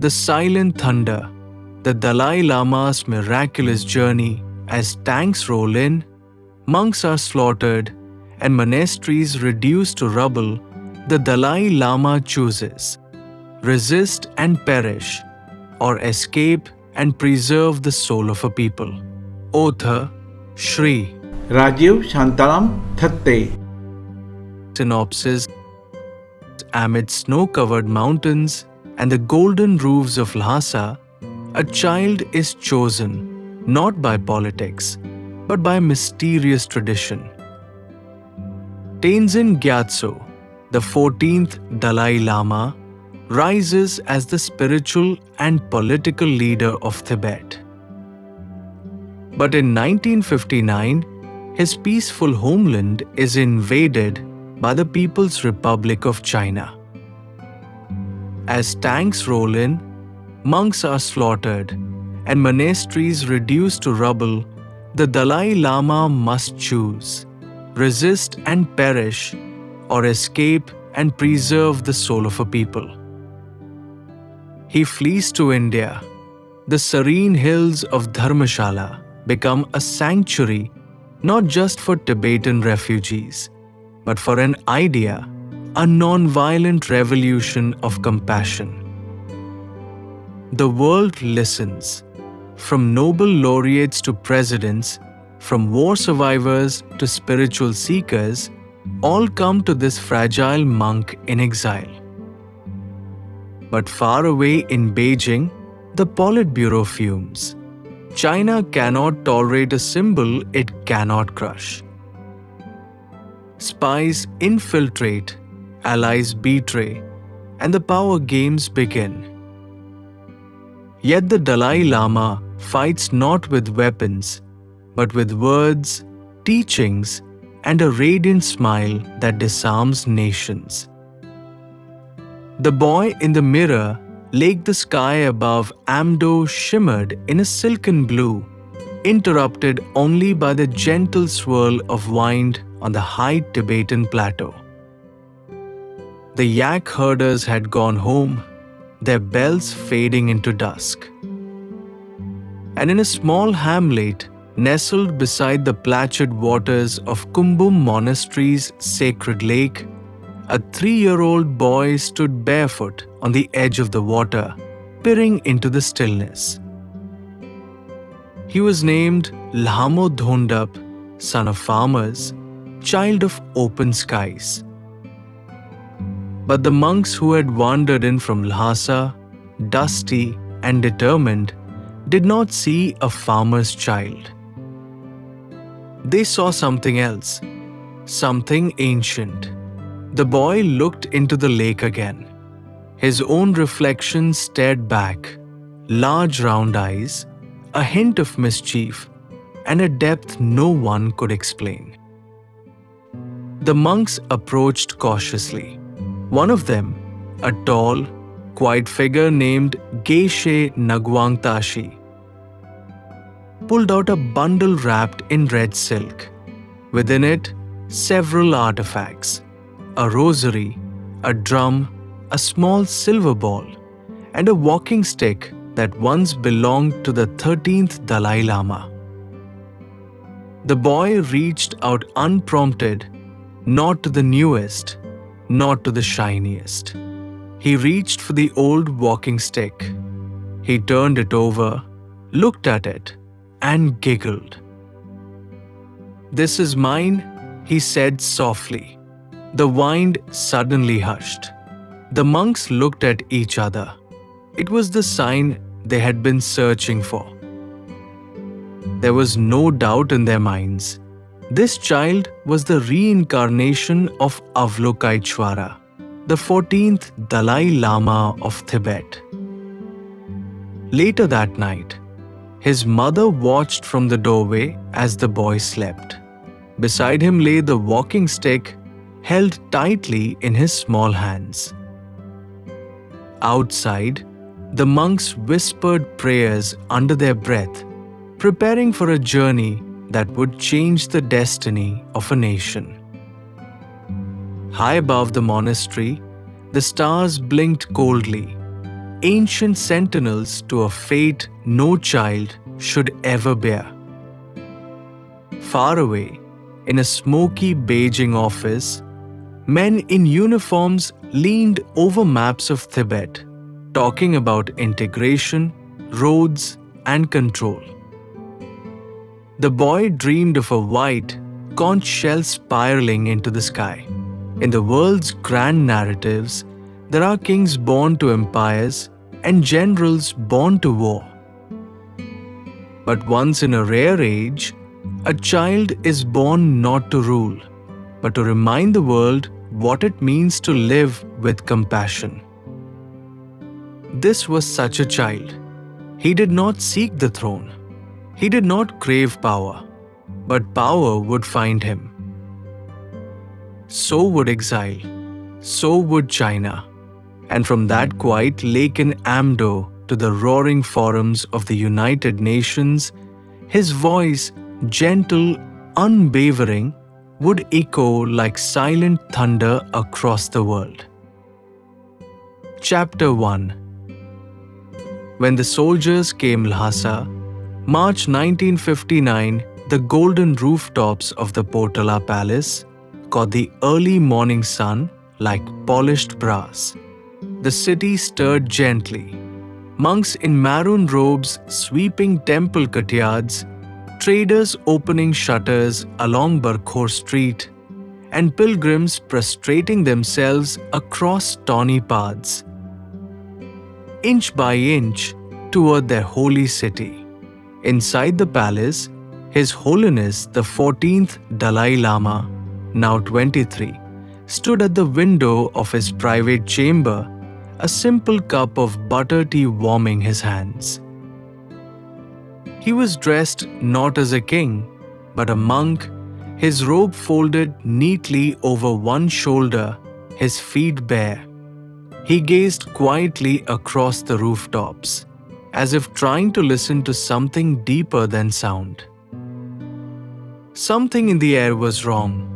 The silent thunder, the Dalai Lama's miraculous journey as tanks roll in, monks are slaughtered, and monasteries reduced to rubble, the Dalai Lama chooses: resist and perish, or escape and preserve the soul of a people. Author Shri. Rajeev Thatte. Synopsis: amid snow-covered mountains and the golden roofs of Lhasa, a child is chosen not by politics, but by mysterious tradition. Tenzin Gyatso, the 14th Dalai Lama, rises as the spiritual and political leader of Tibet. But in 1959, his peaceful homeland is invaded by the People's Republic of China. As tanks roll in, monks are slaughtered, and monasteries reduced to rubble, the Dalai Lama must choose: resist and perish, or escape and preserve the soul of a people. He flees to India. The serene hills of Dharmashala become a sanctuary not just for Tibetan refugees, but for an idea, a non-violent revolution of compassion. The world listens. From Nobel laureates to presidents, from war survivors to spiritual seekers, all come to this fragile monk in exile. But far away in Beijing, the Politburo fumes. China cannot tolerate a symbol it cannot crush. Spies infiltrate, allies betray, and the power games begin. Yet the Dalai Lama fights not with weapons, but with words, teachings, and a radiant smile that disarms nations. The boy in the mirror lake the sky above Amdo shimmered in a silken blue, interrupted only by the gentle swirl of wind on the high Tibetan plateau. The yak herders had gone home, their bells fading into dusk. And in a small hamlet, nestled beside the placid waters of Kumbum Monastery's sacred lake, a 3-year-old boy stood barefoot on the edge of the water, peering into the stillness. He was named Lhamo Dhondap, son of farmers, child of open skies. But the monks who had wandered in from Lhasa, dusty and determined, did not see a farmer's child. They saw something else, something ancient. The boy looked into the lake again. His own reflection stared back, large round eyes, a hint of mischief, and a depth no one could explain. The monks approached cautiously. One of them, a tall, quiet figure named Geshe Nagwang Tashi, pulled out a bundle wrapped in red silk. Within it, several artifacts: a rosary, a drum, a small silver ball, and a walking stick that once belonged to the 13th Dalai Lama. The boy reached out unprompted, not to the newest, not to the shiniest. He reached for the old walking stick. He turned it over, looked at it, and giggled. "This is mine," he said softly. The wind suddenly hushed. The monks looked at each other. It was the sign they had been searching for. There was no doubt in their minds. This child was the reincarnation of Avalokiteshvara, the 14th Dalai Lama of Tibet. Later that night, his mother watched from the doorway as the boy slept. Beside him lay the walking stick, held tightly in his small hands. Outside, the monks whispered prayers under their breath, preparing for a journey that would change the destiny of a nation. High above the monastery, the stars blinked coldly. ancient sentinels to a fate no child should ever bear. Far away, in a smoky Beijing office, men in uniforms leaned over maps of Tibet, talking about integration, roads, and control. The boy dreamed of a white, conch shell spiraling into the sky. In the world's grand narratives, there are kings born to empires and generals born to war. But once in a rare age, a child is born not to rule, but to remind the world what it means to live with compassion. This was such a child. He did not seek the throne. He did not crave power, but power would find him. So would exile, so would China, and from that quiet lake in Amdo to the roaring forums of the United Nations, his voice, gentle, unwavering, would echo like silent thunder across the world. Chapter 1. When the soldiers came Lhasa, March 1959, the golden rooftops of the Potala Palace caught the early morning sun like polished brass. The city stirred gently. Monks in maroon robes sweeping temple courtyards, traders opening shutters along Barkhor Street, and pilgrims prostrating themselves across tawny paths, inch by inch toward their holy city. Inside the palace, His Holiness the 14th Dalai Lama, now 23, stood at the window of his private chamber, a simple cup of butter tea warming his hands. He was dressed not as a king, but a monk, his robe folded neatly over one shoulder, his feet bare. He gazed quietly across the rooftops, as if trying to listen to something deeper than sound. Something in the air was wrong.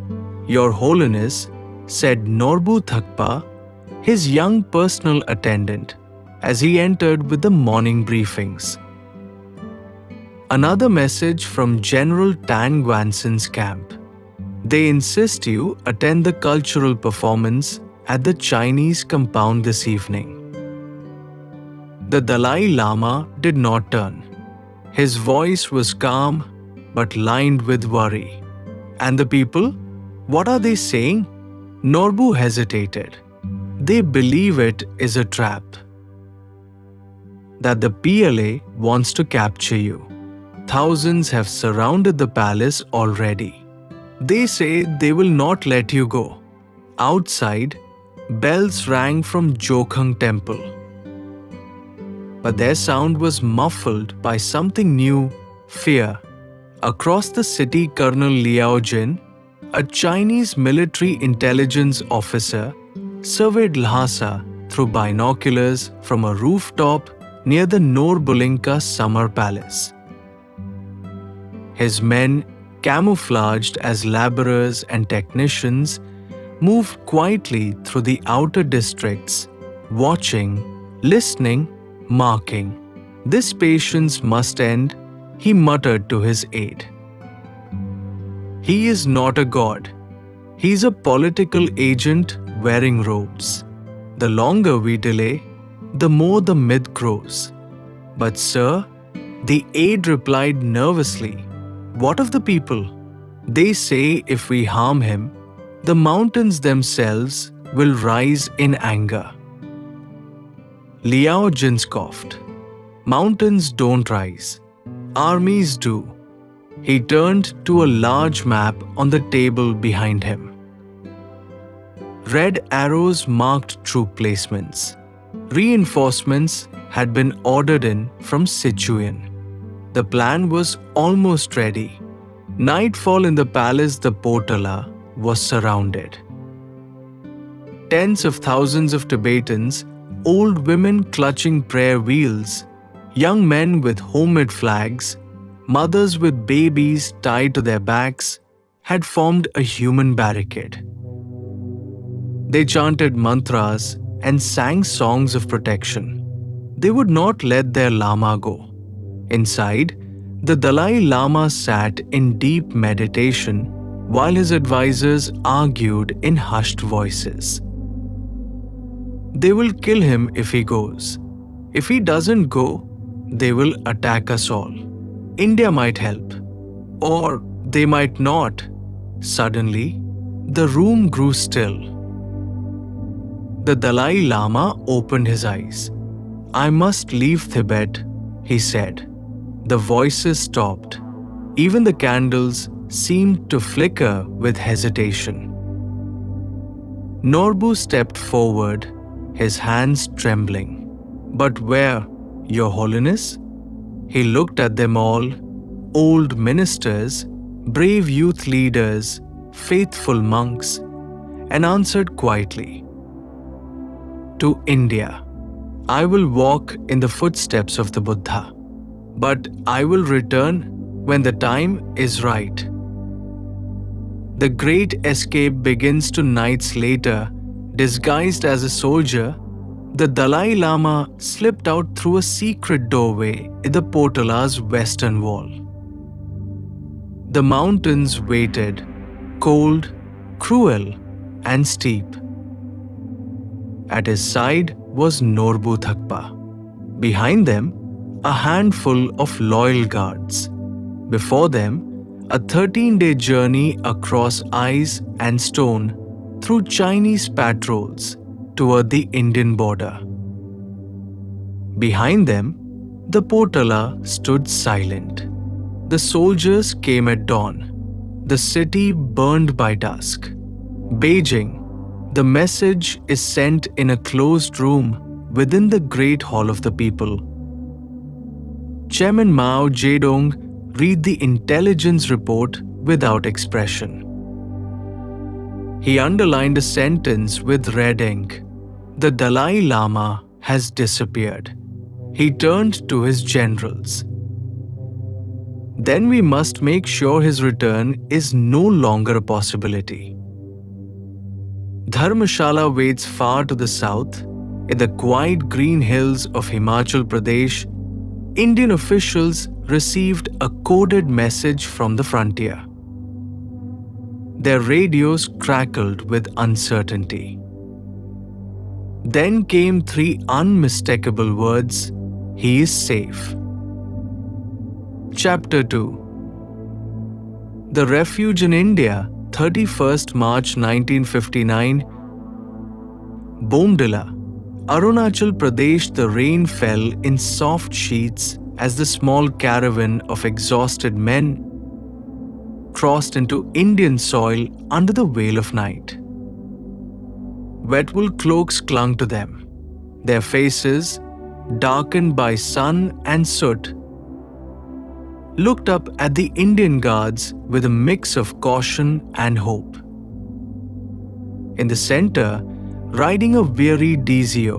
Your Holiness, said Norbu Thakpa, his young personal attendant, as he entered with the morning briefings. Another message from General Tang Guanson's camp. They insist you attend the cultural performance at the Chinese compound this evening. The Dalai Lama did not turn. His voice was calm but lined with worry. And the people? What are they saying? Norbu hesitated. They believe it is a trap. That the PLA wants to capture you. Thousands have surrounded the palace already. They say they will not let you go. Outside, bells rang from Jokhang temple. But their sound was muffled by something new, fear. Across the city, Colonel Liao Jin, a Chinese military intelligence officer, surveyed Lhasa through binoculars from a rooftop near the Norbulinka summer palace. His men, camouflaged as laborers and technicians, moved quietly through the outer districts, watching, listening, marking. This patience must end, he muttered to his aide. He is not a god. He is a political agent wearing robes. The longer we delay, the more the myth grows. But sir, the aide replied nervously, what of the people? They say if we harm him, the mountains themselves will rise in anger. Liao Jin scoffed. Mountains don't rise. Armies do. He turned to a large map on the table behind him. Red arrows marked troop placements. Reinforcements had been ordered in from Sichuan. The plan was almost ready. Nightfall in the palace, the Potala, was surrounded. Tens of thousands of Tibetans, old women clutching prayer wheels, young men with homemade flags, mothers with babies tied to their backs, had formed a human barricade. They chanted mantras and sang songs of protection. They would not let their Lama go. Inside, the Dalai Lama sat in deep meditation while his advisors argued in hushed voices. They will kill him if he goes. If he doesn't go, they will attack us all. India might help. Or they might not. Suddenly, the room grew still. The Dalai Lama opened his eyes. "I must leave Tibet," he said. The voices stopped. Even the candles seemed to flicker with hesitation. Norbu stepped forward, his hands trembling. "But where, Your Holiness?" He looked at them all, old ministers, brave youth leaders, faithful monks, and answered quietly, "To India. I will walk in the footsteps of the Buddha, but I will return when the time is right." The great escape begins 2 nights later. Disguised as a soldier, the Dalai Lama slipped out through a secret doorway in the Potala's western wall. The mountains waited, cold, cruel, and steep. At his side was Norbu Thakpa. Behind them, a handful of loyal guards. Before them, a 13-day journey across ice and stone through Chinese patrols toward the Indian border. Behind them, the Potala stood silent. The soldiers came at dawn. The city burned by dusk. Beijing, the message is sent in a closed room within the Great Hall of the People. Chairman Mao Zedong read the intelligence report without expression. He underlined a sentence with red ink. The Dalai Lama has disappeared. He turned to his generals. Then we must make sure his return is no longer a possibility. Dharmashala waits far to the south. In the quiet green hills of Himachal Pradesh, Indian officials received a coded message from the frontier. Their radios crackled with uncertainty. Then came 3 unmistakable words: "He is safe." Chapter 2. The Refuge in India, 31st March 1959. Bomdila, Arunachal Pradesh. The rain fell in soft sheets as the small caravan of exhausted men crossed into Indian soil under the veil of night. Wet wool cloaks clung to them. Their faces, darkened by sun and soot, looked up at the Indian guards with a mix of caution and hope. In the center, riding a weary Dizio,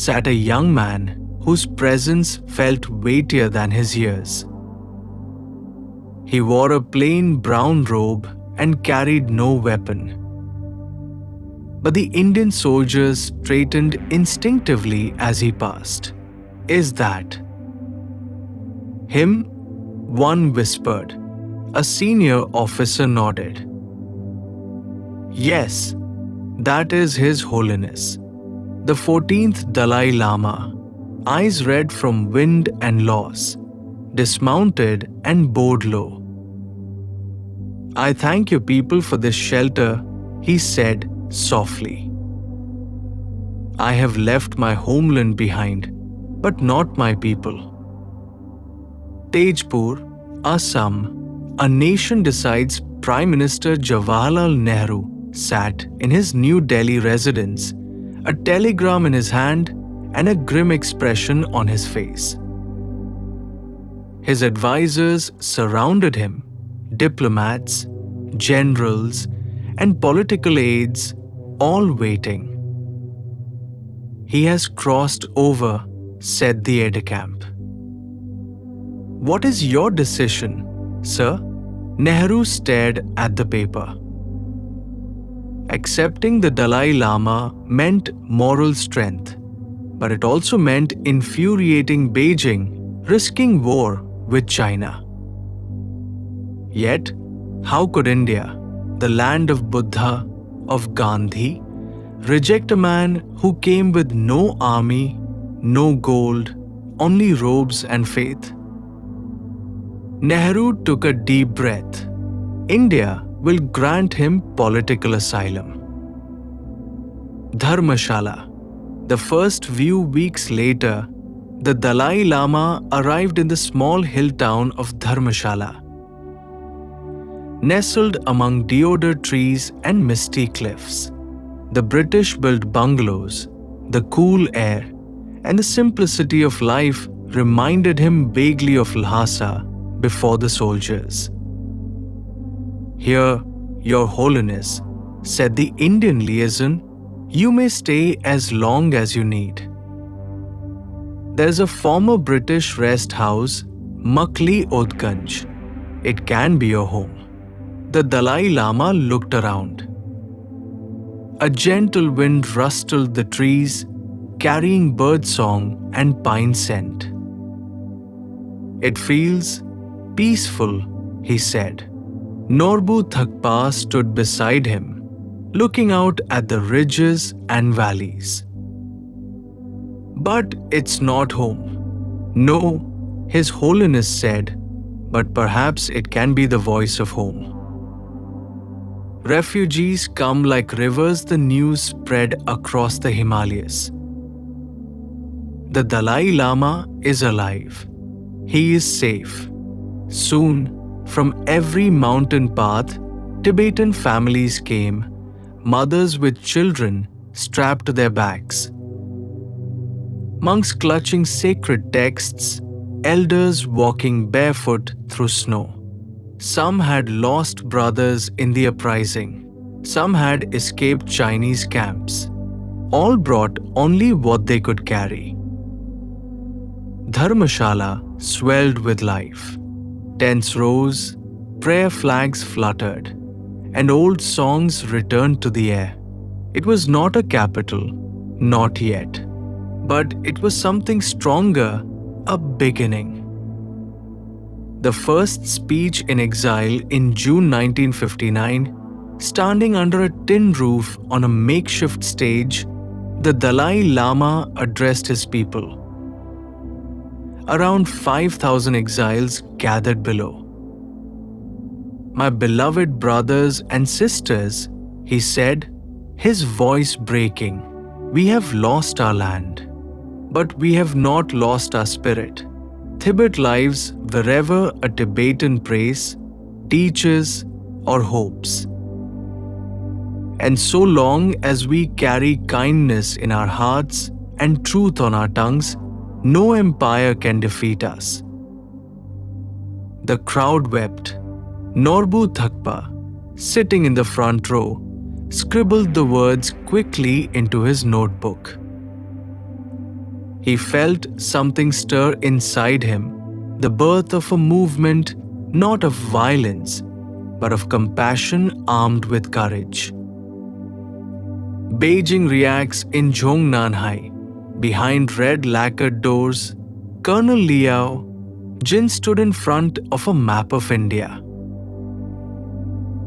sat a young man whose presence felt weightier than his years. He wore a plain brown robe and carried no weapon. But the Indian soldiers straightened instinctively as he passed. "Is that him?" one whispered. A senior officer nodded. "Yes, that is His Holiness, the 14th Dalai Lama, eyes red from wind and loss, dismounted and bowed low. I thank you people for this shelter," he said softly. "I have left my homeland behind, but not my people." Tejpur, Assam, a nation decides Prime Minister Jawaharlal Nehru sat in his New Delhi residence, a telegram in his hand and a grim expression on his face. His advisors surrounded him, diplomats, generals, and political aides, all waiting. "He has crossed over," said the aide-de-camp. "What is your decision, sir?" Nehru stared at the paper. Accepting the Dalai Lama meant moral strength, But it also meant infuriating Beijing, risking war with China. Yet, how could India, the land of Buddha, of Gandhi, reject a man who came with no army, no gold, only robes and faith? Nehru took a deep breath. India will grant him political asylum. Dharmashala. The first few weeks later, the Dalai Lama arrived in the small hill town of Dharmashala. Nestled among deodar trees and misty cliffs, the British built bungalows, the cool air, and the simplicity of life reminded him vaguely of Lhasa before the soldiers. "Here, Your Holiness," said the Indian liaison, "you may stay as long as you need. There's a former British rest house, Makli Odganj. It can be your home." The Dalai Lama looked around. A gentle wind rustled the trees, carrying birdsong and pine scent. "It feels peaceful," he said. Norbu Thakpa stood beside him, looking out at the ridges and valleys. "But it's not home." "No," His Holiness said, "but perhaps it can be the voice of home." Refugees come like rivers, the news spread across the Himalayas. The Dalai Lama is alive. He is safe. Soon, from every mountain path, Tibetan families came, mothers with children strapped to their backs. Monks clutching sacred texts, elders walking barefoot through snow. Some had lost brothers in the uprising. Some had escaped Chinese camps. All brought only what they could carry. Dharmashala swelled with life. Tents rose, prayer flags fluttered, and old songs returned to the air. It was not a capital, not yet. But it was something stronger, a beginning. The first speech in exile in June 1959, standing under a tin roof on a makeshift stage, the Dalai Lama addressed his people. Around 5,000 exiles gathered below. "My beloved brothers and sisters," he said, his voice breaking, "we have lost our land, but we have not lost our spirit. Tibet lives wherever a Tibetan prays, teaches, or hopes. And so long as we carry kindness in our hearts and truth on our tongues, no empire can defeat us." The crowd wept. Norbu Thakpa, sitting in the front row, scribbled the words quickly into his notebook. He felt something stir inside him, the birth of a movement not of violence, but of compassion armed with courage. Beijing reacts in Zhongnanhai. Behind red lacquered doors, Colonel Liao Jin stood in front of a map of India.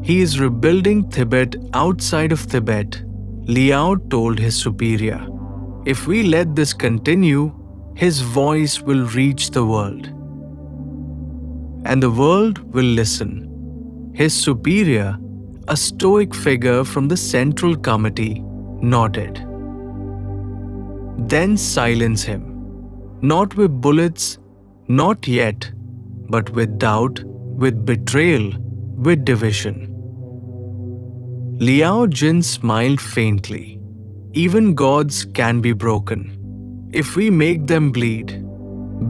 He is rebuilding Tibet outside of Tibet, Liao told his superior. If we let this continue, his voice will reach the world. And the world will listen. His superior, a stoic figure from the Central Committee, nodded. Then silence him. Not with bullets, not yet, but with doubt, with betrayal, with division. Liao Jin smiled faintly. Even gods can be broken, if we make them bleed.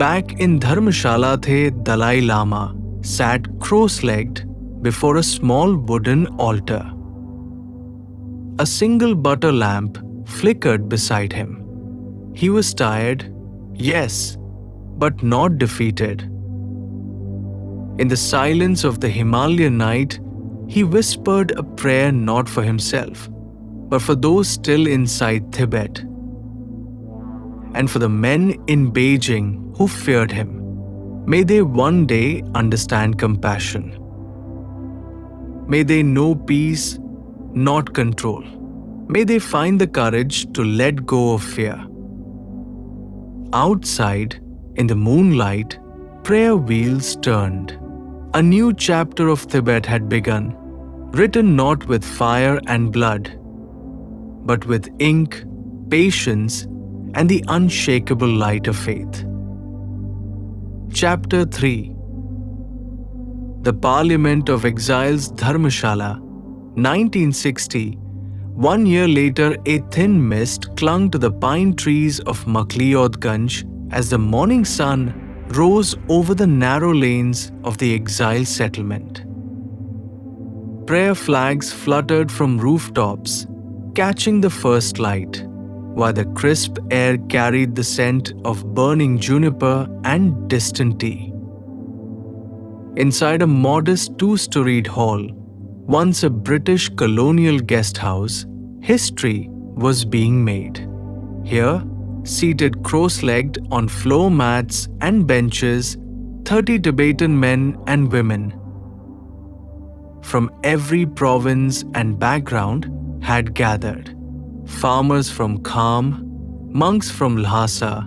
Back in Dharmashala, the Dalai Lama sat cross-legged before a small wooden altar. A single butter lamp flickered beside him. He was tired, yes, but not defeated. In the silence of the Himalayan night, he whispered a prayer not for himself, but for those still inside Tibet. and for the men in Beijing who feared him. May they one day understand compassion. May they know peace, not control. May they find the courage to let go of fear. Outside, in the moonlight, prayer wheels turned. A new chapter of Tibet had begun, written not with fire and blood, but with ink, patience, and the unshakable light of faith. Chapter 3. The Parliament of Exiles Dharmashala, 1960. 1 year later, a thin mist clung to the pine trees of Makliodganj as the morning sun rose over the narrow lanes of the exile settlement. Prayer flags fluttered from rooftops, catching the first light, while the crisp air carried the scent of burning juniper and distant tea. Inside a modest two-storied hall, once a British colonial guest house, history was being made. Here, seated cross-legged on floor mats and benches, 30 Tibetan men and women from every province and background had gathered. Farmers from Kham, monks from Lhasa,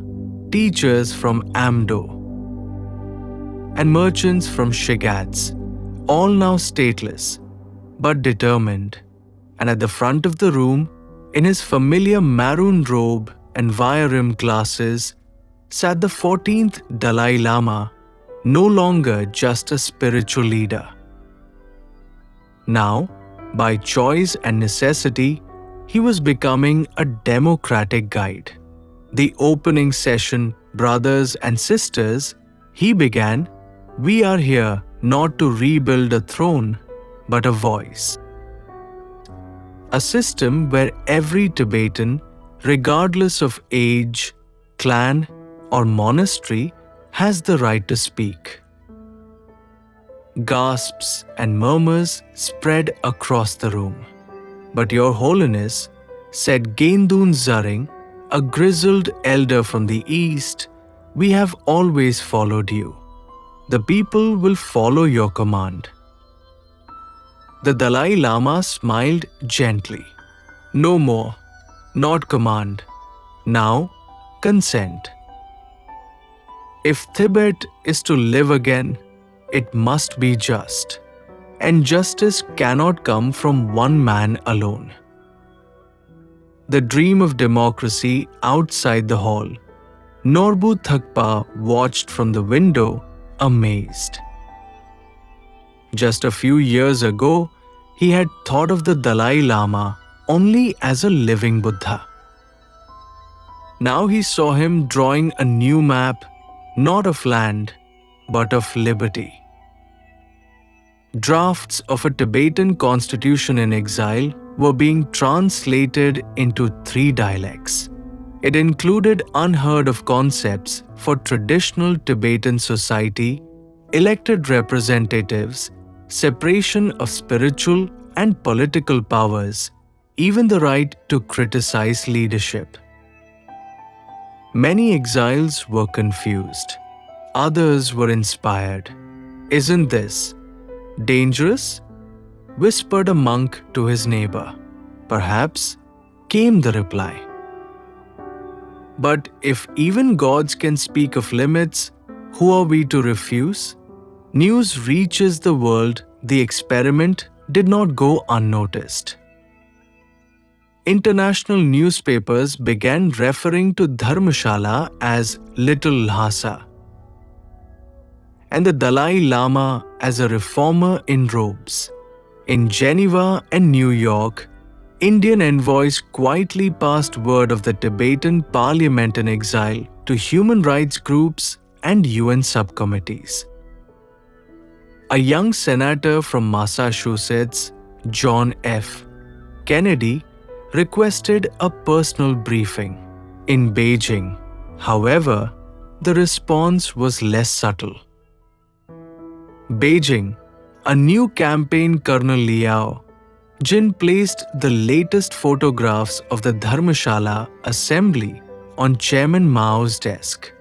teachers from Amdo, and merchants from Shigatz, all now stateless, but determined. And at the front of the room, in his familiar maroon robe and wire-rimmed glasses, sat the 14th Dalai Lama, no longer just a spiritual leader. Now, by choice and necessity, he was becoming a democratic guide. The opening session, brothers and sisters, he began, "We are here not to rebuild a throne, but a voice." A system where every Tibetan, regardless of age, clan, or monastery, has the right to speak. Gasps and murmurs spread across the room. "But Your Holiness," said Gendun Zaring, a grizzled elder from the east, "we have always followed you. The people will follow your command." The Dalai Lama smiled gently. "No more, not command. Now, consent. If Tibet is to live again, it must be just, and justice cannot come from one man alone." The dream of democracy outside the hall, Norbu Thakpa watched from the window, amazed. Just a few years ago, he had thought of the Dalai Lama only as a living Buddha. Now he saw him drawing a new map, not of land, but of liberty. Drafts of a Tibetan constitution in exile were being translated into 3 dialects. It included unheard of concepts for traditional Tibetan society, elected representatives, separation of spiritual and political powers, even the right to criticize leadership. Many exiles were confused. Others were inspired. "Isn't this dangerous?" whispered a monk to his neighbor. "Perhaps," came the reply. "But if even gods can speak of limits, who are we to refuse?" News reaches the world. The experiment did not go unnoticed. International newspapers began referring to Dharmashala as Little Lhasa, and the Dalai Lama as a reformer in robes. In Geneva and New York, Indian envoys quietly passed word of the Tibetan parliament in exile to human rights groups and UN subcommittees. A young senator from Massachusetts, John F. Kennedy, requested a personal briefing. In Beijing, however, the response was less subtle. Beijing, a new campaign Colonel Liao, Jin placed the latest photographs of the Dharmashala assembly on Chairman Mao's desk.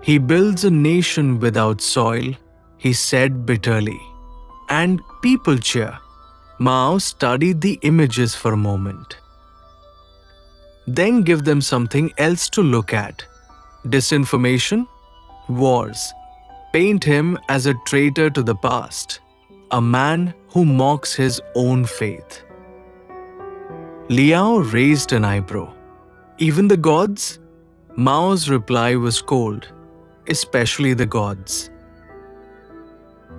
"He builds a nation without soil," he said bitterly. And people cheer. Mao studied the images for a moment. "Then give them something else to look at. Disinformation, wars. Paint him as a traitor to the past, a man who mocks his own faith." Liao raised an eyebrow. "Even the gods?" Mao's reply was cold, "Especially the gods."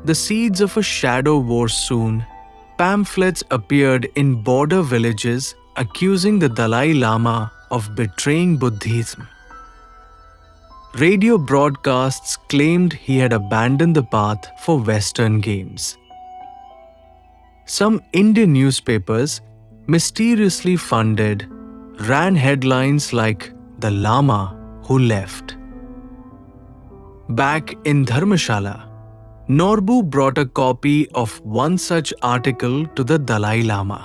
The seeds of a shadow war soon. Pamphlets appeared in border villages accusing the Dalai Lama of betraying Buddhism. Radio broadcasts claimed he had abandoned the path for Western games. Some Indian newspapers, mysteriously funded, ran headlines like "The Lama Who Left." Back in Dharmashala, Norbu brought a copy of one such article to the Dalai Lama.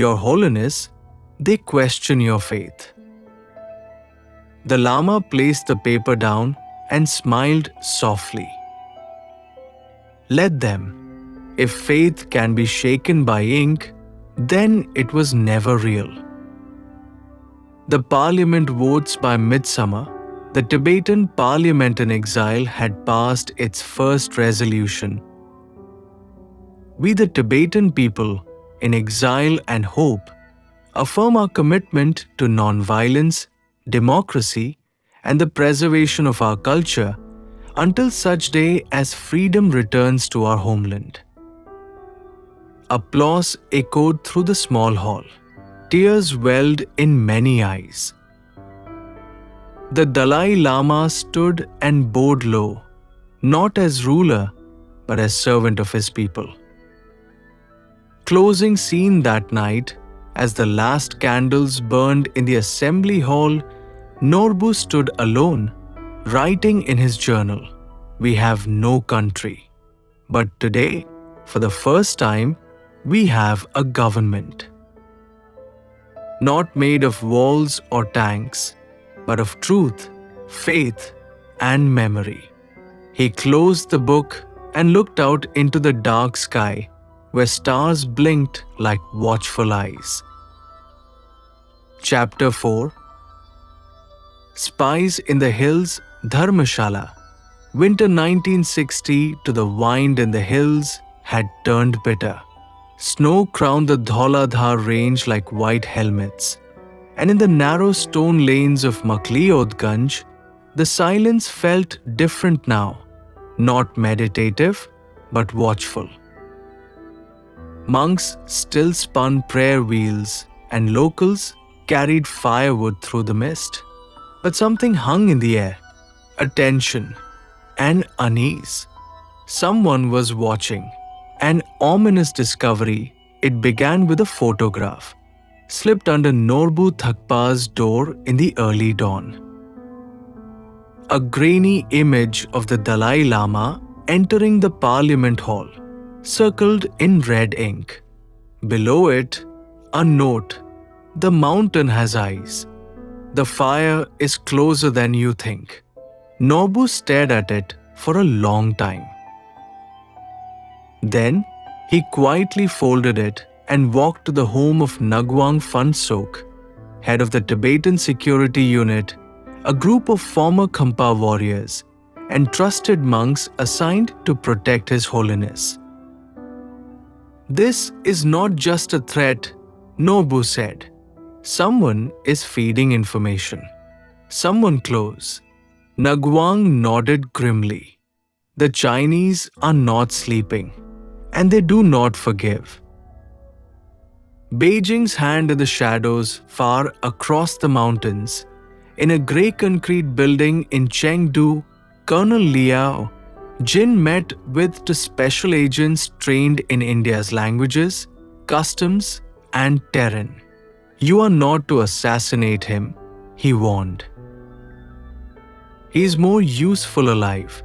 "Your Holiness, they question your faith." The Lama placed the paper down and smiled softly. "Let them. If faith can be shaken by ink, then it was never real." The parliament votes by midsummer. The Tibetan parliament in exile had passed its first resolution. "We, the Tibetan people, in exile and hope, affirm our commitment to non-violence, democracy, and the preservation of our culture until such day as freedom returns to our homeland." Applause echoed through the small hall. Tears welled in many eyes. The Dalai Lama stood and bowed low, not as ruler, but as servant of his people. Closing scene that night, as the last candles burned in the assembly hall, Norbu stood alone, writing in his journal, "We have no country. But today, for the first time, we have a government. Not made of walls or tanks, but of truth, faith, and memory." He closed the book and looked out into the dark sky, where stars blinked like watchful eyes. Chapter 4. Spies in the Hills, Dharmashala. Winter 1960 to the wind in the hills had turned bitter. Snow crowned the Dhauladhar range like white helmets. And in the narrow stone lanes of Makliodganj, the silence felt different now, not meditative, but watchful. Monks still spun prayer wheels, and locals carried firewood through the mist. But something hung in the air, a tension, and unease. Someone was watching. An ominous discovery. It began with a photograph, slipped under Norbu Thakpa's door in the early dawn. A grainy image of the Dalai Lama entering the parliament hall, circled in red ink. Below it, a note, "The mountain has eyes. The fire is closer than you think." Norbu stared at it for a long time. Then, he quietly folded it and walked to the home of Ngawang Phuntsok, head of the Tibetan Security Unit, a group of former Khampa warriors and trusted monks assigned to protect His Holiness. "This is not just a threat," Norbu said. "Someone is feeding information. Someone close." Ngawang nodded grimly. "The Chinese are not sleeping, and they do not forgive." Beijing's hand in the shadows far across the mountains, in a grey concrete building in Chengdu, Colonel Liao Jin met with the special agents trained in India's languages, customs, and terrain. "You are not to assassinate him," he warned. "He is more useful alive,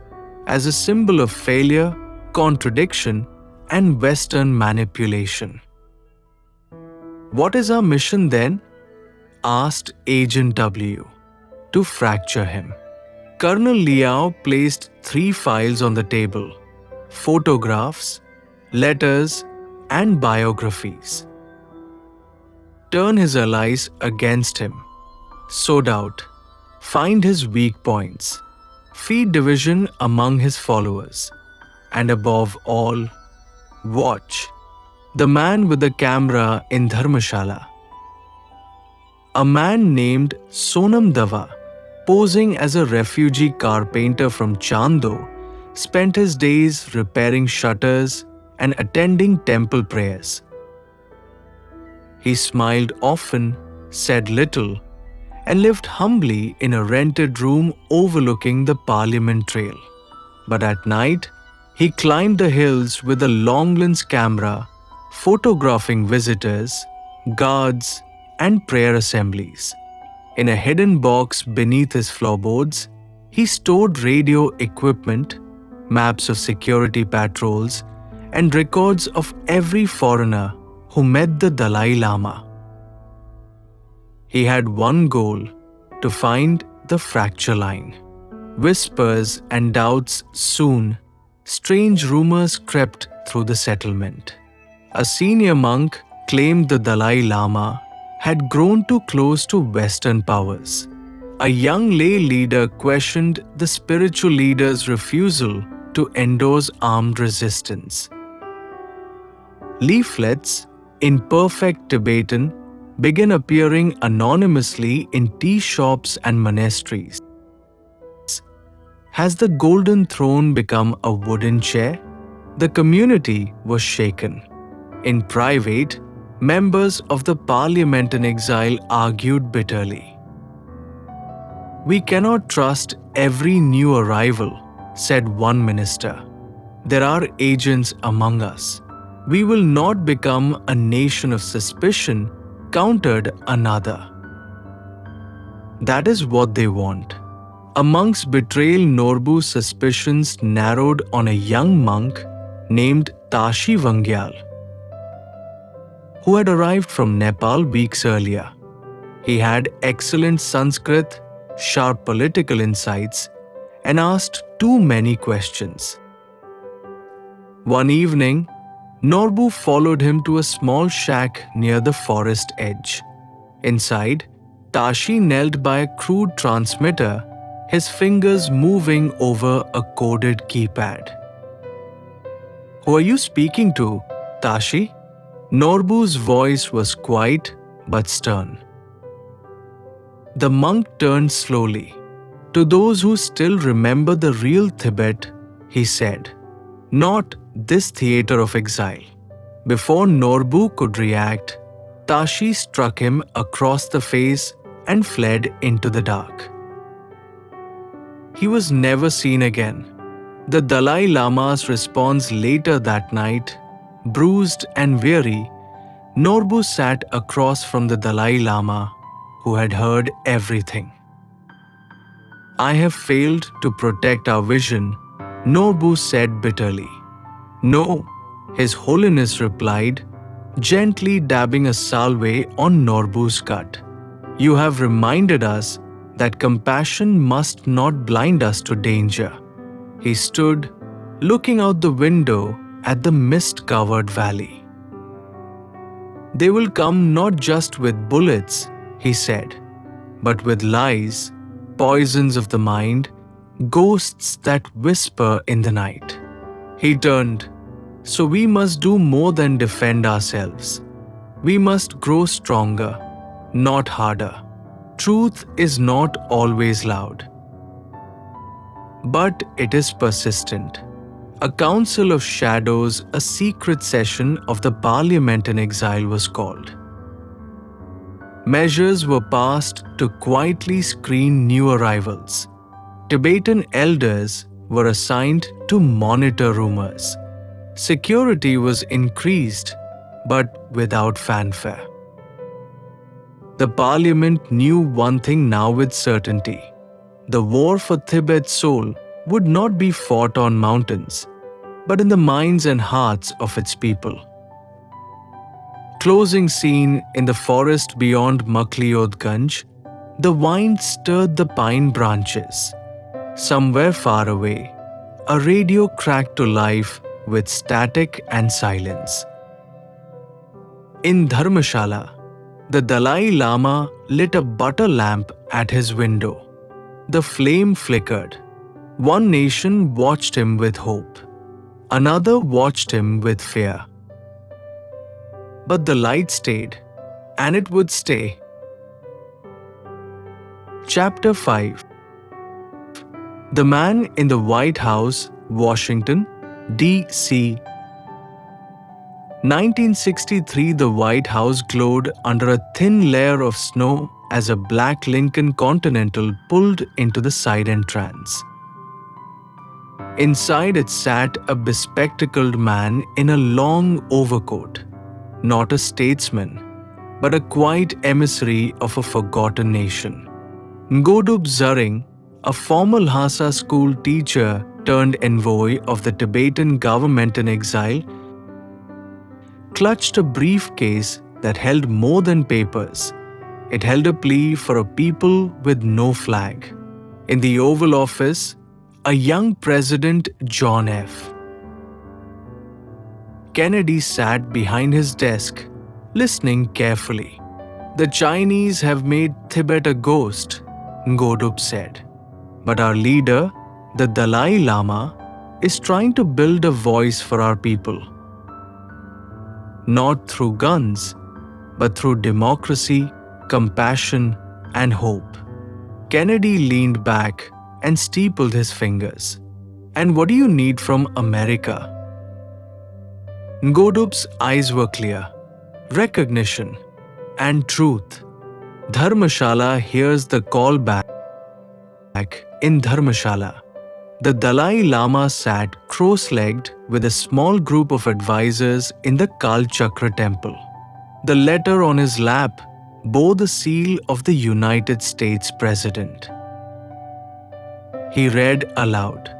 as a symbol of failure, contradiction, and Western manipulation." "What is our mission then?" asked Agent W to fracture him. Colonel Liao placed 3 files on the table: photographs, letters, and biographies. Turn his allies against him, sort out, find his weak points, feed division among his followers, and above all, watch the man with the camera in Dharmashala. A man named Sonam Dava, posing as a refugee carpenter from Chando, spent his days repairing shutters and attending temple prayers. He smiled often, said little, and lived humbly in a rented room overlooking the Parliament Trail. But at night, he climbed the hills with a long lens camera, photographing visitors, guards, and prayer assemblies. In a hidden box beneath his floorboards, he stored radio equipment, maps of security patrols, and records of every foreigner who met the Dalai Lama. He had one goal: to find the fracture line. Whispers and doubts soon, strange rumors crept through the settlement. A senior monk claimed the Dalai Lama had grown too close to Western powers. A young lay leader questioned the spiritual leader's refusal to endorse armed resistance. Leaflets in perfect Tibetan began appearing anonymously in tea shops and monasteries. Has the golden throne become a wooden chair? The community was shaken. In private, members of the parliament in exile argued bitterly. "We cannot trust every new arrival," said one minister. "There are agents among us. We will not become a nation of suspicion," countered another. That is what they want. A monk's betrayal. Norbu's suspicions narrowed on a young monk named Tashi Vangyal, who had arrived from Nepal weeks earlier. He had excellent Sanskrit, sharp political insights, and asked too many questions. One evening, Norbu followed him to a small shack near the forest edge. Inside, Tashi knelt by a crude transmitter, his fingers moving over a coded keypad. "Who are you speaking to, Tashi?" Norbu's voice was quiet but stern. The monk turned slowly. To those who still remember the real Tibet, he said, "Not this theater of exile." Before Norbu could react, Tashi struck him across the face and fled into the dark. He was never seen again. The Dalai Lama's response later that night, bruised and weary, Norbu sat across from the Dalai Lama, who had heard everything. "I have failed to protect our vision," Norbu said bitterly. "No," His Holiness replied, gently dabbing a salve on Norbu's gut. "You have reminded us that compassion must not blind us to danger." He stood, looking out the window at the mist-covered valley. "They will come not just with bullets," he said, "but with lies, poisons of the mind, ghosts that whisper in the night." He turned. "So we must do more than defend ourselves. We must grow stronger, not harder. Truth is not always loud, but it is persistent." A council of shadows, a secret session of the parliament in exile was called. Measures were passed to quietly screen new arrivals. Tibetan elders were assigned to monitor rumors. Security was increased, but without fanfare. The parliament knew one thing now with certainty. The war for Tibet's soul would not be fought on mountains, but in the minds and hearts of its people. Closing scene in the forest beyond Makliodganj, the wind stirred the pine branches. Somewhere far away, a radio cracked to life with static and silence. In Dharmashala, the Dalai Lama lit a butter lamp at his window. The flame flickered. One nation watched him with hope. Another watched him with fear. But the light stayed, and it would stay. Chapter 5. The Man in the White House, Washington, D.C. 1963, the White House glowed under a thin layer of snow as a black Lincoln Continental pulled into the side entrance. Inside it sat a bespectacled man in a long overcoat, not a statesman, but a quiet emissary of a forgotten nation. Ngodub Zaring, a former Lhasa school teacher turned envoy of the Tibetan government in exile, clutched a briefcase that held more than papers. It held a plea for a people with no flag. In the Oval Office, a young President, John F. Kennedy sat behind his desk, listening carefully. "The Chinese have made Tibet a ghost," Ngodub said. "But our leader, the Dalai Lama, is trying to build a voice for our people. Not through guns, but through democracy, compassion, and hope." Kennedy leaned back and steepled his fingers. "And what do you need from America?" Ngodub's eyes were clear. "Recognition and truth. Dharmashala hears the call back. In Dharmashala, the Dalai Lama sat cross-legged with a small group of advisors in the Kal Chakra temple. The letter on his lap bore the seal of the United States President. He read aloud,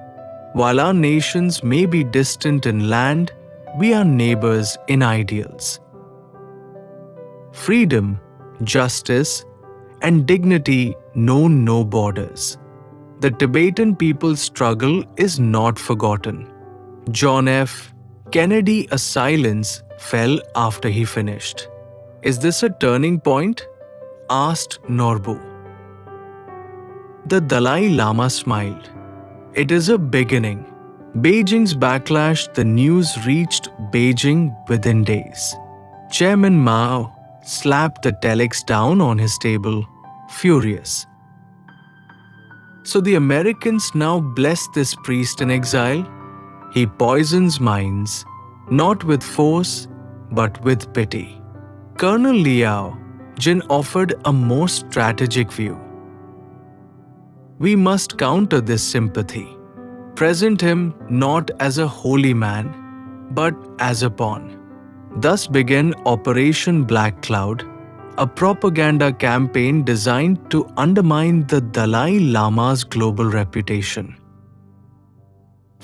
"While our nations may be distant in land, we are neighbors in ideals. Freedom, justice, and dignity know no borders. The Tibetan people's struggle is not forgotten." John F. Kennedy, a silence fell after he finished. "Is this a turning point?" asked Norbu. The Dalai Lama smiled. "It is a beginning." Beijing's backlash, the news reached Beijing within days. Chairman Mao slapped the telex down on his table, furious. "So the Americans now bless this priest in exile? He poisons minds, not with force, but with pity." Colonel Liao Jin offered a more strategic view. "We must counter this sympathy. Present him not as a holy man, but as a pawn." Thus began Operation Black Cloud, a propaganda campaign designed to undermine the Dalai Lama's global reputation.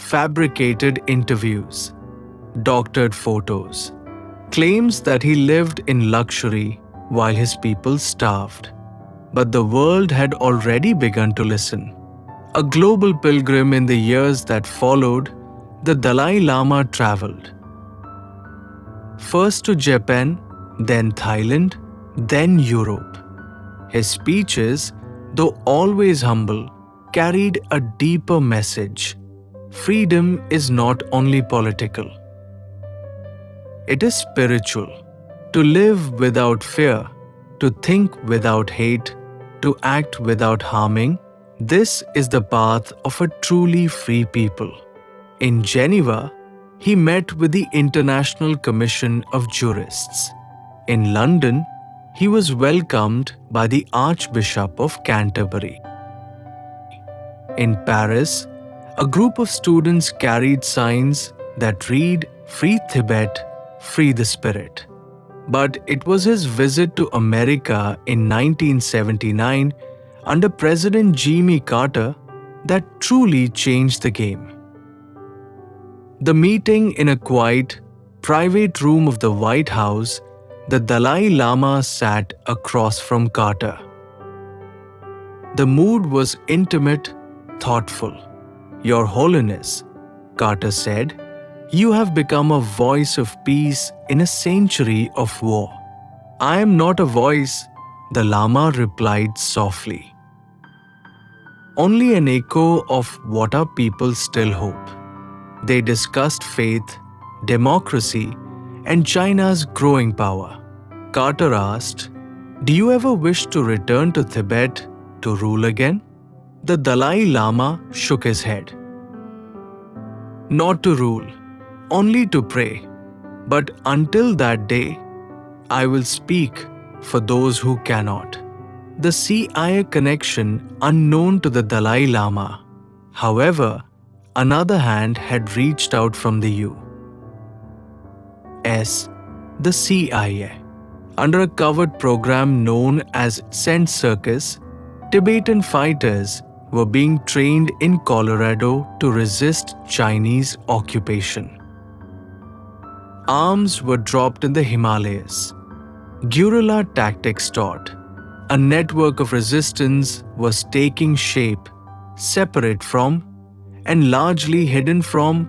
Fabricated interviews, doctored photos, claims that he lived in luxury while his people starved. But the world had already begun to listen. A global pilgrim in the years that followed, the Dalai Lama traveled. First to Japan, then Thailand, then Europe. His speeches, though always humble, carried a deeper message. Freedom is not only political. It is spiritual. To live without fear, to think without hate, to act without harming, this is the path of a truly free people. In Geneva, he met with the International Commission of Jurists. In London, he was welcomed by the Archbishop of Canterbury. In Paris, a group of students carried signs that read, "Free Tibet, free the spirit." But it was his visit to America in 1979 under President Jimmy Carter that truly changed the game. The meeting in a quiet, private room of the White House The Dalai Lama sat across from Carter. The mood was intimate, thoughtful. Your Holiness, Carter said, you have become a voice of peace in a century of war. I am not a voice, the Lama replied softly. Only an echo of what our people still hope. They discussed faith, democracy, and China's growing power. Carter asked, do you ever wish to return to Tibet to rule again? The Dalai Lama shook his head. Not to rule, only to pray. But until that day, I will speak for those who cannot. The CIA connection unknown to the Dalai Lama. However, another hand had reached out from the U.S., the CIA. Under a covered program known as Scent Circus, Tibetan fighters were being trained in Colorado to resist Chinese occupation. Arms were dropped in the Himalayas. Guerrilla tactics taught. A network of resistance was taking shape, separate from and largely hidden from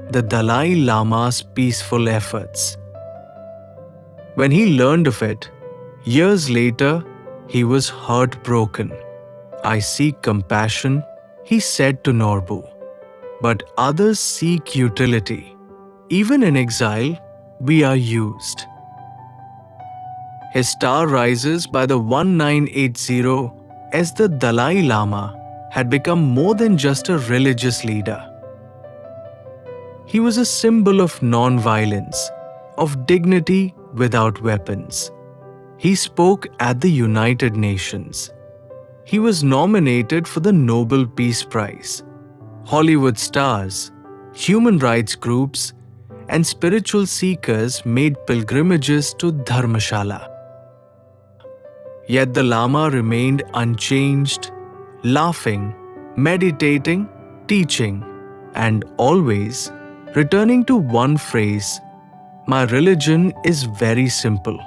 the Dalai Lama's peaceful efforts. When he learned of it, years later, he was heartbroken. I seek compassion, he said to Norbu, but others seek utility. Even in exile, we are used. His star rises by the 1980 as the Dalai Lama had become more than just a religious leader. He was a symbol of non-violence, of dignity without weapons. He spoke at the United Nations. He was nominated for the Nobel Peace Prize. Hollywood stars, human rights groups, and spiritual seekers made pilgrimages to Dharmashala. Yet the Lama remained unchanged, laughing, meditating, teaching, and always returning to one phrase, my religion is very simple.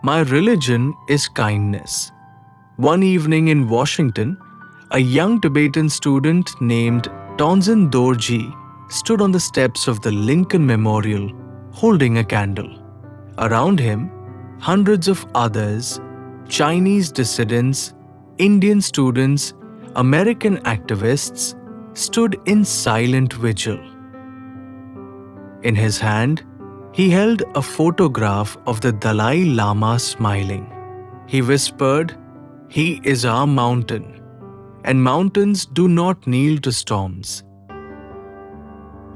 My religion is kindness. One evening in Washington, a young Tibetan student named Tenzin Dorji stood on the steps of the Lincoln Memorial holding a candle. Around him, hundreds of others, Chinese dissidents, Indian students, American activists, stood in silent vigil. In his hand, he held a photograph of the Dalai Lama smiling. He whispered, "He is our mountain, and mountains do not kneel to storms."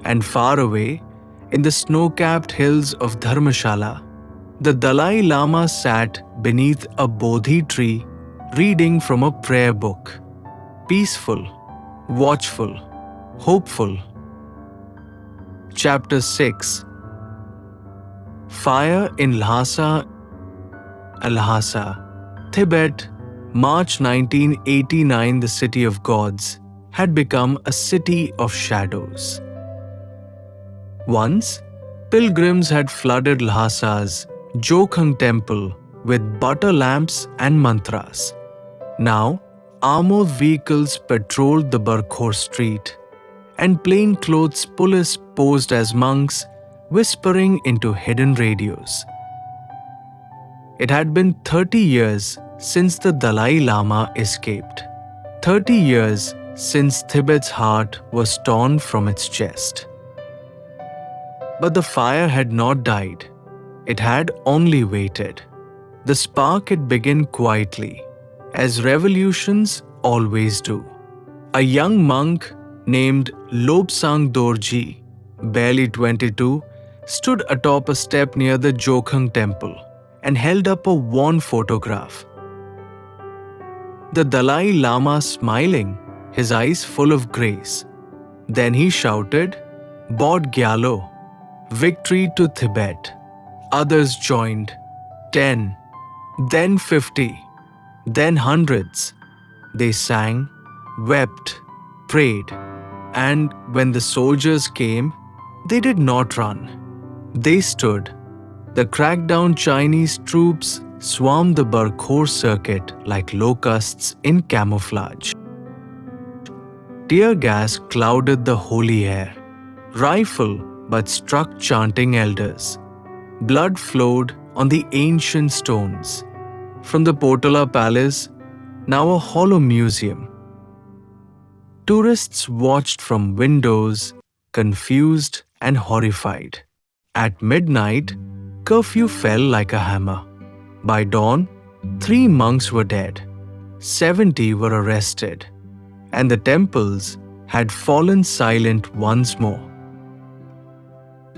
And far away, in the snow-capped hills of Dharmashala, the Dalai Lama sat beneath a Bodhi tree reading from a prayer book, peaceful, watchful, hopeful. Chapter 6 Fire in Lhasa, Tibet, March 1989. The city of gods had become a city of shadows. Once, pilgrims had flooded Lhasa's Jokhang temple with butter lamps and mantras. Now, armored vehicles patrolled the Barkhor street, and plainclothes police posed as monks, whispering into hidden radios. It had been 30 years since the Dalai Lama escaped. 30 years since Tibet's heart was torn from its chest. But the fire had not died. It had only waited. The spark had begun quietly, as revolutions always do. A young monk named Lobsang Dorji, barely 22, stood atop a step near the Jokhang temple and held up a worn photograph. The Dalai Lama smiling, his eyes full of grace. Then he shouted, "Bod Gyalo, victory to Tibet." Others joined, 10, then 50, then hundreds. They sang, wept, prayed, and when the soldiers came, they did not run. They stood, The crackdown Chinese troops swarmed the Barkhor circuit like locusts in camouflage. Tear gas clouded the holy air. Rifle but struck chanting elders. Blood flowed on the ancient stones. From the Potala Palace, now a hollow museum. Tourists watched from windows, confused and horrified. At midnight, curfew fell like a hammer. By dawn, 3 monks were dead, 70 were arrested, and the temples had fallen silent once more.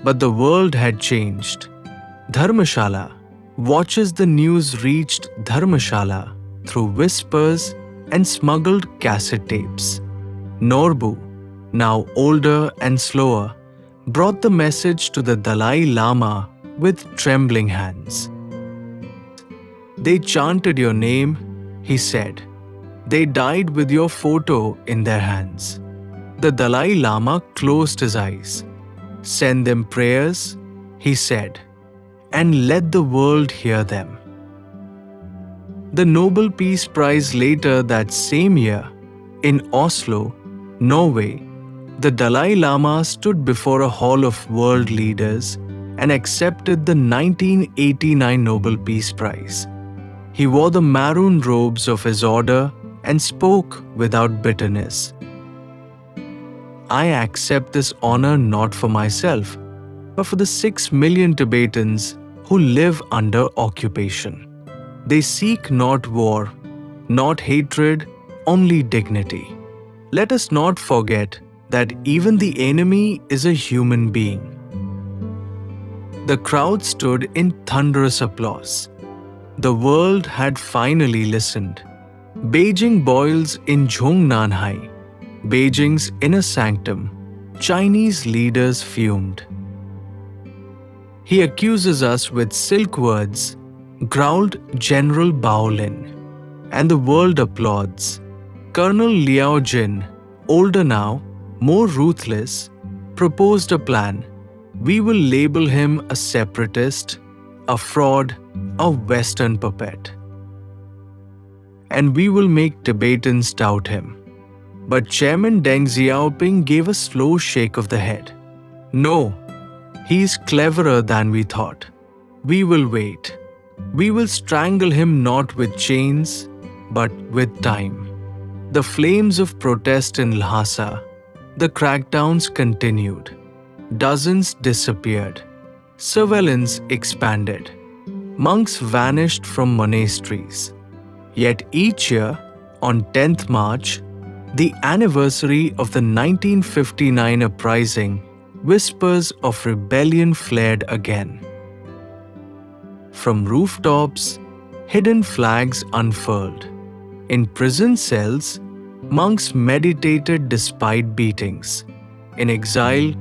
But the world had changed. Dharmashala. Watches the news reached Dharmashala through whispers and smuggled cassette tapes. Norbu, now older and slower, brought the message to the Dalai Lama with trembling hands. They chanted your name, he said. They died with your photo in their hands. The Dalai Lama closed his eyes. Send them prayers, he said, and let the world hear them. The Nobel Peace Prize later that same year, in Oslo, Norway, the Dalai Lama stood before a hall of world leaders and accepted the 1989 Nobel Peace Prize. He wore the maroon robes of his order and spoke without bitterness. I accept this honor not for myself, but for the 6 million Tibetans who live under occupation. They seek not war, not hatred, only dignity. Let us not forget that even the enemy is a human being. The crowd stood in thunderous applause. The world had finally listened. Beijing boils in Zhongnanhai, Beijing's inner sanctum, Chinese leaders fumed. He accuses us with silk words, growled General Baolin, and the world applauds. Colonel Liao Jin, older now, more ruthless, proposed a plan. We will label him a separatist, a fraud, a Western puppet. And we will make Tibetans doubt him. But Chairman Deng Xiaoping gave a slow shake of the head. No, he is cleverer than we thought. We will wait. We will strangle him not with chains, but with time. The flames of protest in Lhasa, the crackdowns continued. Dozens disappeared. Surveillance expanded. Monks vanished from monasteries. Yet each year, on 10th March, the anniversary of the 1959 uprising, whispers of rebellion flared again. From rooftops, hidden flags unfurled. In prison cells, monks meditated despite beatings. In exile,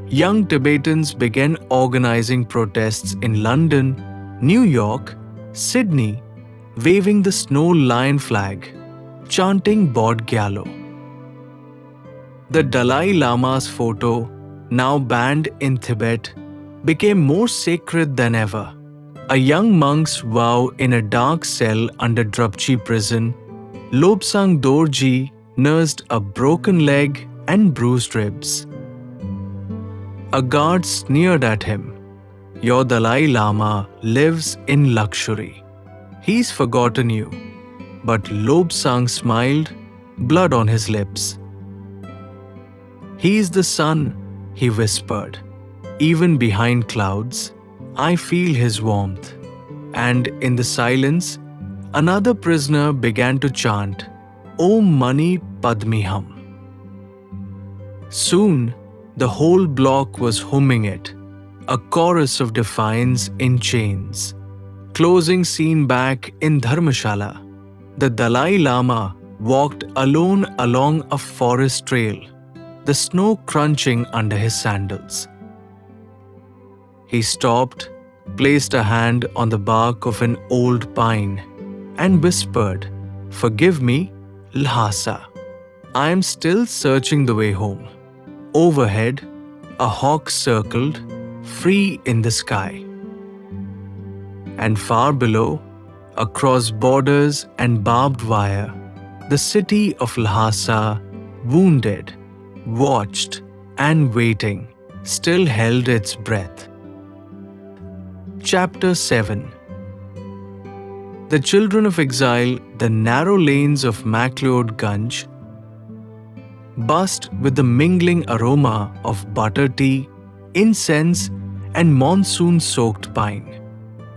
young Tibetans began organizing protests in London, New York, Sydney, waving the snow lion flag, chanting Bod Gyalo. The Dalai Lama's photo, now banned in Tibet, became more sacred than ever. A young monk's vow in a dark cell under Drupchi prison, Lobsang Dorji nursed a broken leg and bruised ribs. A guard sneered at him. Your Dalai Lama lives in luxury. He's forgotten you. But Lobsang smiled, blood on his lips. He is the sun, he whispered. Even behind clouds, I feel his warmth. And in the silence, another prisoner began to chant, Om Mani Padme Hum. Soon, the whole block was humming it, a chorus of defiance in chains. Closing scene back in Dharmashala, the Dalai Lama walked alone along a forest trail, the snow crunching under his sandals. He stopped, placed a hand on the bark of an old pine, and whispered, Forgive me, Lhasa. I am still searching the way home. Overhead, a hawk circled, free in the sky. And far below, across borders and barbed wire, the city of Lhasa, wounded, watched, and waiting, still held its breath. Chapter 7. The children of exile, the narrow lanes of MacLeod-Ganj, buzzed with the mingling aroma of butter tea, incense, and monsoon-soaked pine.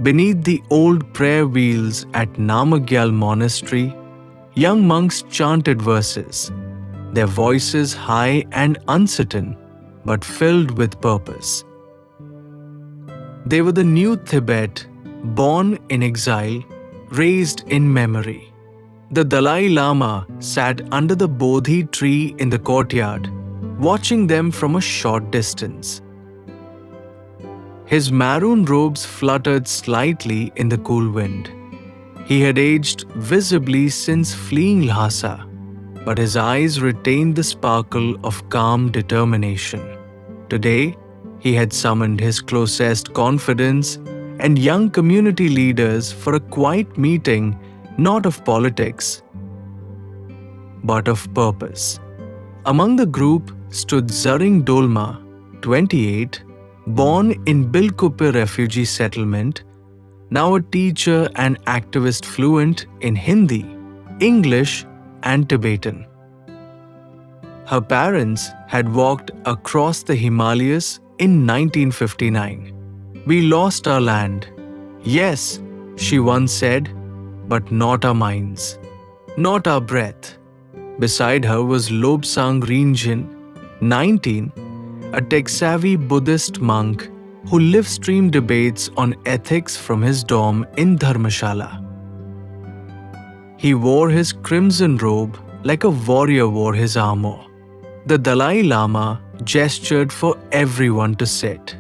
Beneath the old prayer wheels at Namagyal Monastery, young monks chanted verses, their voices high and uncertain, but filled with purpose. They were the new Tibet, born in exile, raised in memory. The Dalai Lama sat under the Bodhi tree in the courtyard, watching them from a short distance. His maroon robes fluttered slightly in the cool wind. He had aged visibly since fleeing Lhasa, but his eyes retained the sparkle of calm determination. Today, he had summoned his closest confidants and young community leaders for a quiet meeting, not of politics, but of purpose. Among the group stood Zaring Dolma, 28, born in Bilkupe refugee settlement, now a teacher and activist fluent in Hindi, English, and Tibetan. Her parents had walked across the Himalayas in 1959. "We lost our land. Yes," she once said, "but not our minds, not our breath." Beside her was Lobsang Rinjin, 19, a tech-savvy Buddhist monk who live-streamed debates on ethics from his dorm in Dharmashala. He wore his crimson robe like a warrior wore his armor. The Dalai Lama gestured for everyone to sit.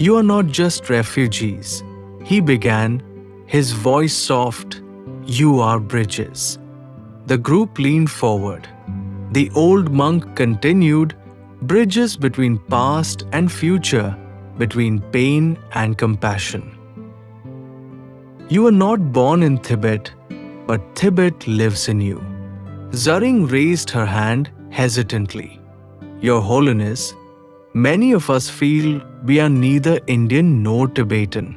"You are not just refugees," he began, his voice soft. "You are bridges." The group leaned forward. The old monk continued, "Bridges between past and future, between pain and compassion. You were not born in Tibet, but Tibet lives in you." Zaring raised her hand hesitantly. "Your Holiness, many of us feel we are neither Indian nor Tibetan.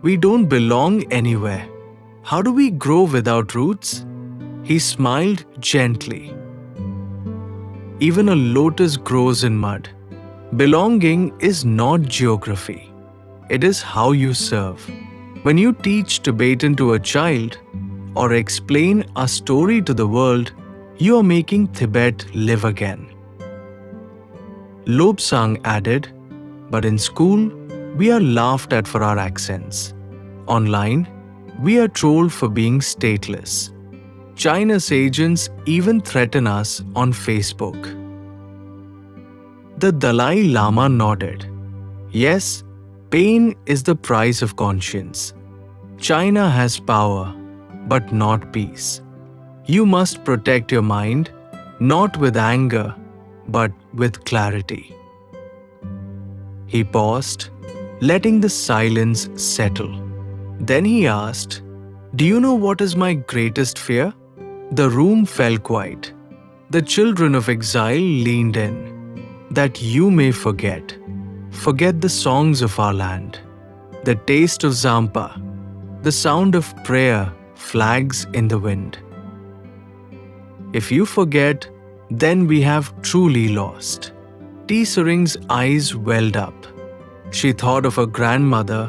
We don't belong anywhere. How do we grow without roots?" He smiled gently. "Even a lotus grows in mud. Belonging is not geography. It is how you serve. When you teach Tibetan to a child or explain a story to the world, you are making Tibet live again." Lobsang added, "But in school, we are laughed at for our accents. Online, we are trolled for being stateless. China's agents even threaten us on Facebook." The Dalai Lama nodded. "Yes, pain is the price of conscience. China has power, but not peace. You must protect your mind, not with anger, but with clarity." He paused, letting the silence settle. Then he asked, "Do you know what is my greatest fear?" The room fell quiet. The children of exile leaned in. "That you may forget the songs of our land, the taste of Zampa, the sound of prayer, flags in the wind. If you forget, then we have truly lost." Tsering's eyes welled up. She thought of her grandmother,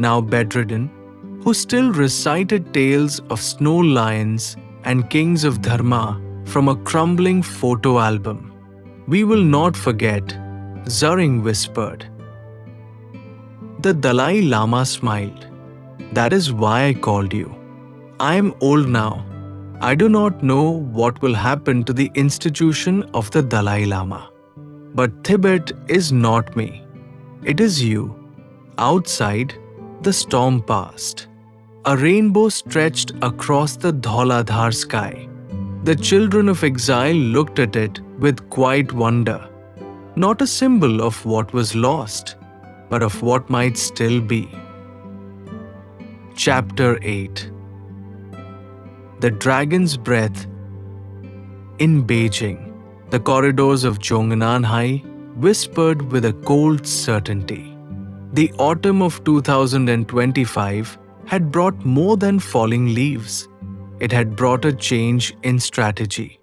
now bedridden, who still recited tales of snow lions and kings of Dharma from a crumbling photo album. "We will not forget," Zaring whispered. The Dalai Lama smiled. "That is why I called you. I am old now. I do not know what will happen to the institution of the Dalai Lama. But Tibet is not me. It is you. Outside, the storm passed. A rainbow stretched across the Dhauladhar sky. The children of exile looked at it with quiet wonder, not a symbol of what was lost, but of what might still be. Chapter 8. The Dragon's Breath. In Beijing, the corridors of Zhongnanhai whispered with a cold certainty. The autumn of 2025 had brought more than falling leaves. It had brought a change in strategy.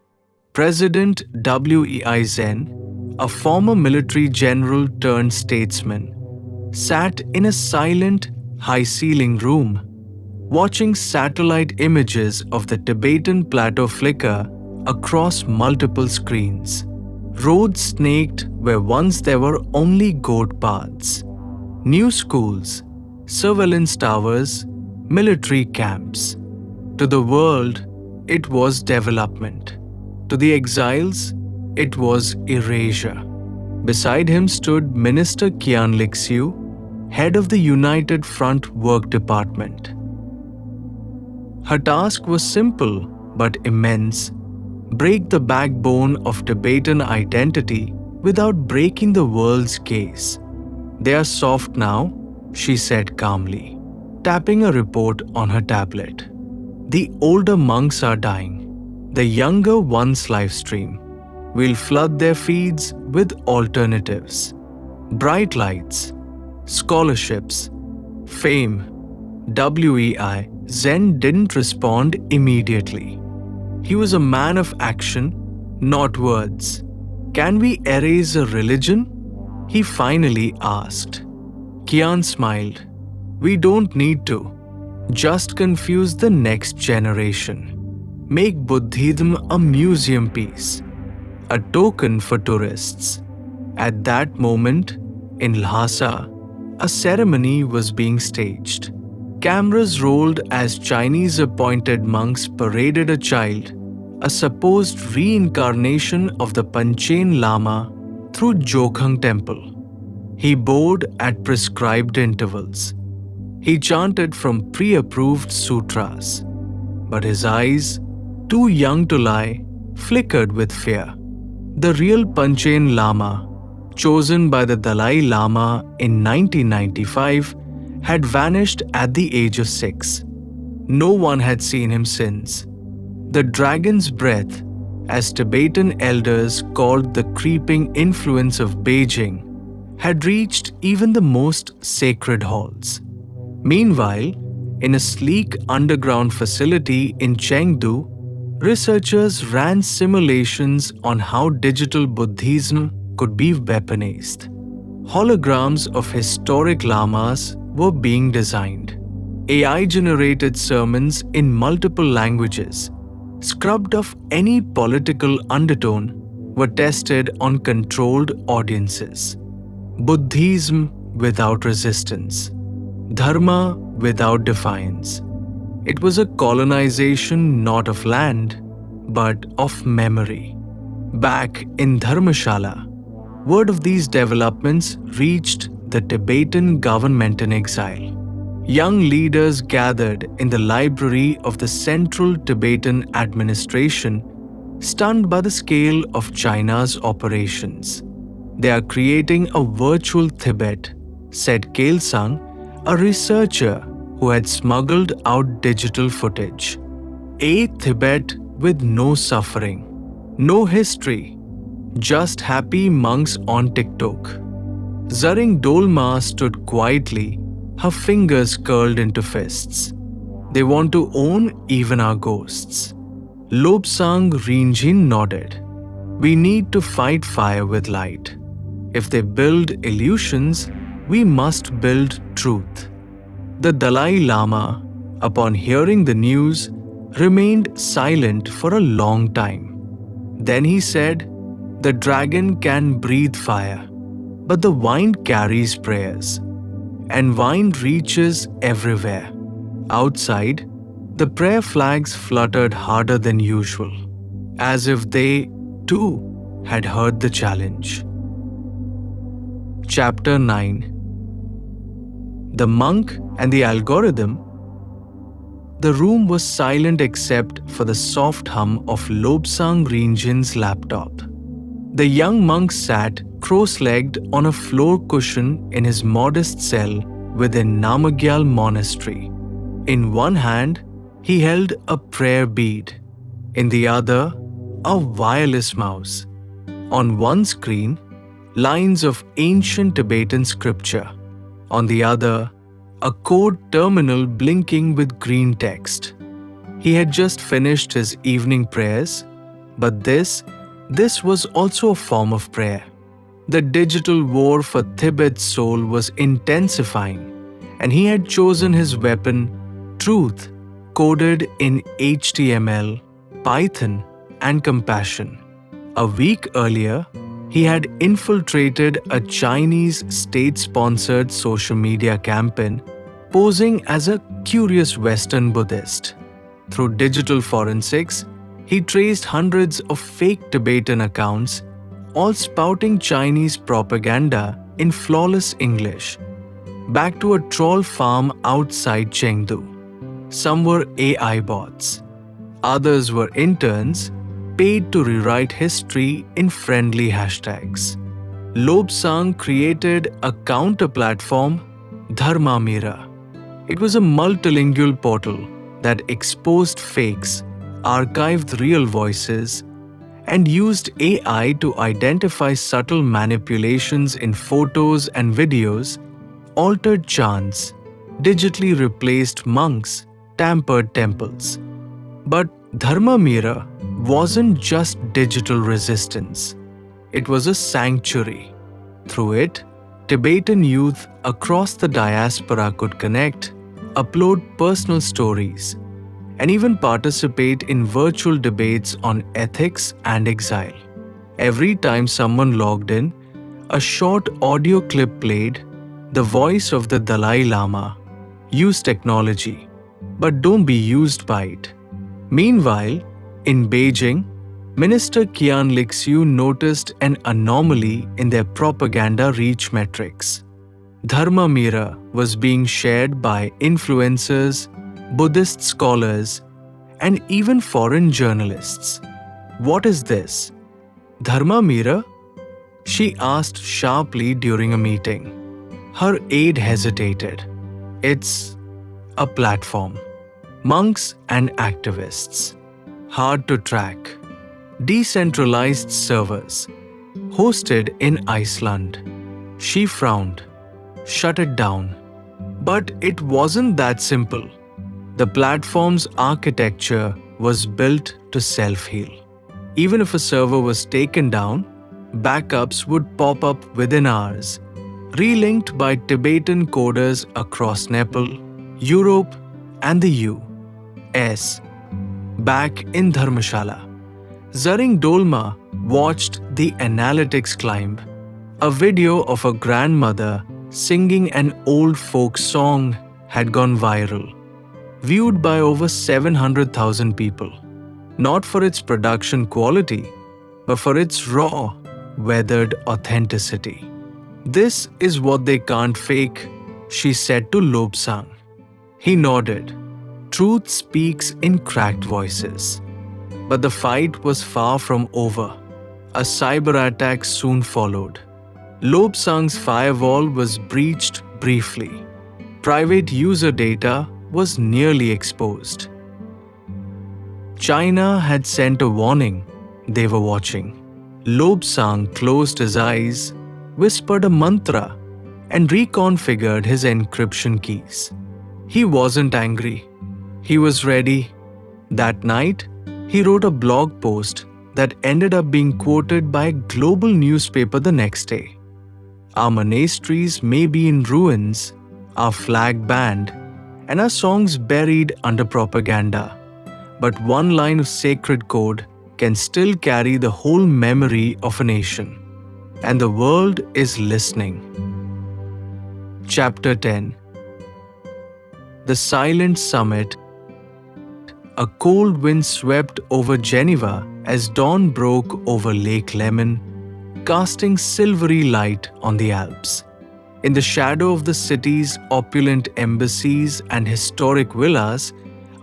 President Wei Zhen, a former military general turned statesman, sat in a silent, high-ceiling room, watching satellite images of the Tibetan plateau flicker across multiple screens. Roads snaked where once there were only goat paths. New schools, surveillance towers, military camps. To the world, it was development. To the exiles, it was erasure. Beside him stood Minister Qian Lixiu, head of the United Front Work Department. Her task was simple but immense: break the backbone of Tibetan identity without breaking the world's gaze. "They are soft now," she said calmly, tapping a report on her tablet. "The older monks are dying. The younger ones live stream. We'll flood their feeds with alternatives. Bright lights, scholarships, fame." Wei Zhen didn't respond immediately. He was a man of action, not words. "Can we erase a religion?" he finally asked. Qian smiled. "We don't need to. Just confuse the next generation. Make Buddhism a museum piece, a token for tourists." At that moment, in Lhasa, a ceremony was being staged. Cameras rolled as Chinese appointed monks paraded a child, a supposed reincarnation of the Panchen Lama, through Gokhale temple. He bowed at prescribed intervals. He chanted from pre-approved sutras. But his eyes, too young to lie, flickered with fear. The real Panchen Lama, chosen by the Dalai Lama in 1995, had vanished at the age of 6. No one had seen him since. The dragon's breath, as Tibetan elders called the creeping influence of Beijing, had reached even the most sacred halls. Meanwhile, in a sleek underground facility in Chengdu, researchers ran simulations on how digital Buddhism could be weaponized. Holograms of historic lamas were being designed. AI-generated sermons in multiple languages, scrubbed of any political undertone, were tested on controlled audiences. Buddhism without resistance. Dharma without defiance. It was a colonization not of land, but of memory. Back in Dharmashala, word of these developments reached the Tibetan government in exile. Young leaders gathered in the library of the Central Tibetan Administration, stunned by the scale of China's operations. "They are creating a virtual Tibet," said Kelsang, a researcher who had smuggled out digital footage. "A Tibet with no suffering, no history, just happy monks on TikTok." Zaring Dolma stood quietly, her fingers curled into fists. "They want to own even our ghosts." Lobsang Rinjin nodded. "We need to fight fire with light. If they build illusions, we must build truth." The Dalai Lama, upon hearing the news, remained silent for a long time. Then he said, "The dragon can breathe fire, but the wind carries prayers, and wind reaches everywhere." Outside, the prayer flags fluttered harder than usual, as if they, too, had heard the challenge. Chapter 9. The monk and the algorithm. The room was silent except for the soft hum of Lobsang Rinjin's laptop. The young monk sat cross-legged on a floor cushion in his modest cell within Namagyal Monastery. In one hand, he held a prayer bead. In the other, a wireless mouse. On one screen, lines of ancient Tibetan scripture. On the other, a code terminal blinking with green text. He had just finished his evening prayers, but this was also a form of prayer. The digital war for Tibet's soul was intensifying, and he had chosen his weapon, truth, coded in HTML, Python, and compassion. A week earlier, he had infiltrated a Chinese state-sponsored social media campaign, posing as a curious Western Buddhist. Through digital forensics, he traced hundreds of fake Tibetan accounts, all spouting Chinese propaganda in flawless English, back to a troll farm outside Chengdu. Some were AI bots. Others were interns paid to rewrite history in friendly hashtags. Lobsang created a counter-platform, Dharma Mira. It was a multilingual portal that exposed fakes, archived real voices, and used AI to identify subtle manipulations in photos and videos, altered chants, digitally replaced monks, tampered temples. But Dharma Mira wasn't just digital resistance. It was a sanctuary. Through it, Tibetan youth across the diaspora could connect, upload personal stories, and even participate in virtual debates on ethics and exile. Every time someone logged in, a short audio clip played, the voice of the Dalai Lama. Use technology, but don't be used by it. Meanwhile, in Beijing, Minister Qian Lixiu noticed an anomaly in their propaganda reach metrics. Dharma Mira was being shared by influencers, Buddhist scholars, and even foreign journalists. What is this? Dharma Mira? She asked sharply during a meeting. Her aide hesitated. It's a platform. Monks and activists. Hard to track. Decentralized servers. Hosted in Iceland. She frowned. Shut it down. But it wasn't that simple. The platform's architecture was built to self-heal. Even if a server was taken down, backups would pop up within hours, relinked by Tibetan coders across Nepal, Europe, and the U.S. Back in Dharmashala, Zaring Dolma watched the analytics climb. A video of a grandmother singing an old folk song had gone viral, viewed by over 700,000 people. Not for its production quality, but for its raw, weathered authenticity. This is what they can't fake, she said to Lobsang. He nodded. Truth speaks in cracked voices. But the fight was far from over. A cyber attack soon followed. Lobsang's firewall was breached briefly. Private user data was nearly exposed. China had sent a warning. They were watching. Lobsang closed his eyes, whispered a mantra, and reconfigured his encryption keys. He wasn't angry. He was ready. That night, he wrote a blog post that ended up being quoted by a global newspaper the next day. Our monasteries may be in ruins, our flag banned, and our songs buried under propaganda. But one line of sacred code can still carry the whole memory of a nation. And the world is listening. Chapter 10. The Silent Summit. A cold wind swept over Geneva as dawn broke over Lake Leman, casting silvery light on the Alps. In the shadow of the city's opulent embassies and historic villas,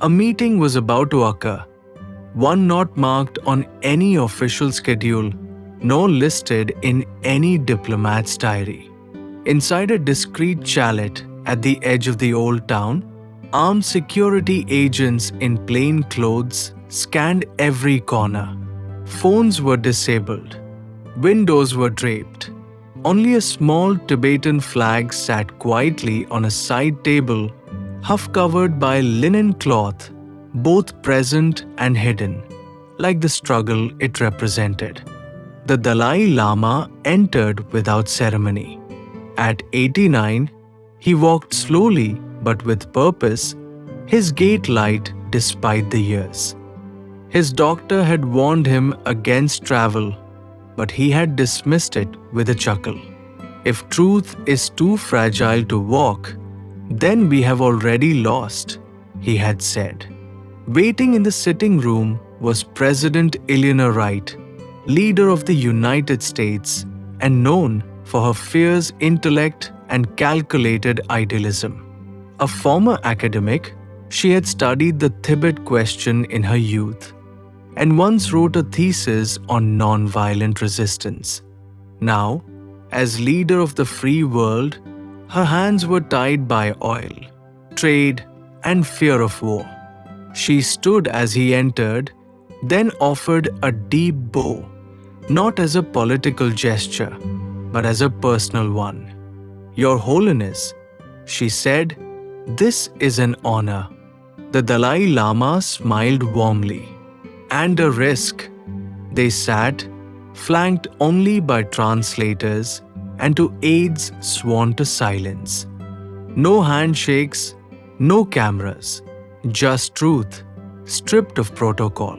a meeting was about to occur, one not marked on any official schedule, nor listed in any diplomat's diary. Inside a discreet chalet at the edge of the old town, Armed security agents in plain clothes scanned every corner. Phones were disabled. Windows were draped. Only a small Tibetan flag sat quietly on a side table, half covered by linen cloth, both present and hidden, like the struggle it represented. The Dalai Lama entered without ceremony. At 89, he walked slowly but with purpose, his gait light despite the years. His doctor had warned him against travel, but he had dismissed it with a chuckle. If truth is too fragile to walk, then we have already lost, he had said. Waiting in the sitting room was President Eleanor Wright, leader of the United States and known for her fierce intellect and calculated idealism. A former academic, she had studied the Tibet question in her youth and once wrote a thesis on non-violent resistance. Now, as leader of the free world, her hands were tied by oil, trade, and fear of war. She stood as he entered, then offered a deep bow, not as a political gesture, but as a personal one. Your Holiness, she said, this is an honor. The Dalai Lama smiled warmly. And a risk. They sat, flanked only by translators and to aides sworn to silence. No handshakes, no cameras, just truth, stripped of protocol.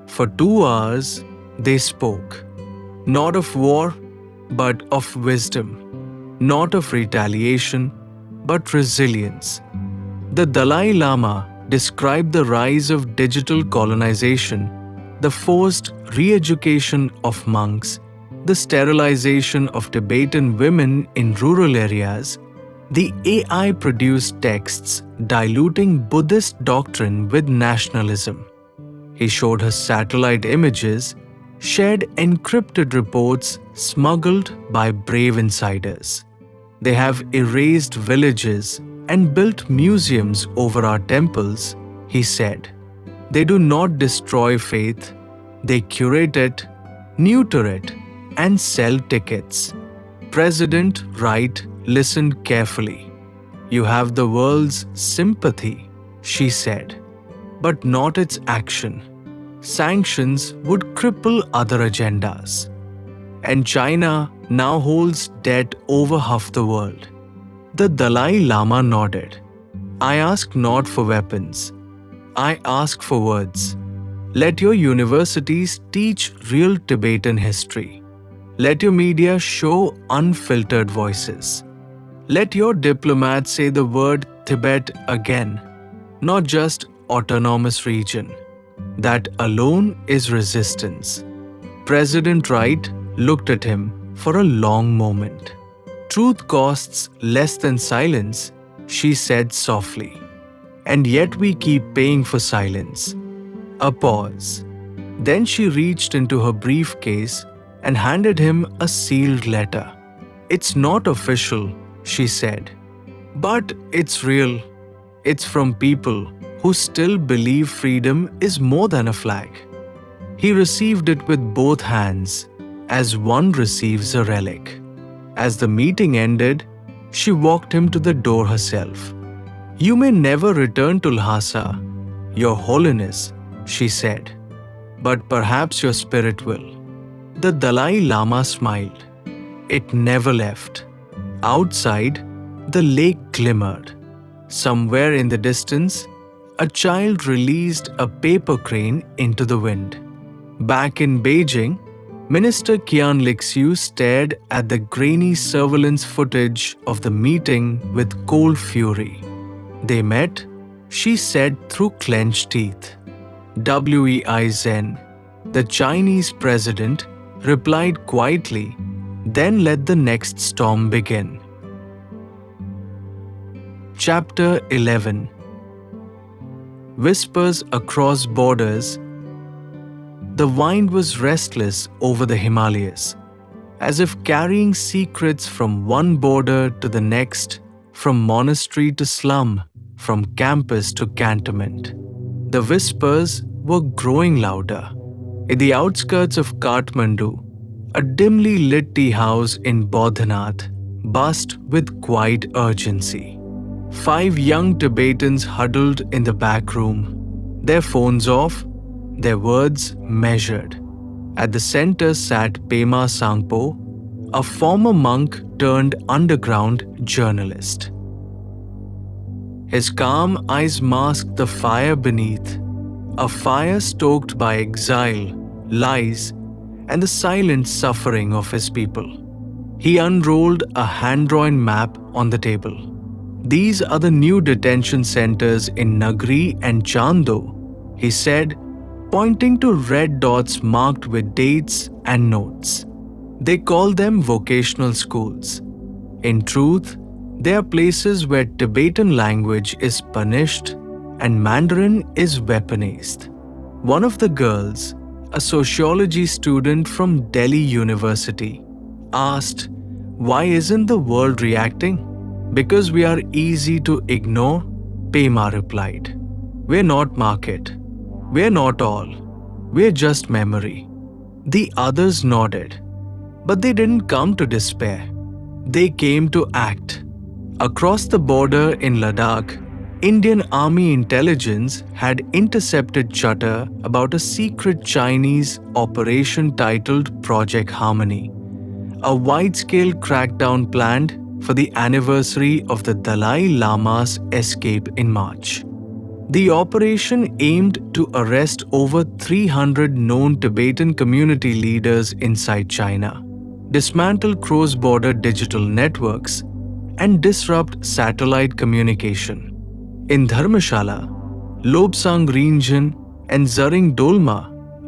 For 2 hours, they spoke. Not of war, but of wisdom. Not of retaliation, but resilience. The Dalai Lama described the rise of digital colonization, the forced re-education of monks, the sterilization of Tibetan women in rural areas, the AI-produced texts diluting Buddhist doctrine with nationalism. He showed her satellite images, shared encrypted reports smuggled by brave insiders. They have erased villages and built museums over our temples, he said. They do not destroy faith, they curate it, neuter it, and sell tickets. President Wright listened carefully. You have the world's sympathy, she said, but not its action. Sanctions would cripple other agendas. And China now holds debt over half the world. The Dalai Lama nodded. I ask not for weapons. I ask for words. Let your universities teach real Tibetan history. Let your media show unfiltered voices. Let your diplomats say the word Tibet again, not just autonomous region. That alone is resistance. President Wright looked at him for a long moment. Truth costs less than silence, she said softly. And yet we keep paying for silence. A pause. Then she reached into her briefcase and handed him a sealed letter. It's not official, she said. But it's real. It's from people who still believe freedom is more than a flag. He received it with both hands, as one receives a relic. As the meeting ended, she walked him to the door herself. You may never return to Lhasa, Your Holiness, she said, but perhaps your spirit will. The Dalai Lama smiled. It never left. Outside, the lake glimmered. Somewhere in the distance, a child released a paper crane into the wind. Back in Beijing, Minister Qian Lixiu stared at the grainy surveillance footage of the meeting with cold fury. They met, she said through clenched teeth. Wei Zhen, the Chinese president, replied quietly, then let the next storm begin. Chapter 11. Whispers across borders. The wind was restless over the Himalayas, as if carrying secrets from one border to the next, from monastery to slum, from campus to cantonment. The whispers were growing louder. In the outskirts of Kathmandu, a dimly lit tea house in Bodhanath buzzed with quiet urgency. 5 young Tibetans huddled in the back room, their phones off, their words measured. At the center sat Pema Sangpo, a former monk turned underground journalist. His calm eyes masked the fire beneath, a fire stoked by exile, lies, and the silent suffering of his people. He unrolled a hand-drawn map on the table. These are the new detention centers in Nagri and Chando, he said, pointing to red dots marked with dates and notes. They call them vocational schools. In truth, they are places where Tibetan language is punished and Mandarin is weaponized. One of the girls, a sociology student from Delhi University, asked, "Why isn't the world reacting?" "Because we are easy to ignore," Pema replied. "We're not market. We're not all. We're just memory." The others nodded. But they didn't come to despair. They came to act. Across the border in Ladakh, Indian Army intelligence had intercepted chatter about a secret Chinese operation titled Project Harmony, a wide-scale crackdown planned for the anniversary of the Dalai Lama's escape in March. The operation aimed to arrest over 300 known Tibetan community leaders inside China, dismantle cross-border digital networks, and disrupt satellite communication. In Dharmashala, Lobsang Rinjin and Zaring Dolma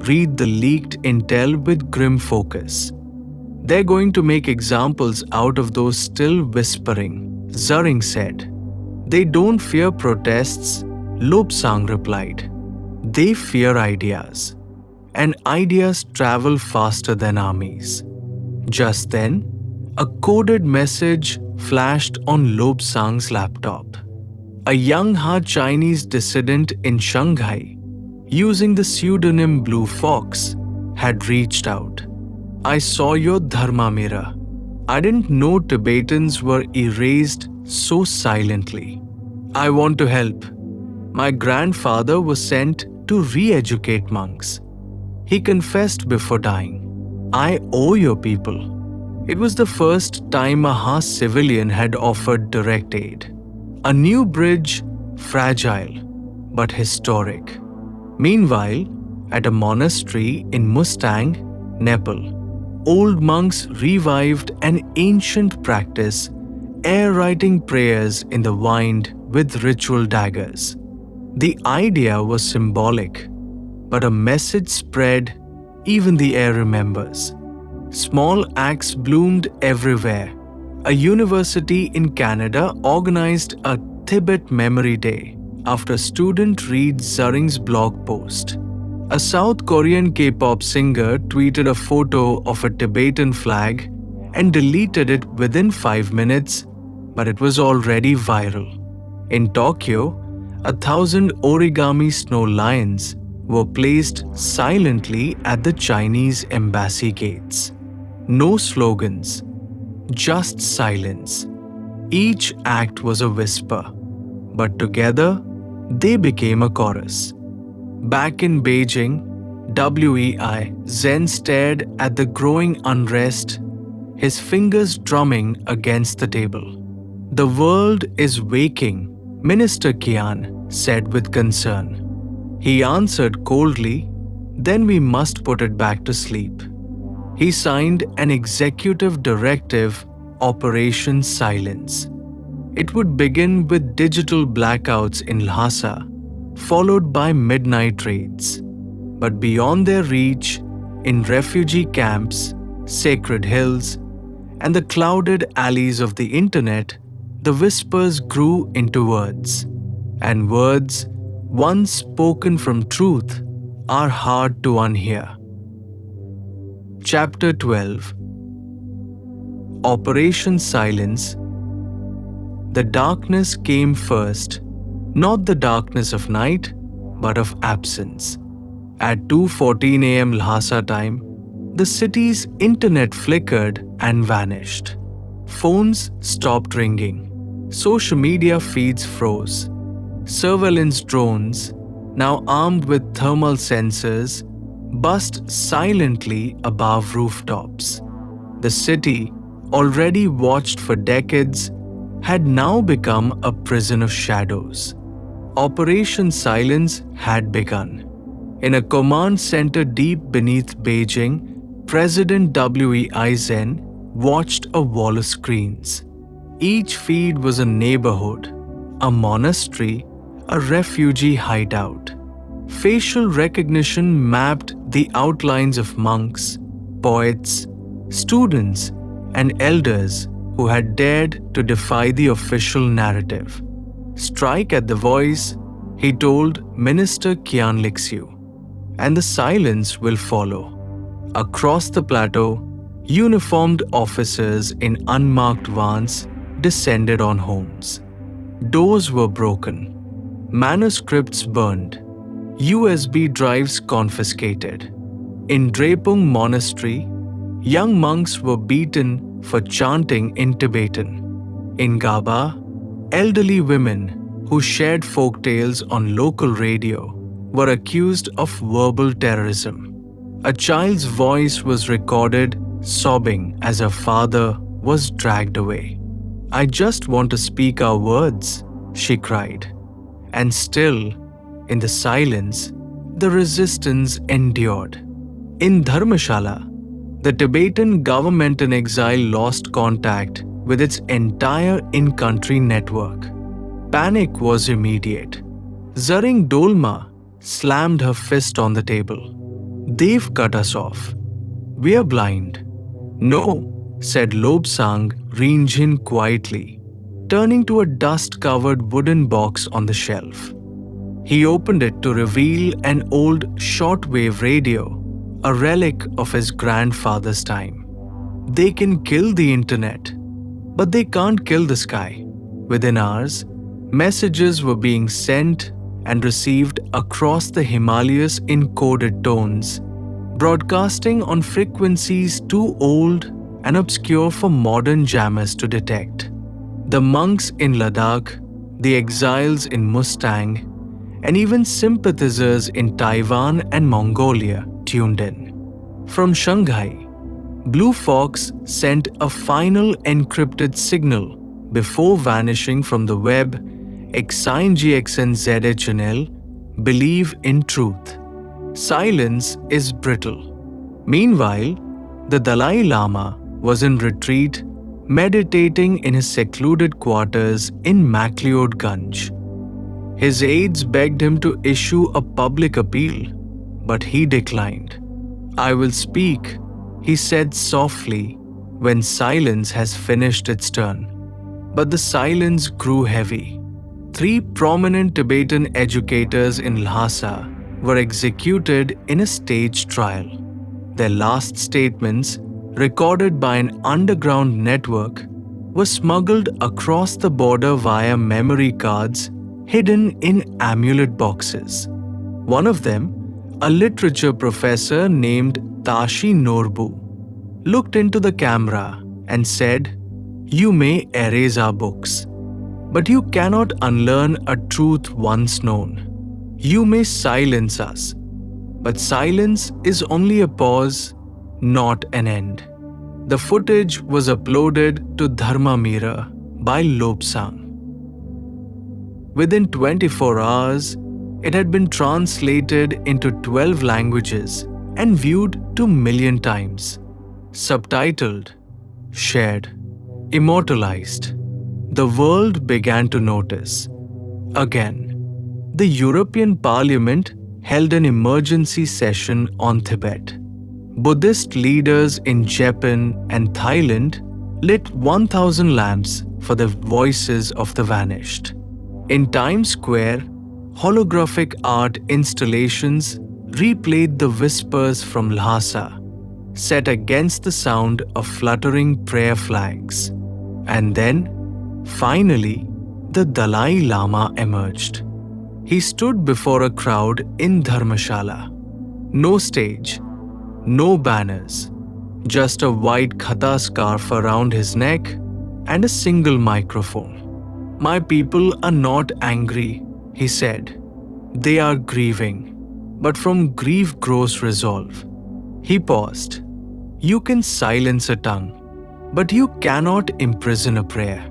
read the leaked intel with grim focus. "They're going to make examples out of those still whispering," Zaring said. "They don't fear protests," Lobsang replied. "They fear ideas. And ideas travel faster than armies." Just then, a coded message flashed on Lobsang's laptop. A young Ha Chinese dissident in Shanghai, using the pseudonym Blue Fox, had reached out. "I saw your Dharma mirror. I didn't know Tibetans were erased so silently. I want to help. My grandfather was sent to re-educate monks. He confessed before dying. I owe your people." It was the first time a Ha civilian had offered direct aid. A new bridge, fragile but historic. Meanwhile, at a monastery in Mustang, Nepal, old monks revived an ancient practice, air writing prayers in the wind with ritual daggers. The idea was symbolic, but a message spread, even the air remembers. Small acts bloomed everywhere. A university in Canada organized a Tibet Memory Day after a student read Zaring's blog post. A South Korean K-pop singer tweeted a photo of a Tibetan flag and deleted it within 5 minutes, but it was already viral. In Tokyo, 1,000 origami snow lions were placed silently at the Chinese embassy gates. No slogans, just silence. Each act was a whisper, but together they became a chorus. Back in Beijing, WEI Zen stared at the growing unrest, his fingers drumming against the table. "The world is waking," Minister Qian said with concern. He answered coldly, "Then we must put it back to sleep." He signed an executive directive, Operation Silence. It would begin with digital blackouts in Lhasa, followed by midnight raids. But beyond their reach, in refugee camps, sacred hills, and the clouded alleys of the internet, the whispers grew into words. And words, once spoken from truth, are hard to unhear. Chapter 12. Operation Silence. The darkness came first, Not the darkness of night, but of absence. At 2:14 a.m. Lhasa time, the city's internet flickered and vanished. Phones stopped ringing. Social media feeds froze. Surveillance drones, now armed with thermal sensors, buzzed silently above rooftops. The city, already watched for decades, had now become a prison of shadows. Operation Silence had begun. In a command center deep beneath Beijing, President W.E. Eisen watched a wall of screens. Each feed was a neighborhood, a monastery, a refugee hideout. Facial recognition mapped the outlines of monks, poets, students, and elders who had dared to defy the official narrative. Strike at the voice, he told Minister Qian Lixiu, and the silence will follow. Across the plateau, uniformed officers in unmarked vans descended on homes. Doors were broken, manuscripts burned, USB drives confiscated. In Drepung Monastery, young monks were beaten for chanting in Tibetan. In Gaba, elderly women who shared folk tales on local radio were accused of verbal terrorism. A child's voice was recorded sobbing as her father was dragged away. "I just want to speak our words," she cried. And still, in the silence, the resistance endured. In Dharmashala, the Tibetan government in exile lost contact with its entire in-country network. Panic was immediate. Zaring Dolma slammed her fist on the table. "They've cut us off. We are blind." "No," said Lobsang Rinjin quietly, turning to a dust-covered wooden box on the shelf. He opened it to reveal an old shortwave radio, a relic of his grandfather's time. "They can kill the internet, but they can't kill the sky." Within hours, messages were being sent and received across the Himalayas in coded tones, broadcasting on frequencies too old and obscure for modern jammers to detect. The monks in Ladakh, the exiles in Mustang, and even sympathizers in Taiwan and Mongolia tuned in. From Shanghai, Blue Fox sent a final encrypted signal before vanishing from the web. XINGXNZHNL, believe in truth. Silence is brittle. Meanwhile, the Dalai Lama was in retreat, meditating in his secluded quarters in MacLeod-Ganj. His aides begged him to issue a public appeal, but he declined. "I will speak," he said softly, "when silence has finished its turn." But the silence grew heavy. 3 prominent Tibetan educators in Lhasa were executed in a staged trial. Their last statements, recorded by an underground network, were smuggled across the border via memory cards hidden in amulet boxes. One of them, a literature professor named Tashi Norbu, looked into the camera and said, "You may erase our books, but you cannot unlearn a truth once known. You may silence us, but silence is only a pause, not an end." The footage was uploaded to Dharma Mirror by Lobsang. Within 24 hours, it had been translated into 12 languages and viewed 2 million times. Subtitled, shared, immortalized. The world began to notice. Again, the European Parliament held an emergency session on Tibet. Buddhist leaders in Japan and Thailand lit 1,000 lamps for the voices of the vanished. In Times Square, holographic art installations replayed the whispers from Lhasa, set against the sound of fluttering prayer flags. And then, finally, the Dalai Lama emerged. He stood before a crowd in Dharmashala. No stage, no banners, just a white khata scarf around his neck and a single microphone. "My people are not angry," he said. "They are grieving. But from grief grows resolve." He paused. "You can silence a tongue, but you cannot imprison a prayer."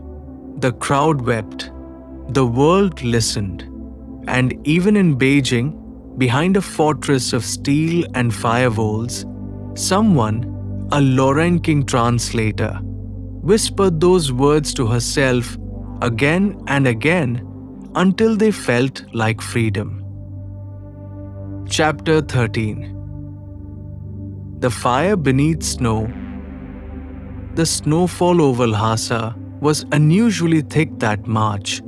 The crowd wept. The world listened. And even in Beijing, behind a fortress of steel and firewalls, someone, a Lauren King translator, whispered those words to herself again and again until they felt like freedom. Chapter 13. The Fire Beneath Snow. The snowfall over Lhasa was unusually thick that March,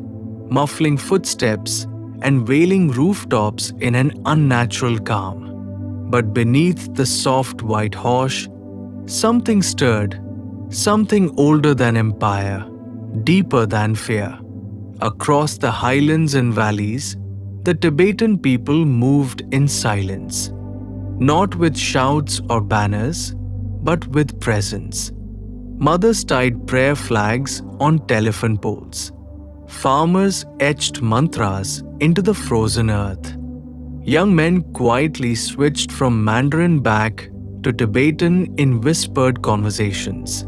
muffling footsteps and veiling rooftops in an unnatural calm. But beneath the soft white hush, something stirred, something older than empire, deeper than fear. Across the highlands and valleys, the Tibetan people moved in silence, not with shouts or banners, but with presence. Mothers tied prayer flags on telephone poles. Farmers etched mantras into the frozen earth. Young men quietly switched from Mandarin back to Tibetan in whispered conversations.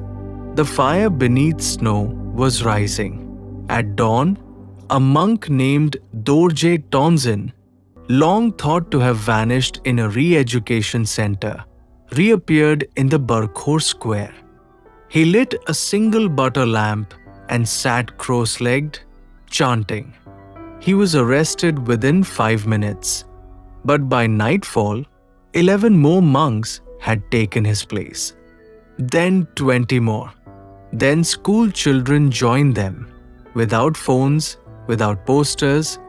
The fire beneath snow was rising. At dawn, a monk named Dorje Tonzin, long thought to have vanished in a re-education center, reappeared in the Barkhor square. He lit a single butter lamp and sat cross-legged, chanting. He was arrested within 5 minutes, but by nightfall, 11 more monks had taken his place. Then 20 more. Then school children joined them, without phones, without posters,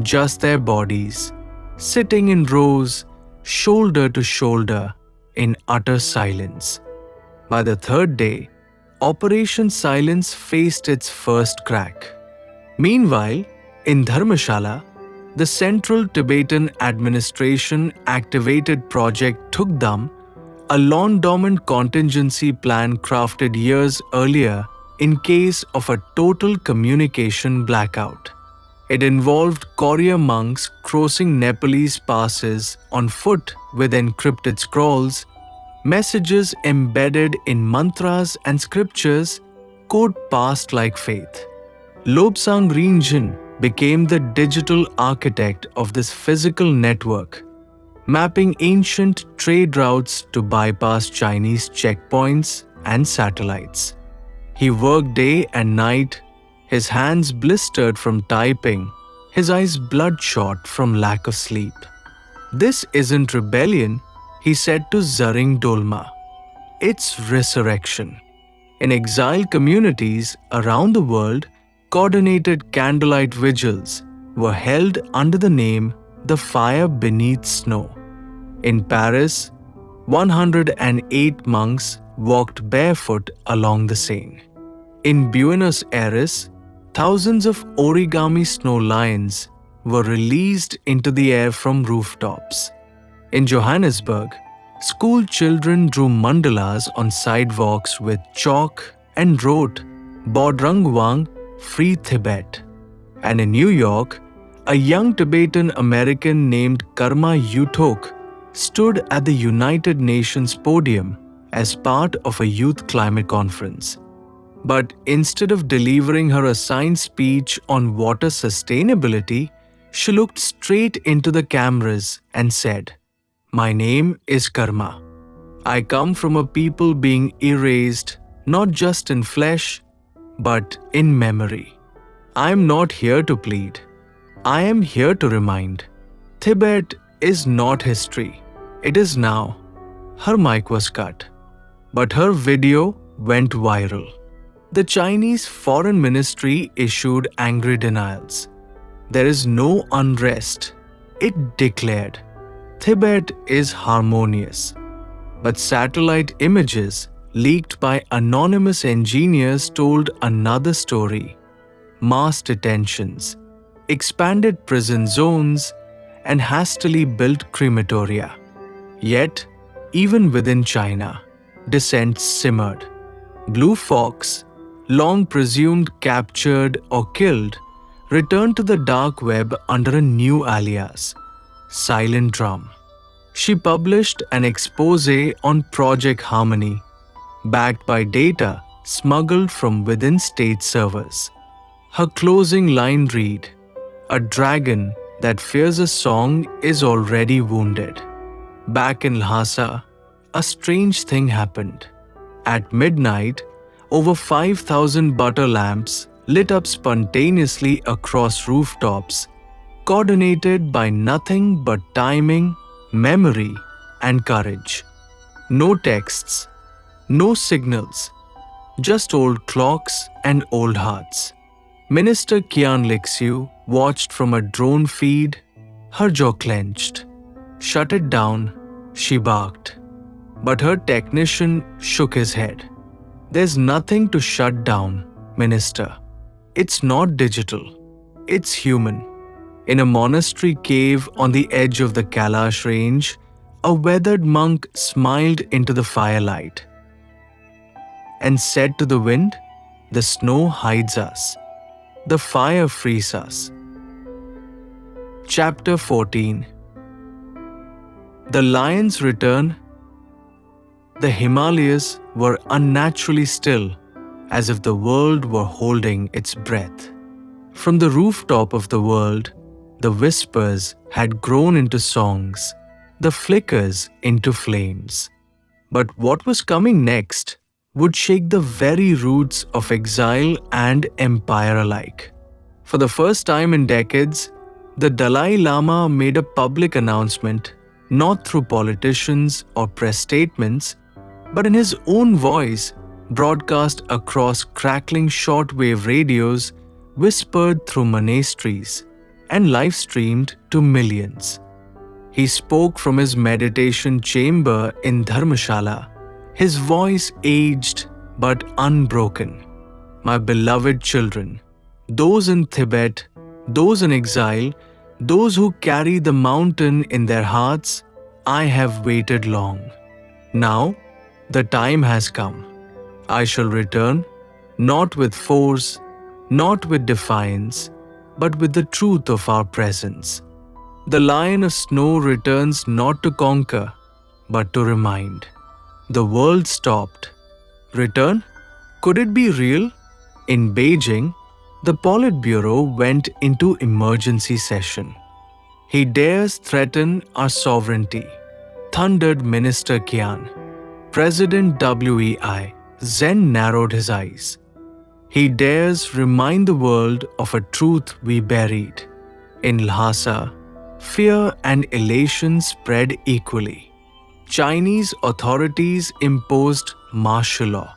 just their bodies, sitting in rows, shoulder to shoulder, in utter silence. By the third day, Operation Silence faced its first crack. Meanwhile, in Dharmashala, the Central Tibetan Administration activated Project Thukdam, a long-dormant contingency plan crafted years earlier in case of a total communication blackout. It involved courier monks crossing Nepalese passes on foot with encrypted scrolls, messages embedded in mantras and scriptures, code passed like faith. Lobsang Rinjin became the digital architect of this physical network, mapping ancient trade routes to bypass Chinese checkpoints and satellites. He worked day and night, his hands blistered from typing, his eyes bloodshot from lack of sleep. "This isn't rebellion," he said to Zaring Dolma. "It's resurrection." In exile communities around the world, coordinated candlelight vigils were held under the name The Fire Beneath Snow. In Paris, 108 monks walked barefoot along the Seine. In Buenos Aires, thousands of origami snow lions were released into the air from rooftops. In Johannesburg, school children drew mandalas on sidewalks with chalk and wrote, "Bodrungwang, Free Tibet." And in New York, a young Tibetan American named Karma Yuthok stood at the United Nations podium as part of a youth climate conference. But instead of delivering her assigned speech on water sustainability, she looked straight into the cameras and said, "My name is Karma. I come from a people being erased, not just in flesh, but in memory. I am not here to plead. I am here to remind. Tibet is not history. It is now." Her mic was cut, but her video went viral. The Chinese Foreign Ministry issued angry denials. "There is no unrest," it declared. "Tibet is harmonious." But satellite images leaked by anonymous engineers told another story. mass detentions, expanded prison zones, and hastily built crematoria. Yet, even within China, dissent simmered. Blue Fox, long presumed captured or killed, returned to the dark web under a new alias, Silent Drum. She published an expose on Project Harmony, backed by data smuggled from within state servers. Her closing line read, "A dragon that fears a song is already wounded." Back in Lhasa, a strange thing happened. At midnight, over 5,000 butter lamps lit up spontaneously across rooftops, coordinated by nothing but timing, memory, and courage. No texts, no signals, just old clocks and old hearts. Minister Kian Lixiu watched from a drone feed, her jaw clenched. "Shut it down," she barked. But her technician shook his head. "There's nothing to shut down, Minister. It's not digital. It's human." In a monastery cave on the edge of the Kailash range, a weathered monk smiled into the firelight and said to the wind, "The snow hides us. The fire frees us." Chapter 14. The lion's return. The Himalayas were unnaturally still, as if the world were holding its breath. From the rooftop of the world, the whispers had grown into songs, the flickers into flames. But what was coming next would shake the very roots of exile and empire alike. For the first time in decades, the Dalai Lama made a public announcement, not through politicians or press statements, but in his own voice, broadcast across crackling shortwave radios, whispered through monasteries, and live-streamed to millions. He spoke from his meditation chamber in Dharmashala, his voice aged but unbroken. "My beloved children, those in Tibet, those in exile, those who carry the mountain in their hearts, I have waited long. Now, the time has come. I shall return, not with force, not with defiance, but with the truth of our presence. The Lion of Snow returns not to conquer, but to remind." The world stopped. Return? Could it be real? In Beijing, the Politburo went into emergency session. "He dares threaten our sovereignty," thundered Minister Kian. President WEI Zen narrowed his eyes. "He dares remind the world of a truth we buried." In Lhasa, fear and elation spread equally. Chinese authorities imposed martial law,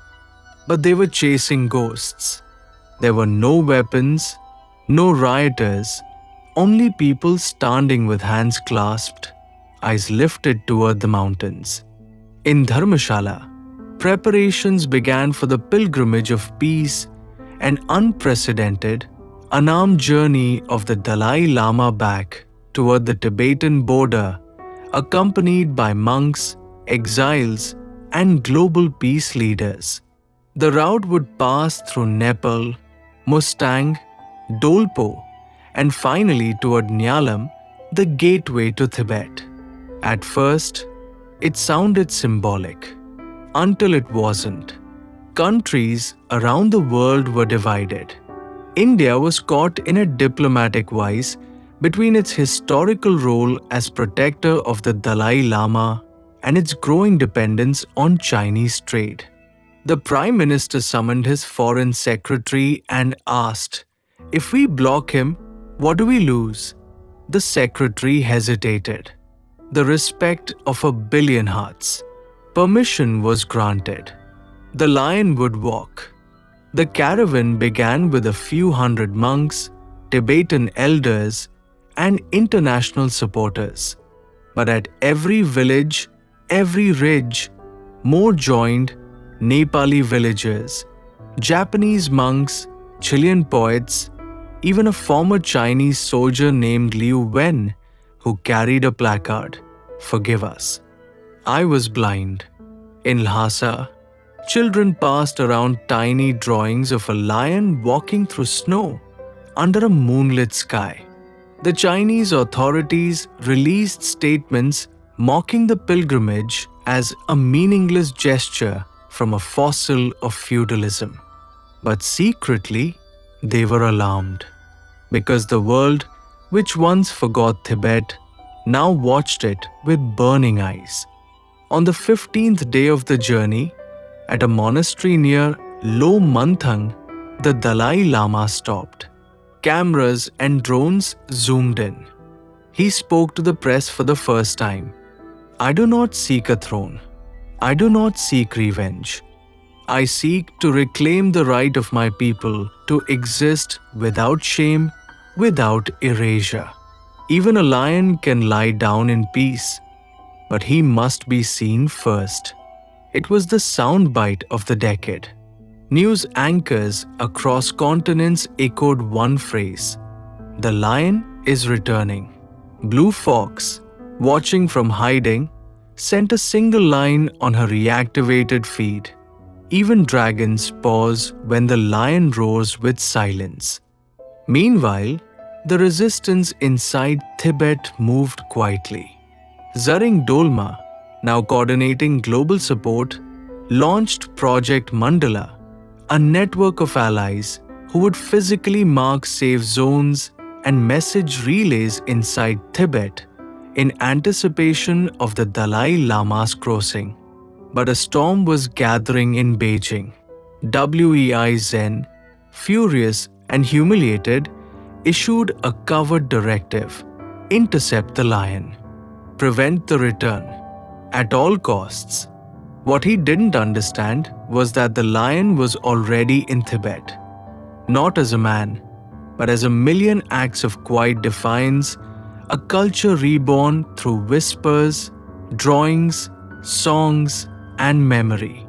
but they were chasing ghosts. There were no weapons, no rioters, only people standing with hands clasped, eyes lifted toward the mountains. In Dharmashala, preparations began for the pilgrimage of peace, an unprecedented, unarmed journey of the Dalai Lama back toward the Tibetan border, accompanied by monks, exiles, and global peace leaders. The route would pass through Nepal, Mustang, Dolpo, and finally toward Nyalam, the gateway to Tibet. At first, it sounded symbolic, until it wasn't. Countries around the world were divided. India was caught in a diplomatic vice between its historical role as protector of the Dalai Lama and its growing dependence on Chinese trade. The Prime Minister summoned his Foreign Secretary and asked, "If we block him, what do we lose?" The Secretary hesitated. The respect of 1 billion hearts. Permission was granted. The lion would walk. The caravan began with a few hundred monks, Tibetan elders, and international supporters. But at every village, every ridge, more joined Nepali villagers, Japanese monks, Chilean poets, even a former Chinese soldier named Liu Wen, who carried a placard, "Forgive us." I was blind. In Lhasa, children passed around tiny drawings of a lion walking through snow under a moonlit sky. The Chinese authorities released statements mocking the pilgrimage as a meaningless gesture from a fossil of feudalism. But secretly, they were alarmed, because the world, which once forgot Tibet, now watched it with burning eyes. On the 15th day of the journey, at a monastery near Lo Manthang, the Dalai Lama stopped. Cameras and drones zoomed in. He spoke to the press for the first time. "I do not seek a throne. I do not seek revenge. I seek to reclaim the right of my people to exist without shame, without erasure. Even a lion can lie down in peace, but he must be seen first." It was the soundbite of the decade. News anchors across continents echoed one phrase: "The lion is returning." Blue Fox, watching from hiding, sent a single line on her reactivated feed. Even dragons pause when the lion roars with silence. Meanwhile, the resistance inside Tibet moved quietly. Zaring Dolma, now coordinating global support, launched Project Mandala, a network of allies who would physically mark safe zones and message relays inside Tibet in anticipation of the Dalai Lama's crossing. But a storm was gathering in Beijing. Wei Zhen, furious and humiliated, issued a covert directive: intercept the lion, prevent the return, at all costs. What he didn't understand was that the lion was already in Tibet, not as a man, but as a million acts of quiet defiance, a culture reborn through whispers, drawings, songs, and memory.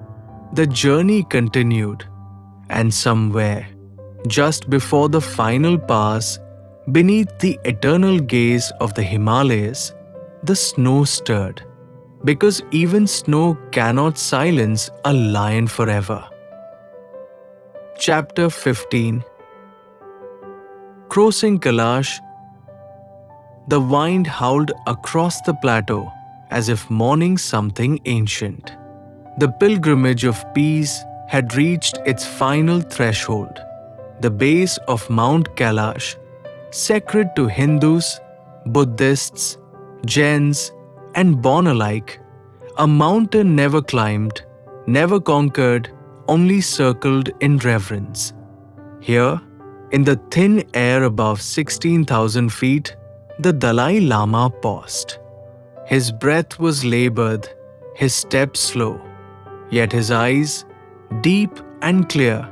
The journey continued, and somewhere, just before the final pass, beneath the eternal gaze of the Himalayas, the snow stirred. Because even snow cannot silence a lion forever. Chapter 15. Crossing Kailash. The wind howled across the plateau as if mourning something ancient. The pilgrimage of peace had reached its final threshold. The base of Mount Kailash, sacred to Hindus, Buddhists, Jains, and Bon alike, a mountain never climbed, never conquered, only circled in reverence. Here, in the thin air above 16,000 feet, the Dalai Lama paused. His breath was labored, his steps slow, yet his eyes, deep and clear,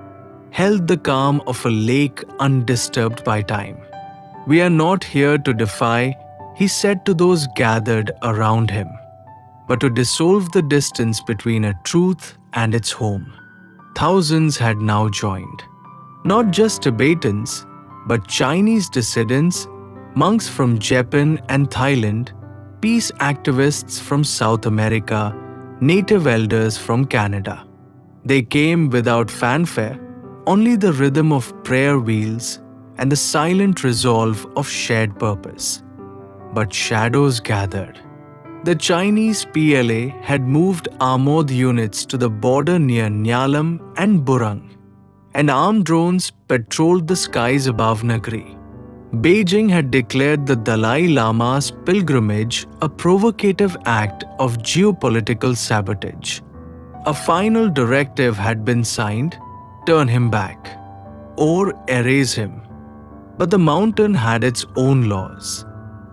held the calm of a lake undisturbed by time. "We are not here to defy," he said to those gathered around him, "but to dissolve the distance between a truth and its home." Thousands had now joined. Not just Tibetans, but Chinese dissidents, monks from Japan and Thailand, peace activists from South America, native elders from Canada. They came without fanfare, only the rhythm of prayer wheels and the silent resolve of shared purpose. But shadows gathered. The Chinese PLA had moved armored units to the border near Nyalam and Burang, and armed drones patrolled the skies above Nagri. Beijing had declared the Dalai Lama's pilgrimage a provocative act of geopolitical sabotage. A final directive had been signed: turn him back, or erase him. But the mountain had its own laws.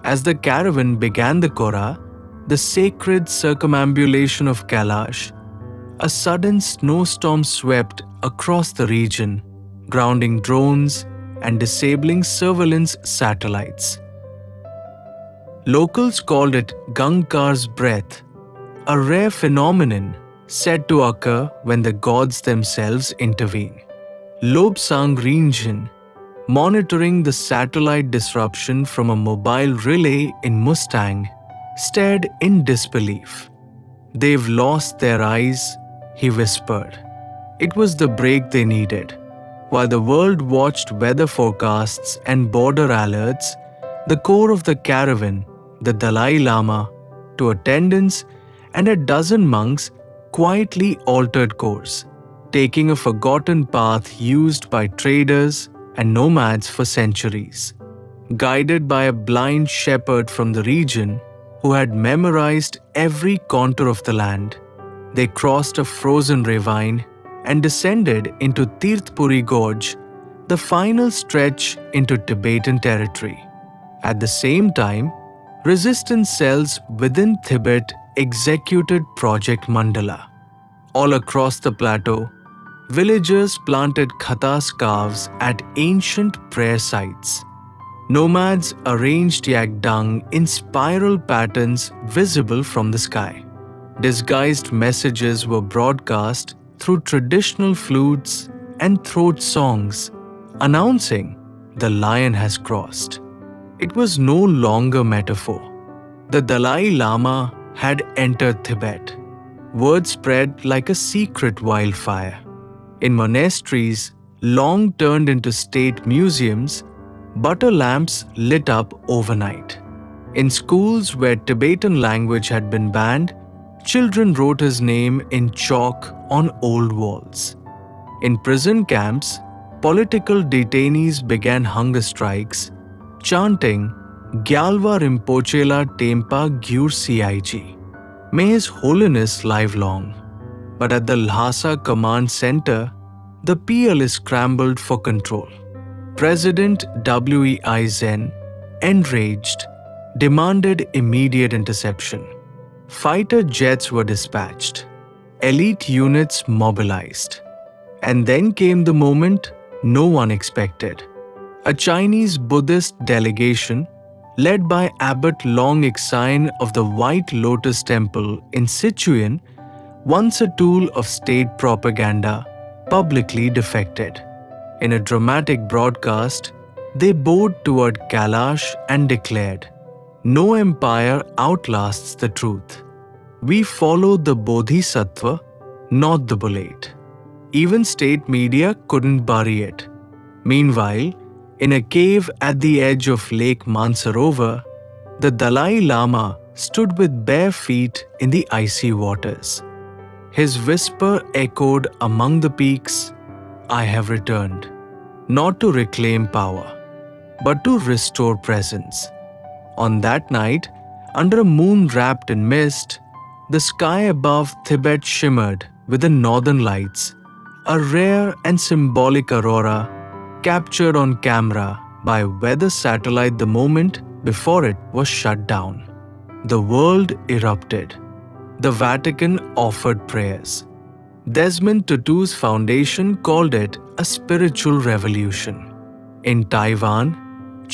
As the caravan began the Kora, the sacred circumambulation of Kailash, a sudden snowstorm swept across the region, grounding drones and disabling surveillance satellites. Locals called it Gangkar's breath, a rare phenomenon said to occur when the gods themselves intervene. Lobsang Rinjin, monitoring the satellite disruption from a mobile relay in Mustang, stared in disbelief. "They've lost their eyes," he whispered. It was the break they needed. While the world watched weather forecasts and border alerts, the core of the caravan, the Dalai Lama, two attendants, and a dozen monks quietly altered course, taking a forgotten path used by traders and nomads for centuries. Guided by a blind shepherd from the region who had memorized every contour of the land, they crossed a frozen ravine and descended into Tirthpuri Gorge, the final stretch into Tibetan territory. At the same time, resistance cells within Tibet executed Project Mandala. All across the plateau, villagers planted khata scarves at ancient prayer sites. Nomads arranged yak dung in spiral patterns visible from the sky. Disguised messages were broadcast through traditional flutes and throat songs, announcing the lion has crossed. It was no longer metaphor. The Dalai Lama had entered Tibet. Word spread like a secret wildfire. In monasteries, long turned into state museums, butter lamps lit up overnight. In schools where Tibetan language had been banned, children wrote his name in chalk on old walls. In prison camps, political detainees began hunger strikes, chanting Gyalva Rinpochela Tempa Gyur CIG. May His Holiness live long. But at the Lhasa Command Center, the PLA scrambled for control. President WEI Zen, enraged, demanded immediate interception. Fighter jets were dispatched. Elite units mobilized. And then came the moment no one expected. A Chinese Buddhist delegation, led by Abbot Long Ixine of the White Lotus Temple in Sichuan, once a tool of state propaganda, publicly defected. In a dramatic broadcast, they bowed toward Kailash and declared, "No empire outlasts the truth. We follow the Bodhisattva, not the bullet." Even state media couldn't bury it. Meanwhile, in a cave at the edge of Lake Mansarovar, the Dalai Lama stood with bare feet in the icy waters. His whisper echoed among the peaks, "I have returned, not to reclaim power, but to restore presence." On that night, under a moon wrapped in mist, the sky above Tibet shimmered with the northern lights, a rare and symbolic aurora captured on camera by a weather satellite the moment before it was shut down. The world erupted. The Vatican offered prayers. Desmond Tutu's foundation called it a spiritual revolution. In Taiwan,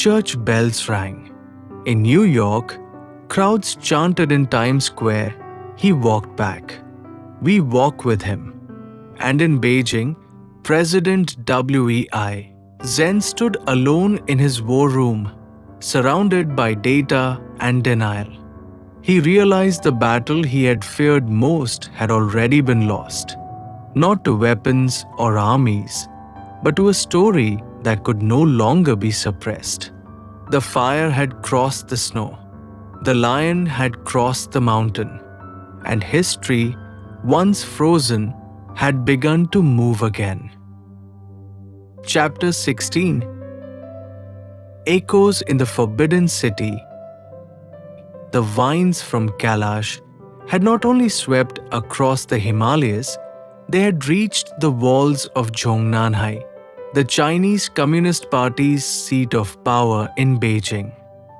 church bells rang. In New York, crowds chanted in Times Square. He walked back. We walk with him. And in Beijing, President WEI Zen stood alone in his war room, surrounded by data and denial. He realized the battle he had feared most had already been lost, not to weapons or armies, but to a story that could no longer be suppressed. The fire had crossed the snow. The lion had crossed the mountain. And history, once frozen, had begun to move again. Chapter 16. Echoes in the Forbidden City. The vines from Kailash had not only swept across the Himalayas, they had reached the walls of Zhongnanhai, the Chinese Communist Party's seat of power in Beijing.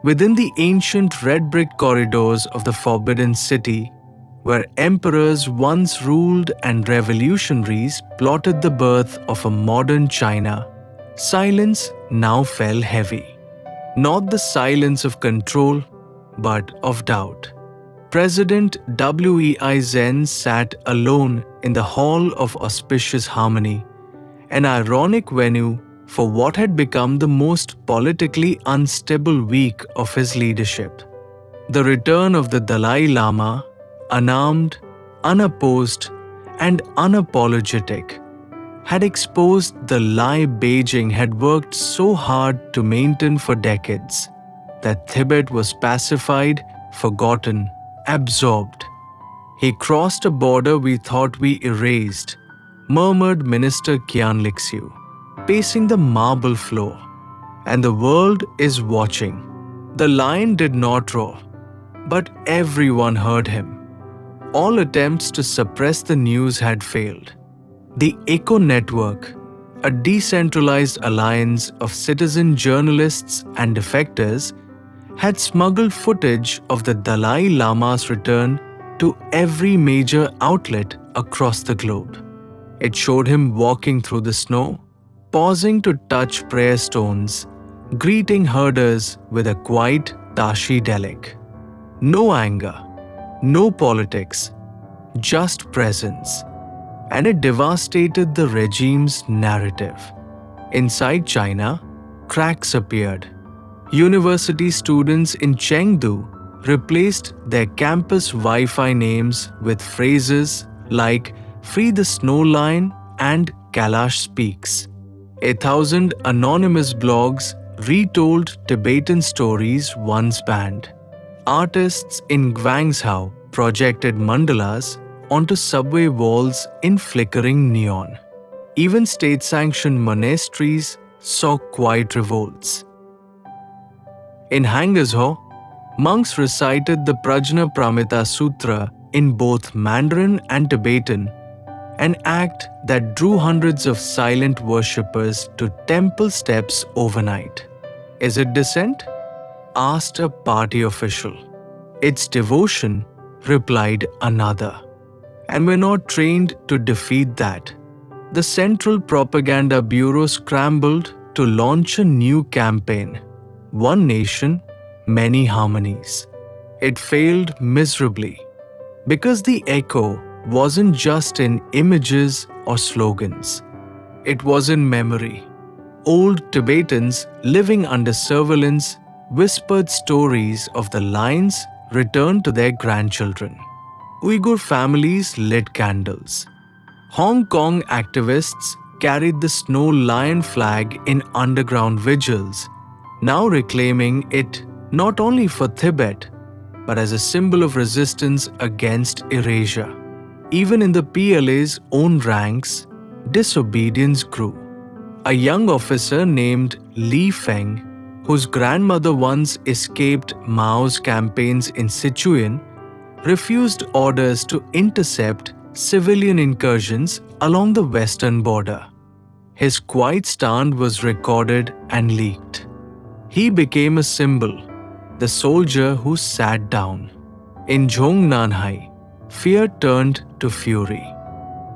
Within the ancient red brick corridors of the Forbidden City, where emperors once ruled and revolutionaries plotted the birth of a modern China, silence now fell heavy. Not the silence of control, but of doubt. President WEI Zen sat alone in the Hall of Auspicious Harmony, an ironic venue for what had become the most politically unstable week of his leadership. The return of the Dalai Lama, unarmed, unopposed, and unapologetic, had exposed the lie Beijing had worked so hard to maintain for decades, that Tibet was pacified, forgotten, absorbed. He crossed a border we thought we erased, murmured Minister Kian Lixiu, pacing the marble floor. And the world is watching. The lion did not roar, but everyone heard him. All attempts to suppress the news had failed. The Echo Network, a decentralized alliance of citizen journalists and defectors, had smuggled footage of the Dalai Lama's return to every major outlet across the globe. It showed him walking through the snow, pausing to touch prayer stones, greeting herders with a quiet Tashi Delic. No anger, no politics, just presence. And it devastated the regime's narrative. Inside China, cracks appeared. University students in Chengdu replaced their campus Wi-Fi names with phrases like "Free the Snow Lion" and "Kailash Speaks." 1,000 anonymous blogs retold Tibetan stories once banned. Artists in Guangzhou projected mandalas onto subway walls in flickering neon. Even state-sanctioned monasteries saw quiet revolts. In Hangzhou, monks recited the Prajna Pramita Sutra in both Mandarin and Tibetan, an act that drew hundreds of silent worshippers to temple steps overnight. Is it dissent? Asked a party official. It's devotion, replied another. And we're not trained to defeat that. The Central Propaganda Bureau scrambled to launch a new campaign, One Nation, Many Harmonies. It failed miserably because the echo wasn't just in images or slogans. It was in memory. Old Tibetans living under surveillance whispered stories of the lions returned to their grandchildren. Uyghur families lit candles. Hong Kong activists carried the snow lion flag in underground vigils, now reclaiming it not only for Tibet, but as a symbol of resistance against erasure. Even in the PLA's own ranks, disobedience grew. A young officer named Li Feng, whose grandmother once escaped Mao's campaigns in Sichuan, refused orders to intercept civilian incursions along the western border. His quiet stand was recorded and leaked. He became a symbol, the soldier who sat down. In Zhongnanhai, fear turned to fury.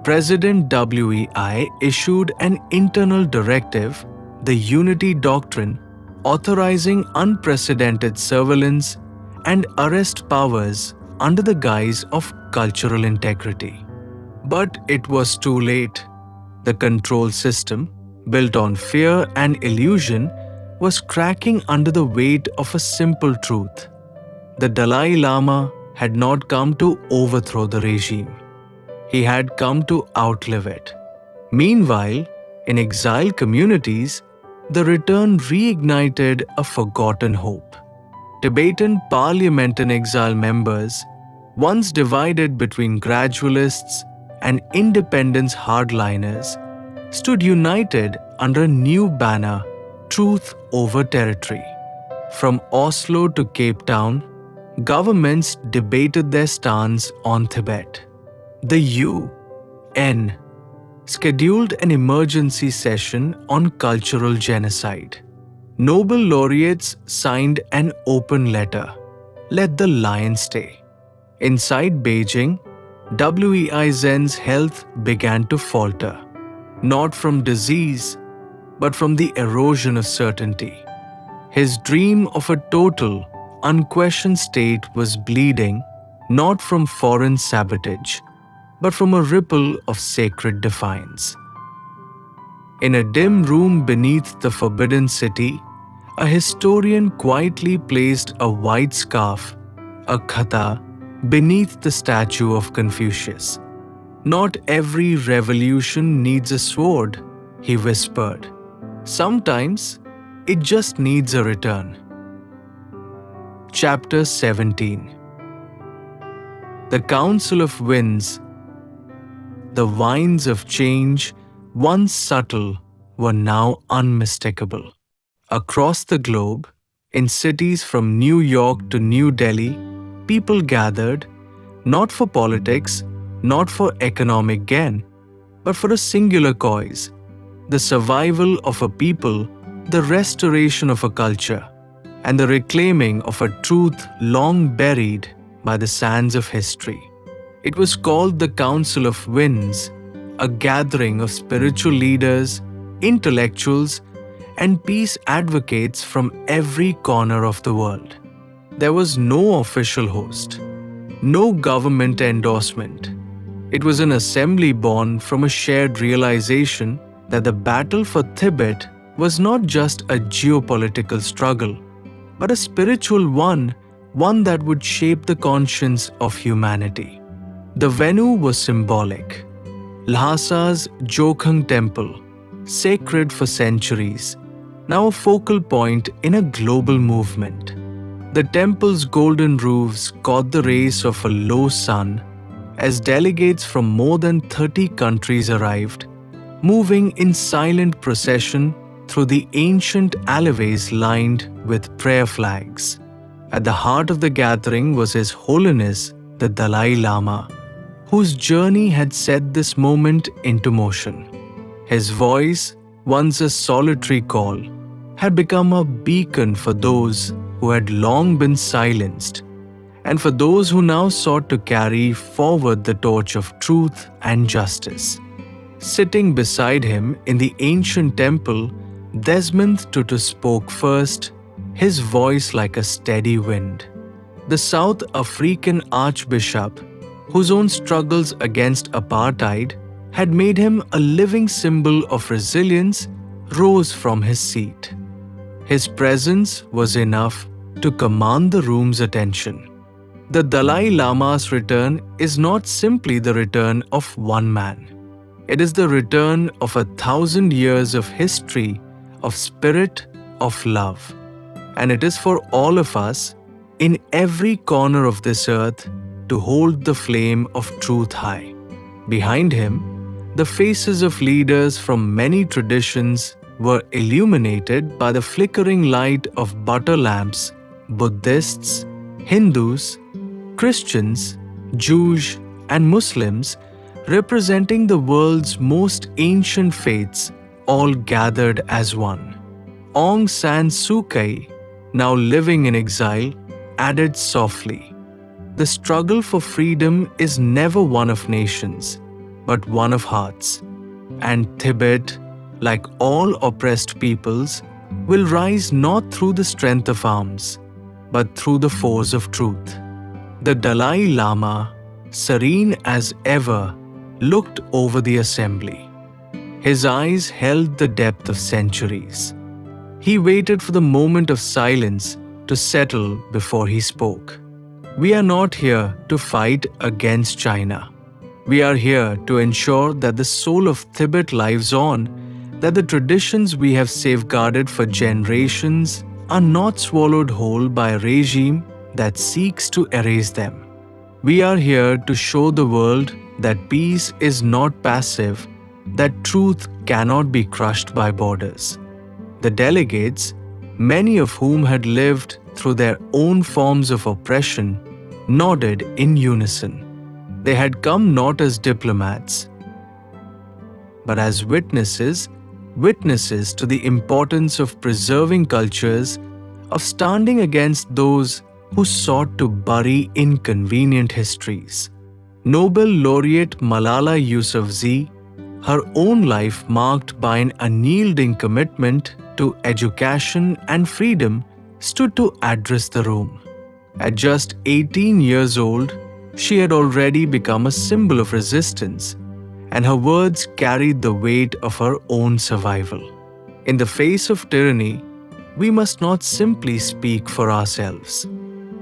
President WEI issued an internal directive, the Unity Doctrine, authorizing unprecedented surveillance and arrest powers under the guise of cultural integrity. But it was too late. The control system, built on fear and illusion, was cracking under the weight of a simple truth. The Dalai Lama had not come to overthrow the regime. He had come to outlive it. Meanwhile, in exile communities, the return reignited a forgotten hope. Tibetan parliament in exile members, once divided between gradualists and independence hardliners, stood united under a new banner, Truth over Territory. From Oslo to Cape Town, governments debated their stance on Tibet. The UN scheduled an emergency session on cultural genocide. Nobel laureates signed an open letter, Let the Lion Stay. Inside Beijing, WEI Zen's health began to falter, not from disease, but from the erosion of certainty. His dream of a total, unquestioned state was bleeding, not from foreign sabotage, but from a ripple of sacred defiance. In a dim room beneath the Forbidden City, a historian quietly placed a white scarf, a khata, beneath the statue of Confucius. "Not every revolution needs a sword," he whispered. "Sometimes it just needs a return." Chapter 17. The Council of Winds. The winds of change, once subtle, were now unmistakable. Across the globe, in cities from New York to New Delhi, people gathered, not for politics, not for economic gain, but for a singular cause: the survival of a people, the restoration of a culture, and the reclaiming of a truth long buried by the sands of history. It was called the Council of Winds, a gathering of spiritual leaders, intellectuals, and peace advocates from every corner of the world. There was no official host, no government endorsement. It was an assembly born from a shared realization that the battle for Tibet was not just a geopolitical struggle, but a spiritual one that would shape the conscience of humanity. The venue was symbolic. Lhasa's Jokhang temple, sacred for centuries, now a focal point in a global movement. The temple's golden roofs caught the rays of a low sun as delegates from more than 30 countries arrived, moving in silent procession through the ancient alleyways lined with prayer flags. At the heart of the gathering was His Holiness the Dalai Lama, whose journey had set this moment into motion. His voice, once a solitary call, had become a beacon for those who had long been silenced, and for those who now sought to carry forward the torch of truth and justice. Sitting beside him in the ancient temple, Desmond Tutu spoke first, his voice like a steady wind. The South African Archbishop, whose own struggles against apartheid had made him a living symbol of resilience, rose from his seat. His presence was enough to command the room's attention. The Dalai Lama's return is not simply the return of one man. It is the return of 1,000 years of history, of spirit, of love. And it is for all of us, in every corner of this earth, to hold the flame of truth high. Behind him, the faces of leaders from many traditions were illuminated by the flickering light of butter lamps. Buddhists, Hindus, Christians, Jews, and Muslims, representing the world's most ancient faiths, all gathered as one. Aung San Suu Kyi, now living in exile, added softly, "The struggle for freedom is never one of nations, but one of hearts. And Tibet, like all oppressed peoples, will rise not through the strength of arms, but through the force of truth." The Dalai Lama, serene as ever, looked over the assembly. His eyes held the depth of centuries. He waited for the moment of silence to settle before he spoke. "We are not here to fight against China. We are here to ensure that the soul of Tibet lives on, that the traditions we have safeguarded for generations are not swallowed whole by a regime that seeks to erase them. We are here to show the world that peace is not passive, that truth cannot be crushed by borders." The delegates, many of whom had lived through their own forms of oppression, nodded in unison. They had come not as diplomats, but as witnesses to the importance of preserving cultures, of standing against those who sought to bury inconvenient histories. Nobel laureate Malala Yousafzai, her own life marked by an unyielding commitment to education and freedom, stood to address the room. At just 18 years old, she had already become a symbol of resistance, and her words carried the weight of her own survival. In the face of tyranny, we must not simply speak for ourselves.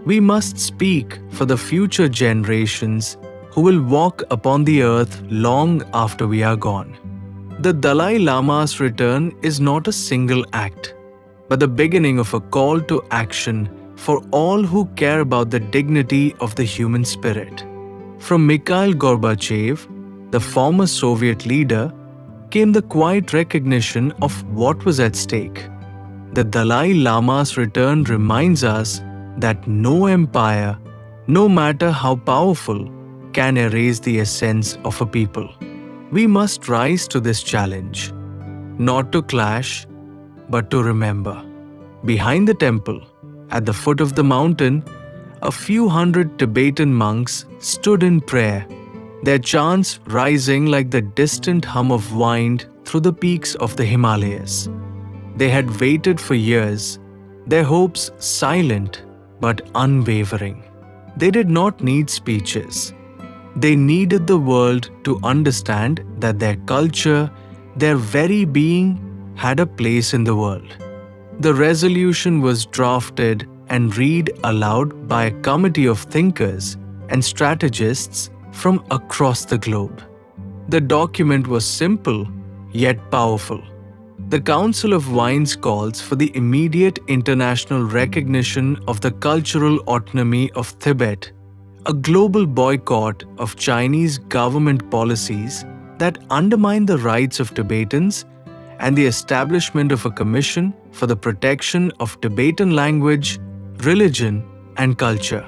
We must speak for the future generations who will walk upon the earth long after we are gone. The Dalai Lama's return is not a single act, but the beginning of a call to action for all who care about the dignity of the human spirit. From Mikhail Gorbachev, the former Soviet leader, came the quiet recognition of what was at stake. The Dalai Lama's return reminds us that no empire, no matter how powerful, can erase the essence of a people. We must rise to this challenge, not to clash, but to remember. Behind the temple, at the foot of the mountain, a few hundred Tibetan monks stood in prayer, their chants rising like the distant hum of wind through the peaks of the Himalayas. They had waited for years, their hopes silent but unwavering. They did not need speeches. They needed the world to understand that their culture, their very being, had a place in the world. The resolution was drafted and read aloud by a committee of thinkers and strategists from across the globe. The document was simple yet powerful. The Council of Wines calls for the immediate international recognition of the cultural autonomy of Tibet, a global boycott of Chinese government policies that undermine the rights of Tibetans, and the establishment of a commission for the protection of Tibetan language, religion, and culture.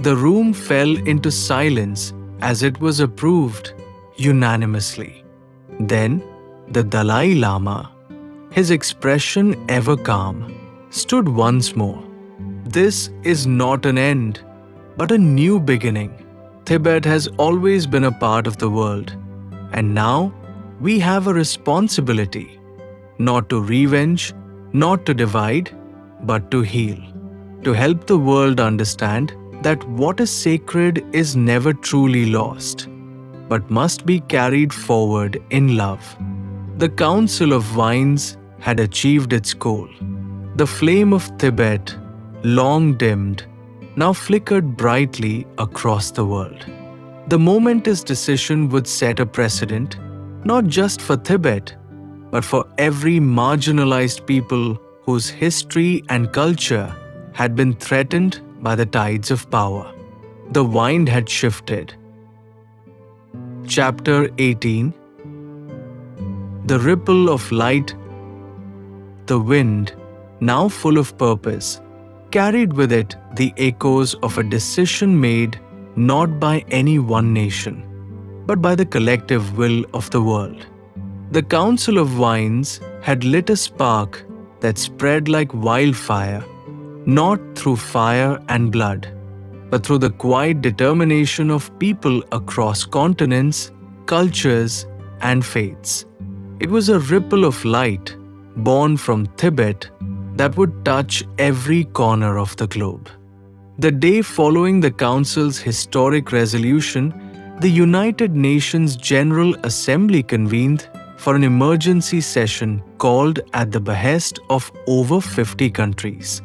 The room fell into silence as it was approved unanimously. Then, the Dalai Lama, his expression ever calm, stood once more. This is not an end, but a new beginning. Tibet has always been a part of the world, and now we have a responsibility, not to revenge, not to divide, but to heal, to help the world understand that what is sacred is never truly lost, but must be carried forward in love. The Council of Wines had achieved its goal. The flame of Tibet, long dimmed, now flickered brightly across the world. The momentous decision would set a precedent, not just for Tibet, but for every marginalized people whose history and culture had been threatened by the tides of power. The wind had shifted. Chapter 18. The ripple of light. The wind, now full of purpose, carried with it the echoes of a decision made not by any one nation, but by the collective will of the world. The Council of Wines had lit a spark that spread like wildfire, not through fire and blood, but through the quiet determination of people across continents, cultures, and faiths. It was a ripple of light born from Tibet that would touch every corner of the globe. The day following the Council's historic resolution, the United Nations General Assembly convened for an emergency session called at the behest of over 50 countries.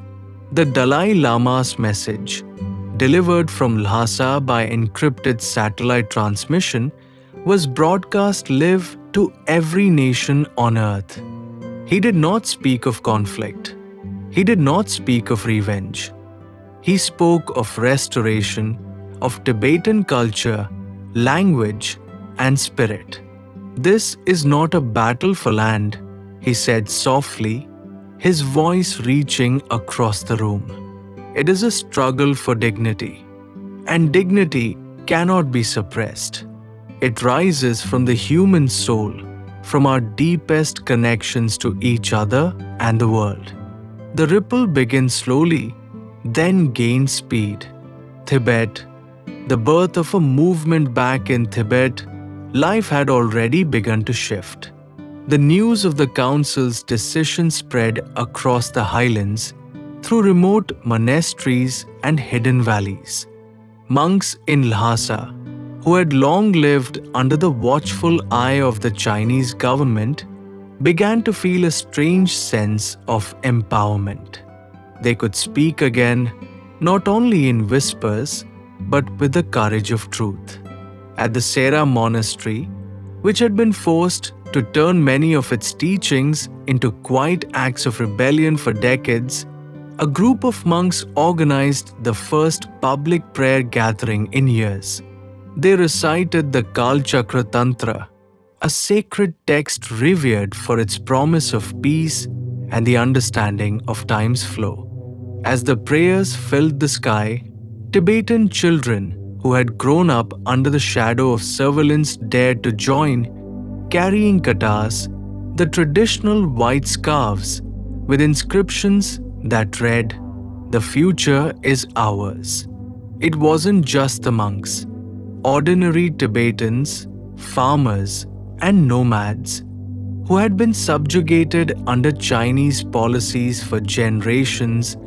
The Dalai Lama's message, delivered from Lhasa by encrypted satellite transmission, was broadcast live to every nation on earth. He did not speak of conflict. He did not speak of revenge. He spoke of restoration, of Tibetan culture, language, and spirit. This is not a battle for land, he said softly, his voice reaching across the room. It is a struggle for dignity, and dignity cannot be suppressed. It rises from the human soul, from our deepest connections to each other and the world. The ripple begins slowly, then gains speed. Tibet, the birth of a movement back in Tibet, life had already begun to shift. The news of the Council's decision spread across the highlands through remote monasteries and hidden valleys. Monks in Lhasa, who had long lived under the watchful eye of the Chinese government, began to feel a strange sense of empowerment. They could speak again, not only in whispers, but with the courage of truth. At the Sera monastery, which had been forced to turn many of its teachings into quiet acts of rebellion for decades, a group of monks organized the first public prayer gathering in years. They recited the Kal Chakra Tantra, a sacred text revered for its promise of peace and the understanding of time's flow. As the prayers filled the sky, Tibetan children who had grown up under the shadow of surveillance dared to join, carrying katas, the traditional white scarves with inscriptions that read, "The future is ours." It wasn't just the monks. Ordinary Tibetans, farmers, and nomads who had been subjugated under Chinese policies for generations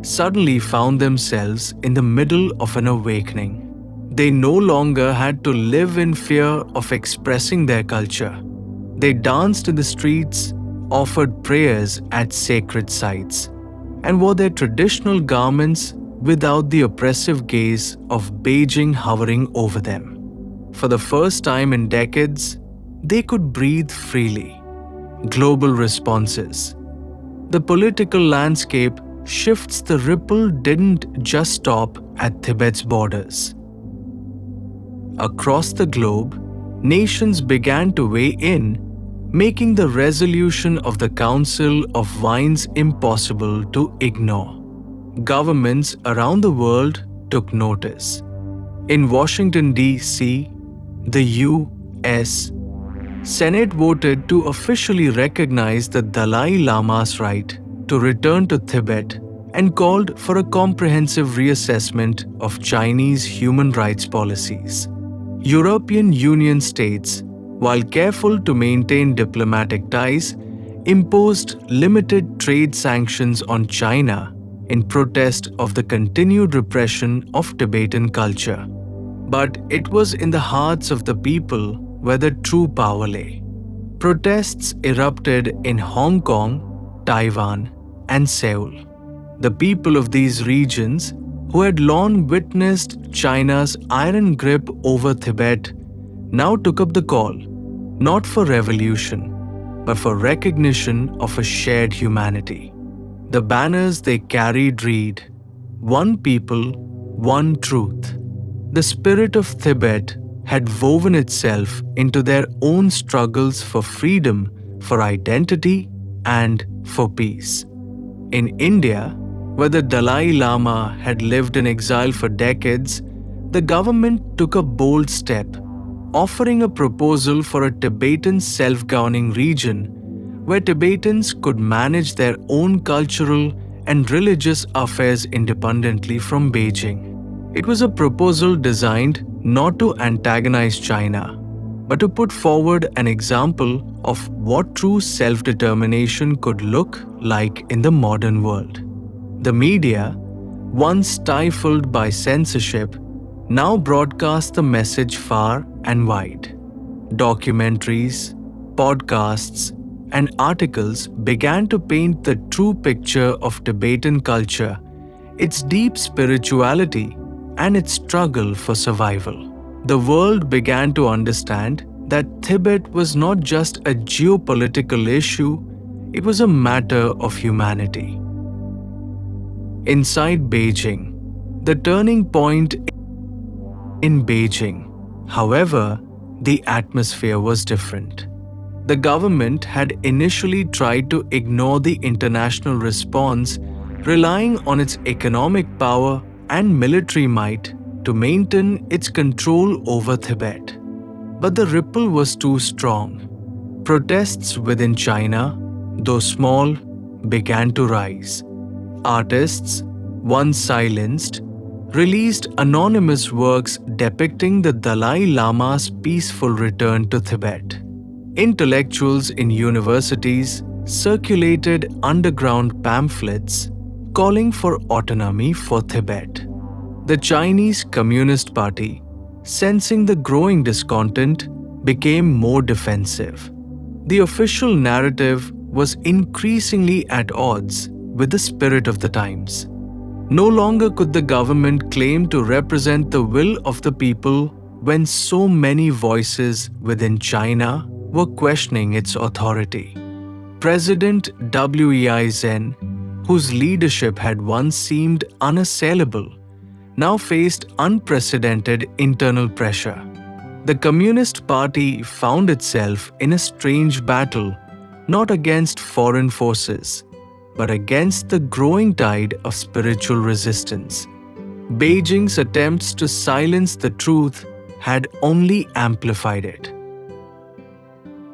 suddenly found themselves in the middle of an awakening. They no longer had to live in fear of expressing their culture. They danced in the streets, offered prayers at sacred sites, and wore their traditional garments without the oppressive gaze of Beijing hovering over them. For the first time in decades, they could breathe freely. Global responses. The political landscape shifts. The ripple didn't just stop at Tibet's borders. Across the globe, nations began to weigh in, making the resolution of the Council of Wines impossible to ignore. Governments around the world took notice. In Washington, D.C., the U.S. Senate voted to officially recognize the Dalai Lama's right to return to Tibet and called for a comprehensive reassessment of Chinese human rights policies. European Union states, while careful to maintain diplomatic ties, imposed limited trade sanctions on China in protest of the continued repression of Tibetan culture. But it was in the hearts of the people where the true power lay. Protests erupted in Hong Kong, Taiwan, and Seoul. The people of these regions, who had long witnessed China's iron grip over Tibet, now took up the call, not for revolution, but for recognition of a shared humanity. The banners they carried read, "One people, one truth." The spirit of Tibet had woven itself into their own struggles for freedom, for identity, and for peace. In India, where the Dalai Lama had lived in exile for decades, the government took a bold step, offering a proposal for a Tibetan self-governing region where Tibetans could manage their own cultural and religious affairs independently from Beijing. It was a proposal designed not to antagonize China, but to put forward an example of what true self-determination could look like in the modern world. The media, once stifled by censorship, now broadcast the message far and wide. Documentaries, podcasts, and articles began to paint the true picture of Tibetan culture, its deep spirituality, and its struggle for survival. The world began to understand that Tibet was not just a geopolitical issue, it was a matter of humanity. Inside Beijing, the turning point in Beijing, however, the atmosphere was different. The government had initially tried to ignore the international response, relying on its economic power and military might to maintain its control over Tibet. But the ripple was too strong. Protests within China, though small, began to rise. Artists, once silenced, released anonymous works depicting the Dalai Lama's peaceful return to Tibet. Intellectuals in universities circulated underground pamphlets calling for autonomy for Tibet. The Chinese Communist Party sensing the growing discontent, became more defensive. The official narrative was increasingly at odds with the spirit of the times. No longer could the government claim to represent the will of the people when so many voices within China were questioning its authority. President Wei Zhen, whose leadership had once seemed unassailable, now faced unprecedented internal pressure. The Communist Party found itself in a strange battle, not against foreign forces, but against the growing tide of spiritual resistance. Beijing's attempts to silence the truth had only amplified it.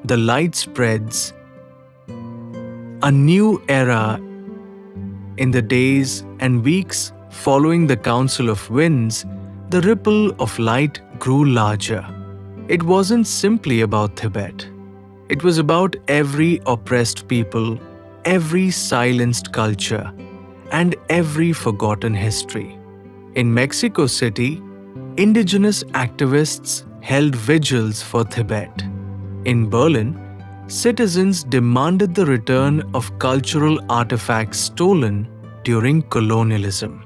The light spreads. A new era. In the days and weeks following the Council of Winds, the ripple of light grew larger. It wasn't simply about Tibet. It was about every oppressed people, every silenced culture, and every forgotten history. In Mexico City, indigenous activists held vigils for Tibet. In Berlin, citizens demanded the return of cultural artifacts stolen during colonialism.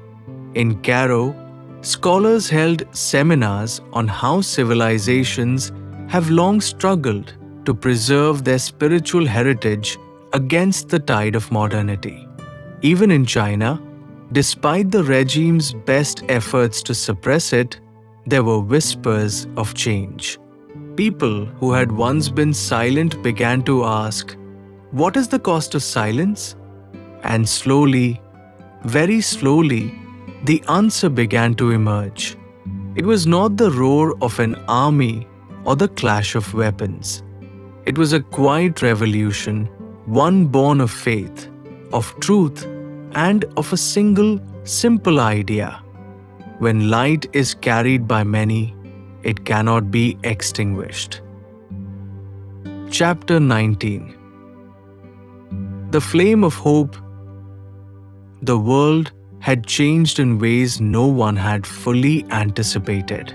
In Cairo, scholars held seminars on how civilizations have long struggled to preserve their spiritual heritage against the tide of modernity. Even in China, despite the regime's best efforts to suppress it, there were whispers of change. People who had once been silent began to ask, "What is the cost of silence?" And slowly, very slowly, the answer began to emerge. It was not the roar of an army or the clash of weapons. It was a quiet revolution, one born of faith, of truth, and of a single, simple idea. When light is carried by many, it cannot be extinguished. Chapter 19. The flame of hope. The world had changed in ways no one had fully anticipated.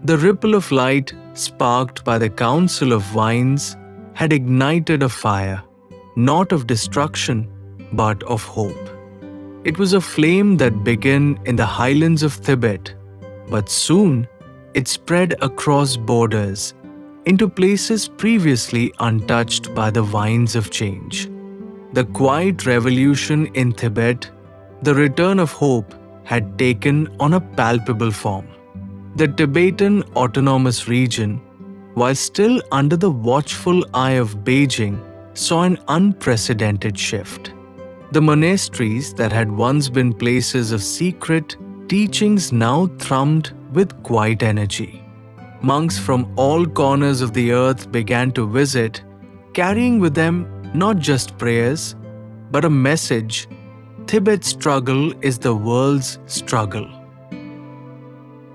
The ripple of light sparked by the Council of Winds had ignited a fire, not of destruction, but of hope. It was a flame that began in the highlands of Tibet, but soon it spread across borders into places previously untouched by the winds of change. The quiet revolution in Tibet, the return of hope, had taken on a palpable form. The Tibetan Autonomous Region, while still under the watchful eye of Beijing, saw an unprecedented shift. The monasteries that had once been places of secret teachings now thrummed with quiet energy. Monks from all corners of the earth began to visit, carrying with them not just prayers, but a message: Tibet's struggle is the world's struggle.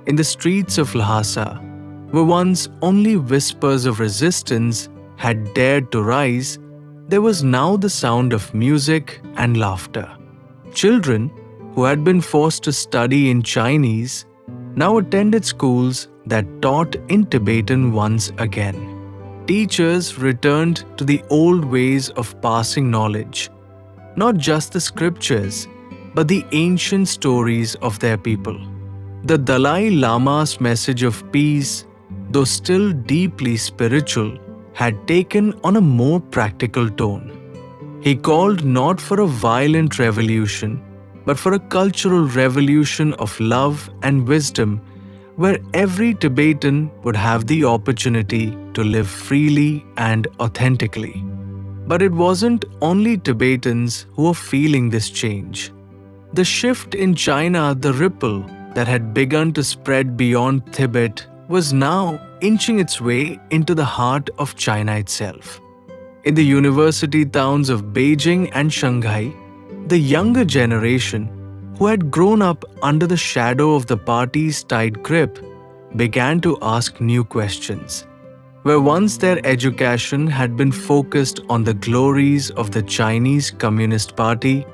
In the streets of Lhasa, where once only whispers of resistance had dared to rise, there was now the sound of music and laughter. Children who had been forced to study in Chinese now attended schools that taught in Tibetan once again. Teachers returned to the old ways of passing knowledge, not just the scriptures, but the ancient stories of their people. The Dalai Lama's message of peace, though still deeply spiritual, had taken on a more practical tone. He called not for a violent revolution, but for a cultural revolution of love and wisdom, where every Tibetan would have the opportunity to live freely and authentically. But it wasn't only Tibetans who were feeling this change. The shift in China, the ripple that had begun to spread beyond Tibet, was now inching its way into the heart of China itself. In the university towns of Beijing and Shanghai, the younger generation, who had grown up under the shadow of the party's tight grip, began to ask new questions. Where once their education had been focused on the glories of the Chinese Communist Party,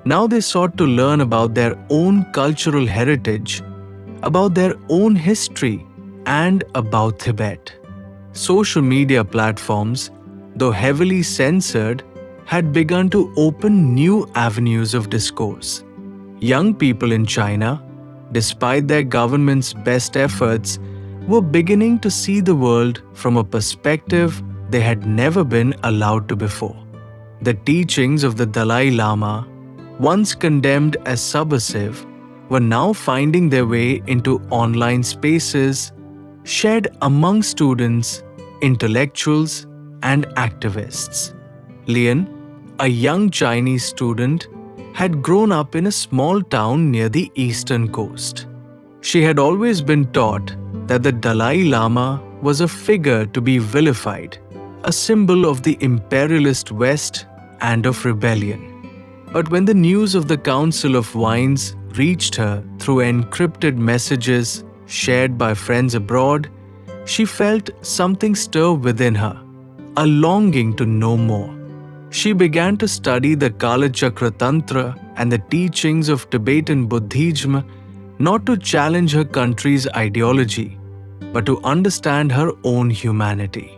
now they sought to learn about their own cultural heritage, about their own history, and about Tibet. Social media platforms, though heavily censored, had begun to open new avenues of discourse. Young people in China, despite their government's best efforts, were beginning to see the world from a perspective they had never been allowed to before. The teachings of the Dalai Lama, once condemned as subversive, were now finding their way into online spaces shared among students, intellectuals, and activists. Lian, a young Chinese student, had grown up in a small town near the eastern coast. She had always been taught that the Dalai Lama was a figure to be vilified, a symbol of the imperialist West and of rebellion. But when the news of the Council of Wines reached her through encrypted messages shared by friends abroad, she felt something stir within her, a longing to know more. She began to study the Kalachakra Tantra and the teachings of Tibetan Buddhism, not to challenge her country's ideology, but to understand her own humanity.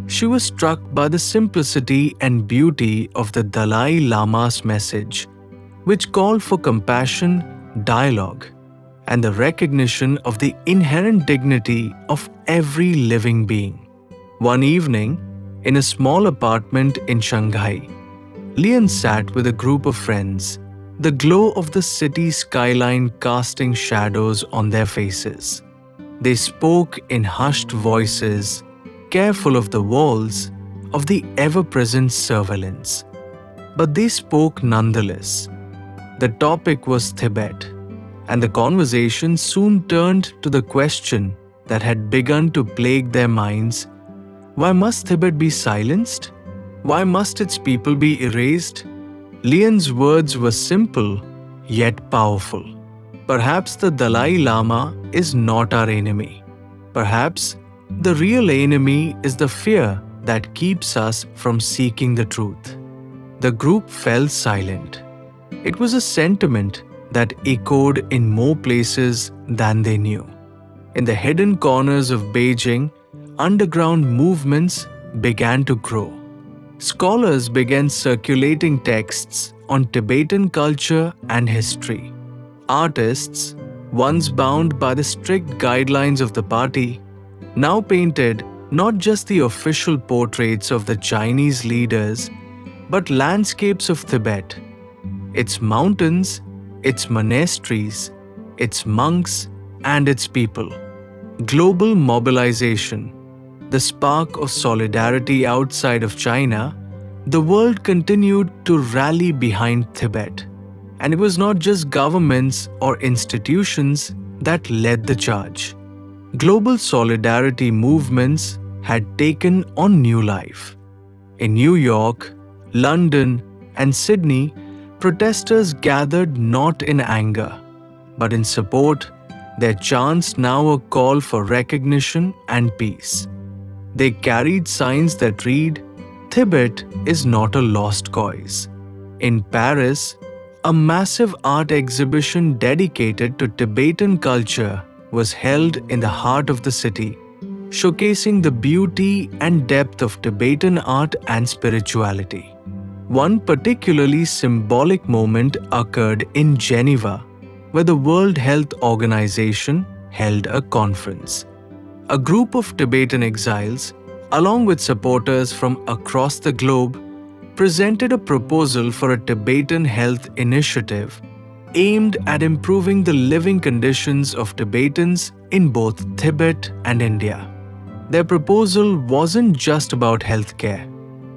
She was struck by the simplicity and beauty of the Dalai Lama's message, which called for compassion, dialogue, and the recognition of the inherent dignity of every living being. One evening, in a small apartment in Shanghai, Lian sat with a group of friends, the glow of the city skyline casting shadows on their faces. They spoke in hushed voices, careful of the walls, of the ever-present surveillance. But they spoke nonetheless. The topic was Tibet, and the conversation soon turned to the question that had begun to plague their minds: why must Tibet be silenced? Why must its people be erased? Lian's words were simple, yet powerful. Perhaps the Dalai Lama is not our enemy. Perhaps the real enemy is the fear that keeps us from seeking the truth. The group fell silent. It was a sentiment that echoed in more places than they knew. In the hidden corners of Beijing, underground movements began to grow. Scholars began circulating texts on Tibetan culture and history. Artists, once bound by the strict guidelines of the party, now painted not just the official portraits of the Chinese leaders, but landscapes of Tibet, its mountains, its monasteries, its monks, and its people. Global mobilization, the spark of solidarity outside of China, the world continued to rally behind Tibet. And it was not just governments or institutions that led the charge. Global solidarity movements had taken on new life. In New York, London, and Sydney, protesters gathered not in anger, but in support. Their chants now a call for recognition and peace. They carried signs that read, "Tibet is not a lost cause." In Paris, a massive art exhibition dedicated to Tibetan culture was held in the heart of the city, showcasing the beauty and depth of Tibetan art and spirituality. One particularly symbolic moment occurred in Geneva, where the World Health Organization held a conference. A group of Tibetan exiles, along with supporters from across the globe, presented a proposal for a Tibetan health initiative aimed at improving the living conditions of Tibetans in both Tibet and India. Their proposal wasn't just about healthcare.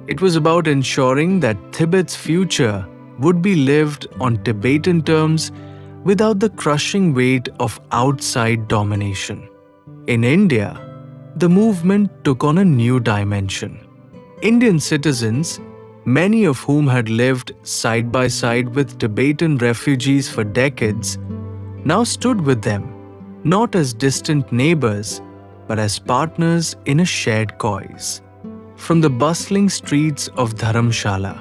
It was about ensuring that Tibet's future would be lived on Tibetan terms without the crushing weight of outside domination. In India, the movement took on a new dimension. Indian citizens, many of whom had lived side by side with Tibetan refugees for decades, now stood with them, not as distant neighbors, but as partners in a shared cause. From the bustling streets of Dharamshala,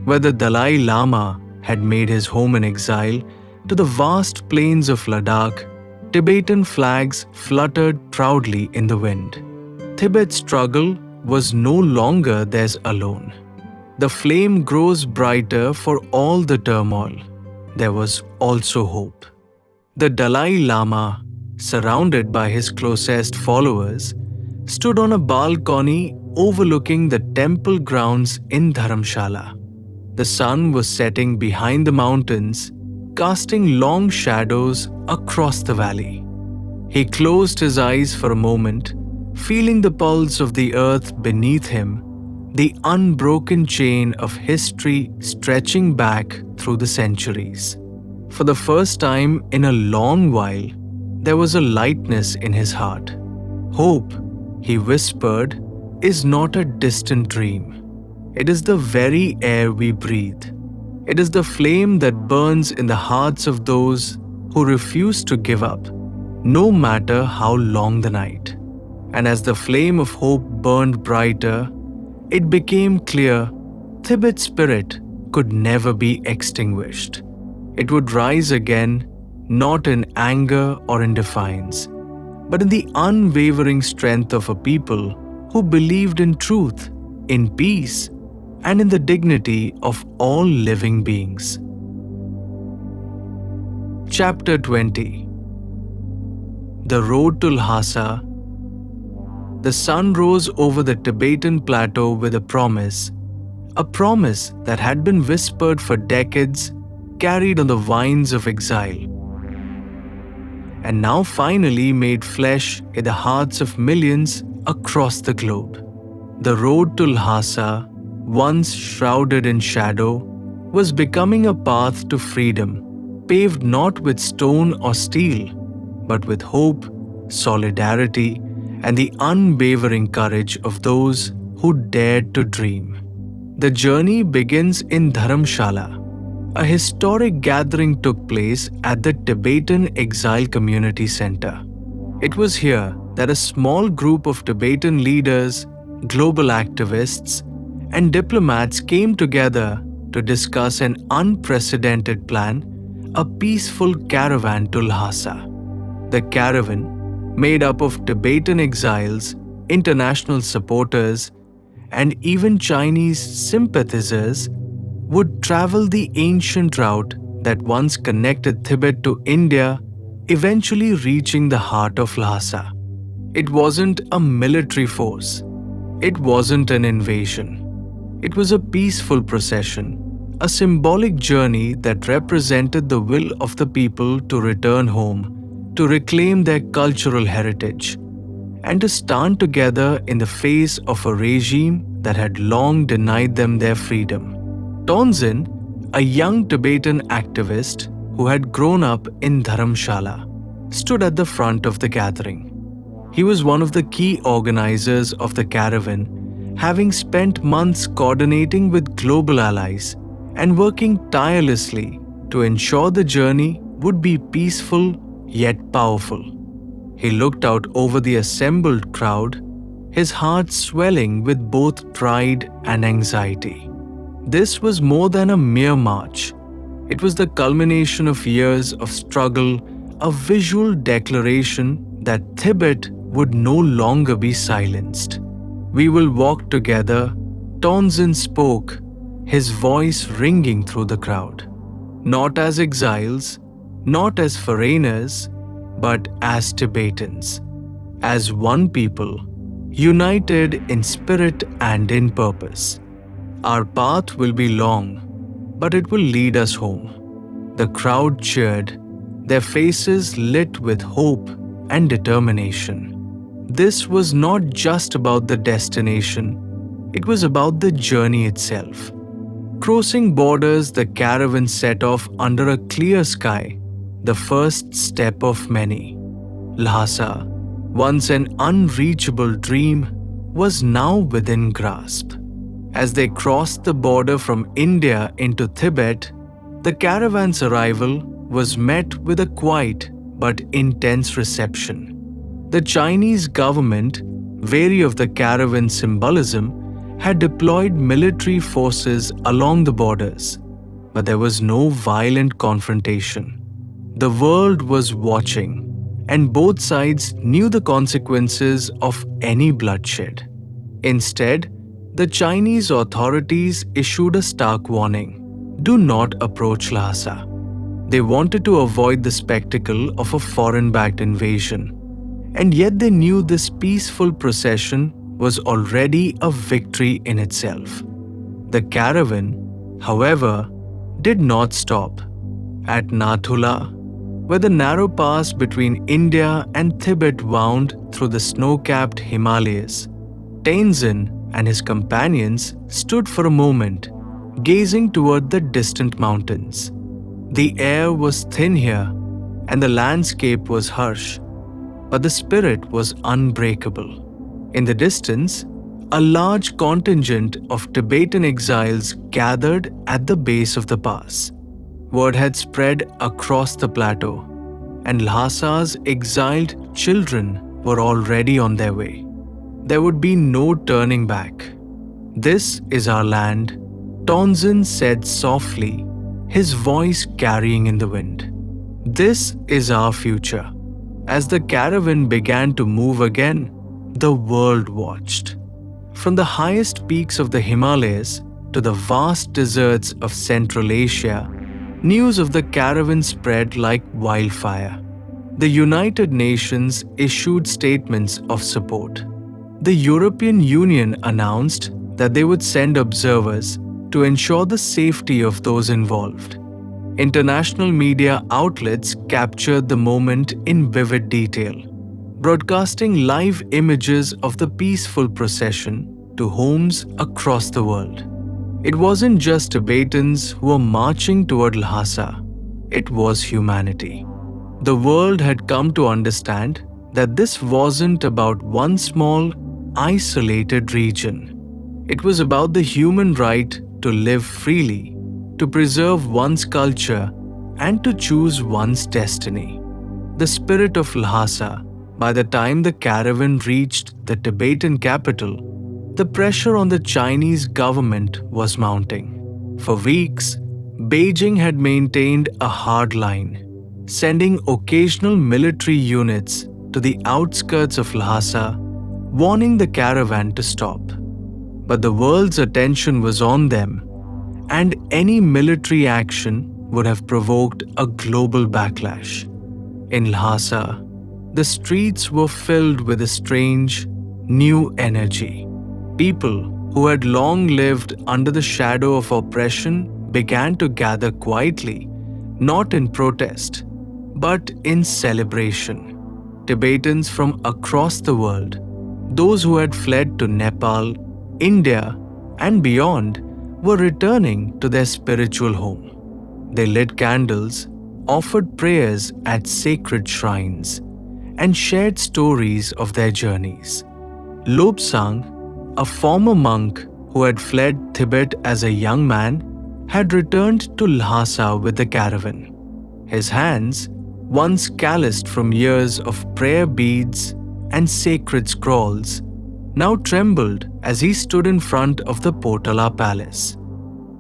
where the Dalai Lama had made his home in exile, to the vast plains of Ladakh, Tibetan flags fluttered proudly in the wind. Tibet's struggle was no longer theirs alone. The flame grows brighter for all the turmoil. There was also hope. The Dalai Lama, surrounded by his closest followers, stood on a balcony overlooking the temple grounds in Dharamshala. The sun was setting behind the mountains, casting long shadows across the valley. He closed his eyes for a moment, feeling the pulse of the earth beneath him, the unbroken chain of history stretching back through the centuries. For the first time in a long while, there was a lightness in his heart. Hope, he whispered, is not a distant dream. It is the very air we breathe. It is the flame that burns in the hearts of those who refuse to give up, no matter how long the night. And as the flame of hope burned brighter, it became clear Tibet's spirit could never be extinguished. It would rise again, not in anger or in defiance, but in the unwavering strength of a people who believed in truth, in peace, and in the dignity of all living beings. Chapter 20. The Road to Lhasa. The sun rose over the Tibetan plateau with a promise that had been whispered for decades, carried on the vines of exile, and now finally made flesh in the hearts of millions across the globe. The road to Lhasa, once shrouded in shadow, was becoming a path to freedom, paved not with stone or steel, but with hope, solidarity, and the unwavering courage of those who dared to dream. The journey begins in Dharamshala. A historic gathering took place at the Tibetan Exile Community Center. It was here that a small group of Tibetan leaders, global activists, and diplomats came together to discuss an unprecedented plan, a peaceful caravan to Lhasa. The caravan, made up of Tibetan exiles, international supporters, and even Chinese sympathizers, would travel the ancient route that once connected Tibet to India, eventually reaching the heart of Lhasa. It wasn't a military force. It wasn't an invasion. It was a peaceful procession, a symbolic journey that represented the will of the people to return home, to reclaim their cultural heritage, and to stand together in the face of a regime that had long denied them their freedom. Tonzin, a young Tibetan activist who had grown up in Dharamshala, stood at the front of the gathering. He was one of the key organizers of the caravan, having spent months coordinating with global allies and working tirelessly to ensure the journey would be peaceful yet powerful. He looked out over the assembled crowd, his heart swelling with both pride and anxiety. This was more than a mere march. It was the culmination of years of struggle, a visual declaration that Tibet would no longer be silenced. "We will walk together," Tonzin spoke, his voice ringing through the crowd. Not as exiles, not as foreigners, but as Tibetans, as one people, united in spirit and in purpose. "Our path will be long, but it will lead us home." The crowd cheered, their faces lit with hope and determination. This was not just about the destination, it was about the journey itself. Crossing borders, the caravan set off under a clear sky, the first step of many. Lhasa, once an unreachable dream, was now within grasp. As they crossed the border from India into Tibet, the caravan's arrival was met with a quiet but intense reception. The Chinese government, wary of the caravan's symbolism, had deployed military forces along the borders, but there was no violent confrontation. The world was watching, and both sides knew the consequences of any bloodshed. Instead, the Chinese authorities issued a stark warning: do not approach Lhasa. They wanted to avoid the spectacle of a foreign-backed invasion, and yet they knew this peaceful procession was already a victory in itself. The caravan, however, did not stop. At Nathula, where the narrow pass between India and Tibet wound through the snow-capped Himalayas, Tenzin and his companions stood for a moment, gazing toward the distant mountains. The air was thin here, and the landscape was harsh, but the spirit was unbreakable. In the distance, a large contingent of Tibetan exiles gathered at the base of the pass. Word had spread across the plateau, and Lhasa's exiled children were already on their way. There would be no turning back. "This is our land," Tenzin said softly, his voice carrying in the wind. "This is our future." As the caravan began to move again, the world watched. From the highest peaks of the Himalayas to the vast deserts of Central Asia, news of the caravan spread like wildfire. The United Nations issued statements of support. The European Union announced that they would send observers to ensure the safety of those involved. International media outlets captured the moment in vivid detail, broadcasting live images of the peaceful procession to homes across the world. It wasn't just Tibetans who were marching toward Lhasa, it was humanity. The world had come to understand that this wasn't about one small, isolated region. It was about the human right to live freely, to preserve one's culture, and to choose one's destiny. The spirit of Lhasa. By the time the caravan reached the Tibetan capital, the pressure on the Chinese government was mounting. For weeks, Beijing had maintained a hard line, sending occasional military units to the outskirts of Lhasa, warning the caravan to stop. But the world's attention was on them, and any military action would have provoked a global backlash. In Lhasa, the streets were filled with a strange, new energy. People who had long lived under the shadow of oppression began to gather quietly, not in protest, but in celebration. Tibetans from across the world, those who had fled to Nepal, India, and beyond, were returning to their spiritual home. They lit candles, offered prayers at sacred shrines, and shared stories of their journeys. Lobsang, a former monk who had fled Tibet as a young man, had returned to Lhasa with the caravan. His hands, once calloused from years of prayer beads and sacred scrolls, now trembled as he stood in front of the Potala palace.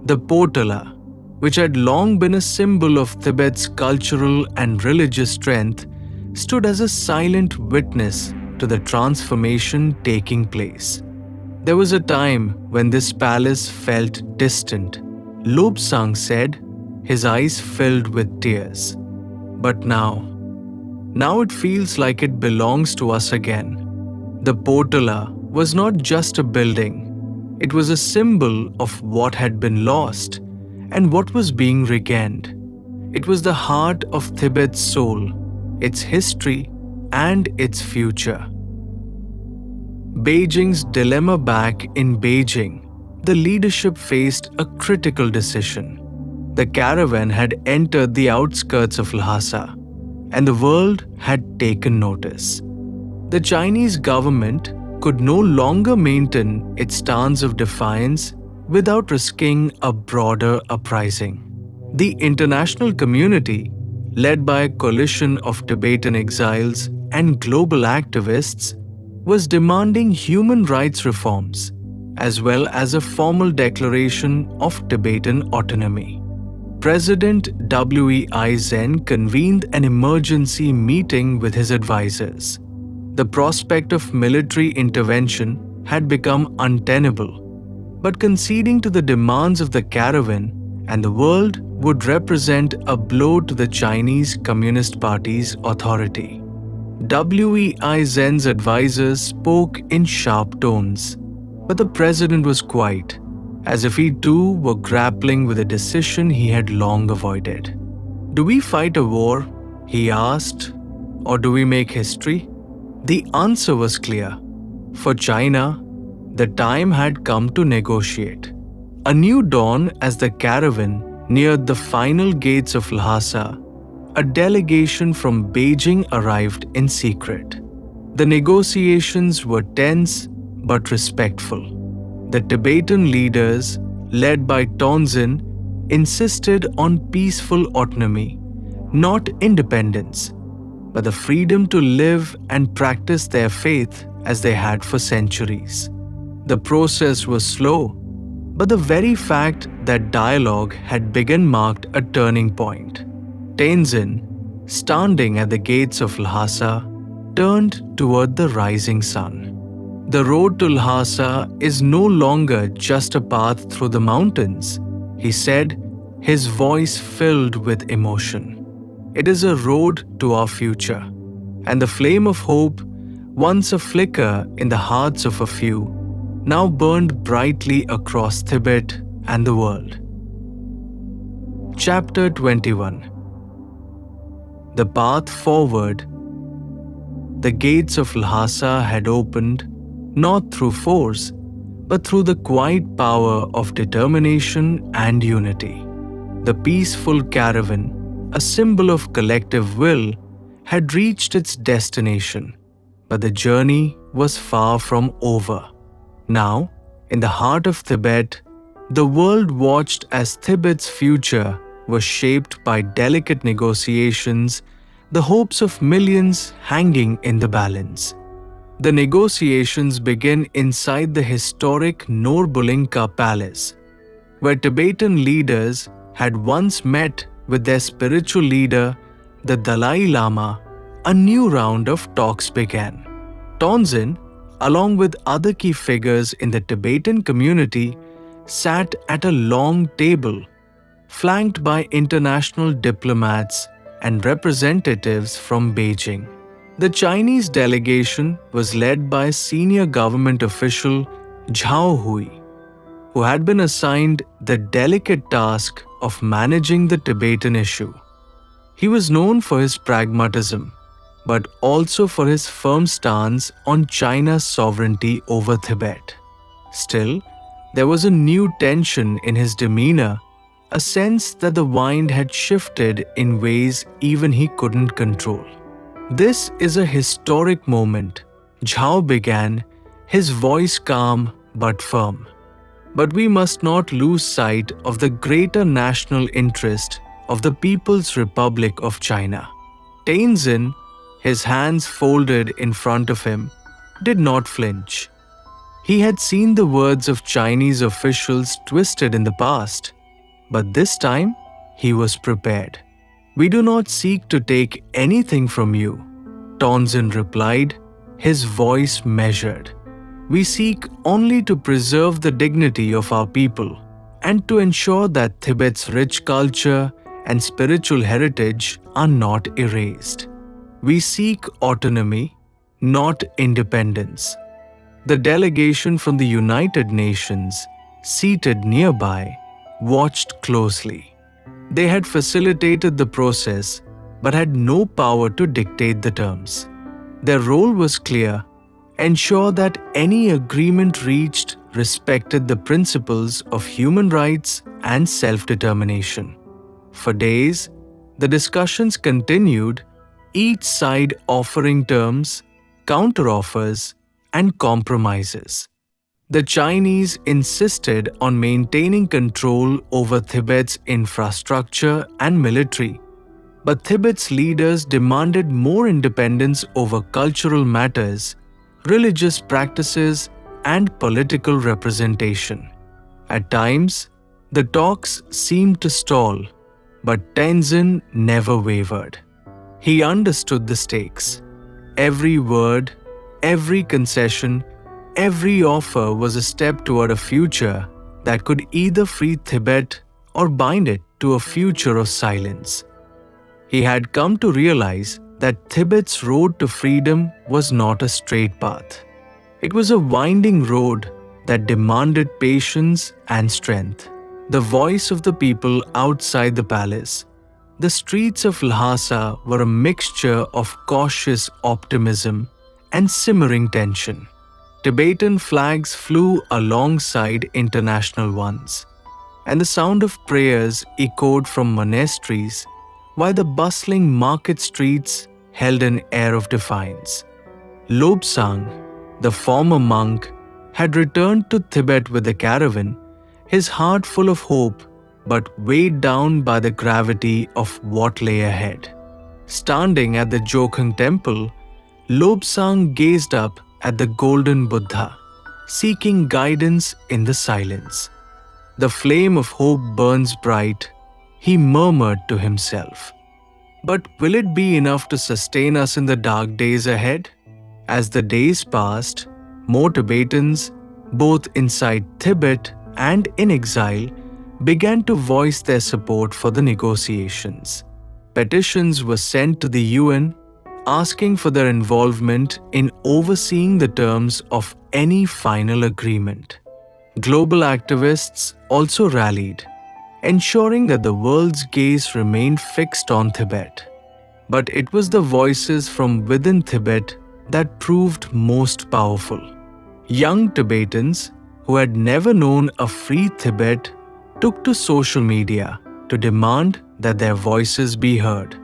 The Potala, which had long been a symbol of Tibet's cultural and religious strength, stood as a silent witness to the transformation taking place. There was a time when this palace felt distant, Lobsang said, his eyes filled with tears. But now it feels like it belongs to us again. The Potala was not just a building, it was a symbol of what had been lost and what was being regained. It was the heart of Tibet's soul, its history, and its future. Beijing's dilemma. Back in Beijing, the leadership faced a critical decision. The caravan had entered the outskirts of Lhasa, and the world had taken notice. The Chinese government could no longer maintain its stance of defiance without risking a broader uprising. The international community, led by a coalition of Tibetan exiles and global activists, was demanding human rights reforms, as well as a formal declaration of Tibetan autonomy. President Wei convened an emergency meeting with his advisors. The prospect of military intervention had become untenable, but conceding to the demands of the caravan and the world would represent a blow to the Chinese Communist Party's authority. Wei's advisors spoke in sharp tones, but the president was quiet, as if he too were grappling with a decision he had long avoided. "Do we fight a war?" he asked, "or do we make history?" The answer was clear. For China, the time had come to negotiate. A new dawn as the caravan neared the final gates of Lhasa. A delegation from Beijing arrived in secret. The negotiations were tense but respectful. The Tibetan leaders, led by Tenzin, insisted on peaceful autonomy, not independence, but the freedom to live and practice their faith as they had for centuries. The process was slow, but the very fact that dialogue had begun marked a turning point. Tenzin, standing at the gates of Lhasa, turned toward the rising sun. "The road to Lhasa is no longer just a path through the mountains," he said, his voice filled with emotion. "It is a road to our future." And the flame of hope, once a flicker in the hearts of a few, now burned brightly across Tibet and the world. Chapter 21. The path forward. The gates of Lhasa had opened, not through force, but through the quiet power of determination and unity. The peaceful caravan, a symbol of collective will, had reached its destination, but the journey was far from over. Now, in the heart of Tibet, the world watched as Tibet's future was shaped by delicate negotiations, the hopes of millions hanging in the balance. The negotiations begin inside the historic Norbulinka Palace, where Tibetan leaders had once met with their spiritual leader, the Dalai Lama. A new round of talks began. Tenzin, along with other key figures in the Tibetan community, sat at a long table, flanked by international diplomats and representatives from Beijing. The Chinese delegation was led by senior government official Zhao Hui, who had been assigned the delicate task of managing the Tibetan issue. He was known for his pragmatism, but also for his firm stance on China's sovereignty over Tibet. Still, there was a new tension in his demeanor, a sense that the wind had shifted in ways even he couldn't control. "This is a historic moment," Zhao began, his voice calm but firm. "But we must not lose sight of the greater national interest of the People's Republic of China." Tenzin, his hands folded in front of him, did not flinch. He had seen the words of Chinese officials twisted in the past, but this time he was prepared. "We do not seek to take anything from you," Tenzin replied, his voice measured. "We seek only to preserve the dignity of our people and to ensure that Tibet's rich culture and spiritual heritage are not erased. We seek autonomy, not independence." The delegation from the United Nations, seated nearby, watched closely. They had facilitated the process but had no power to dictate the terms. Their role was clear: ensure that any agreement reached respected the principles of human rights and self-determination. For days, the discussions continued, each side offering terms, counteroffers, and compromises. The Chinese insisted on maintaining control over Tibet's infrastructure and military, but Tibet's leaders demanded more independence over cultural matters, religious practices, and political representation. At times, the talks seemed to stall, But Tenzin never wavered. He understood the stakes. Every word, every concession, every offer was a step toward a future that could either free Tibet or bind it to a future of silence. He had come to realize that Tibet's road to freedom was not a straight path. It was a winding road that demanded patience and strength. The voice of the people outside the palace. The streets of Lhasa were a mixture of cautious optimism and simmering tension. Tibetan flags flew alongside international ones, and the sound of prayers echoed from monasteries, while the bustling market streets held an air of defiance. Lobsang, the former monk, had returned to Tibet with the caravan, his heart full of hope but weighed down by the gravity of what lay ahead. Standing at the Jokhang temple, Lobsang gazed up at the golden Buddha, seeking guidance in the silence. The flame of hope burns bright, he murmured to himself. But will it be enough to sustain us in the dark days ahead? As the days passed, more Tibetans, both inside Tibet and in exile, began to voice their support for the negotiations. Petitions were sent to the UN asking for their involvement in overseeing the terms of any final agreement. Global activists also rallied, ensuring that the world's gaze remained fixed on Tibet. But it was the voices from within Tibet that proved most powerful. Young Tibetans who had never known a free Tibet took to social media to demand that their voices be heard.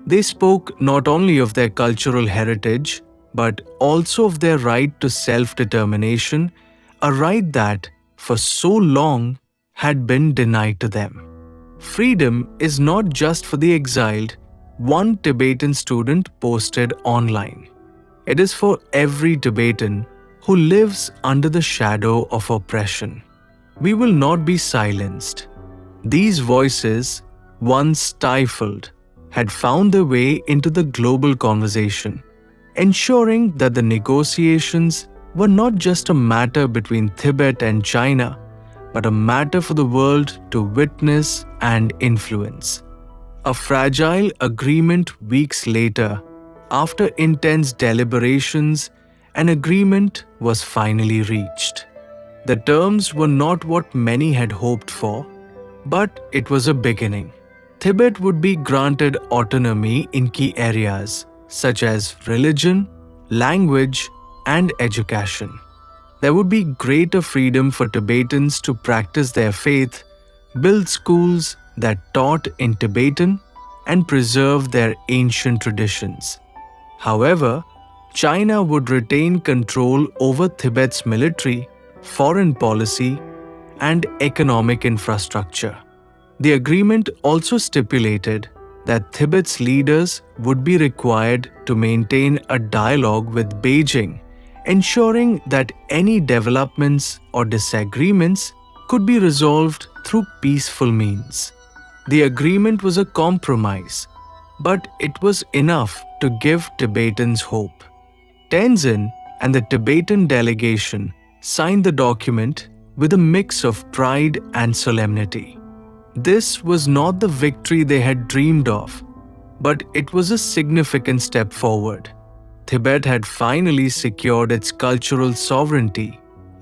They spoke not only of their cultural heritage, but also of their right to self-determination, a right that, for so long, had been denied to them. Freedom is not just for the exiled, one Tibetan student posted online. It is for every Tibetan who lives under the shadow of oppression. We will not be silenced. These voices, once stifled, had found their way into the global conversation, ensuring that the negotiations were not just a matter between Tibet and China, but a matter for the world to witness and influence. A fragile agreement weeks later, after intense deliberations, an agreement was finally reached. The terms were not what many had hoped for, but it was a beginning. Tibet would be granted autonomy in key areas such as religion, language, and education. There would be greater freedom for Tibetans to practice their faith, build schools that taught in Tibetan, and preserve their ancient traditions. However, China would retain control over Tibet's military, foreign policy, and economic infrastructure. The agreement also stipulated that Tibet's leaders would be required to maintain a dialogue with Beijing, ensuring that any developments or disagreements could be resolved through peaceful means. The agreement was a compromise, but it was enough to give Tibetans hope. Tenzin and the Tibetan delegation signed the document with a mix of pride and solemnity. This was not the victory they had dreamed of, but it was a significant step forward. Tibet had finally secured its cultural sovereignty,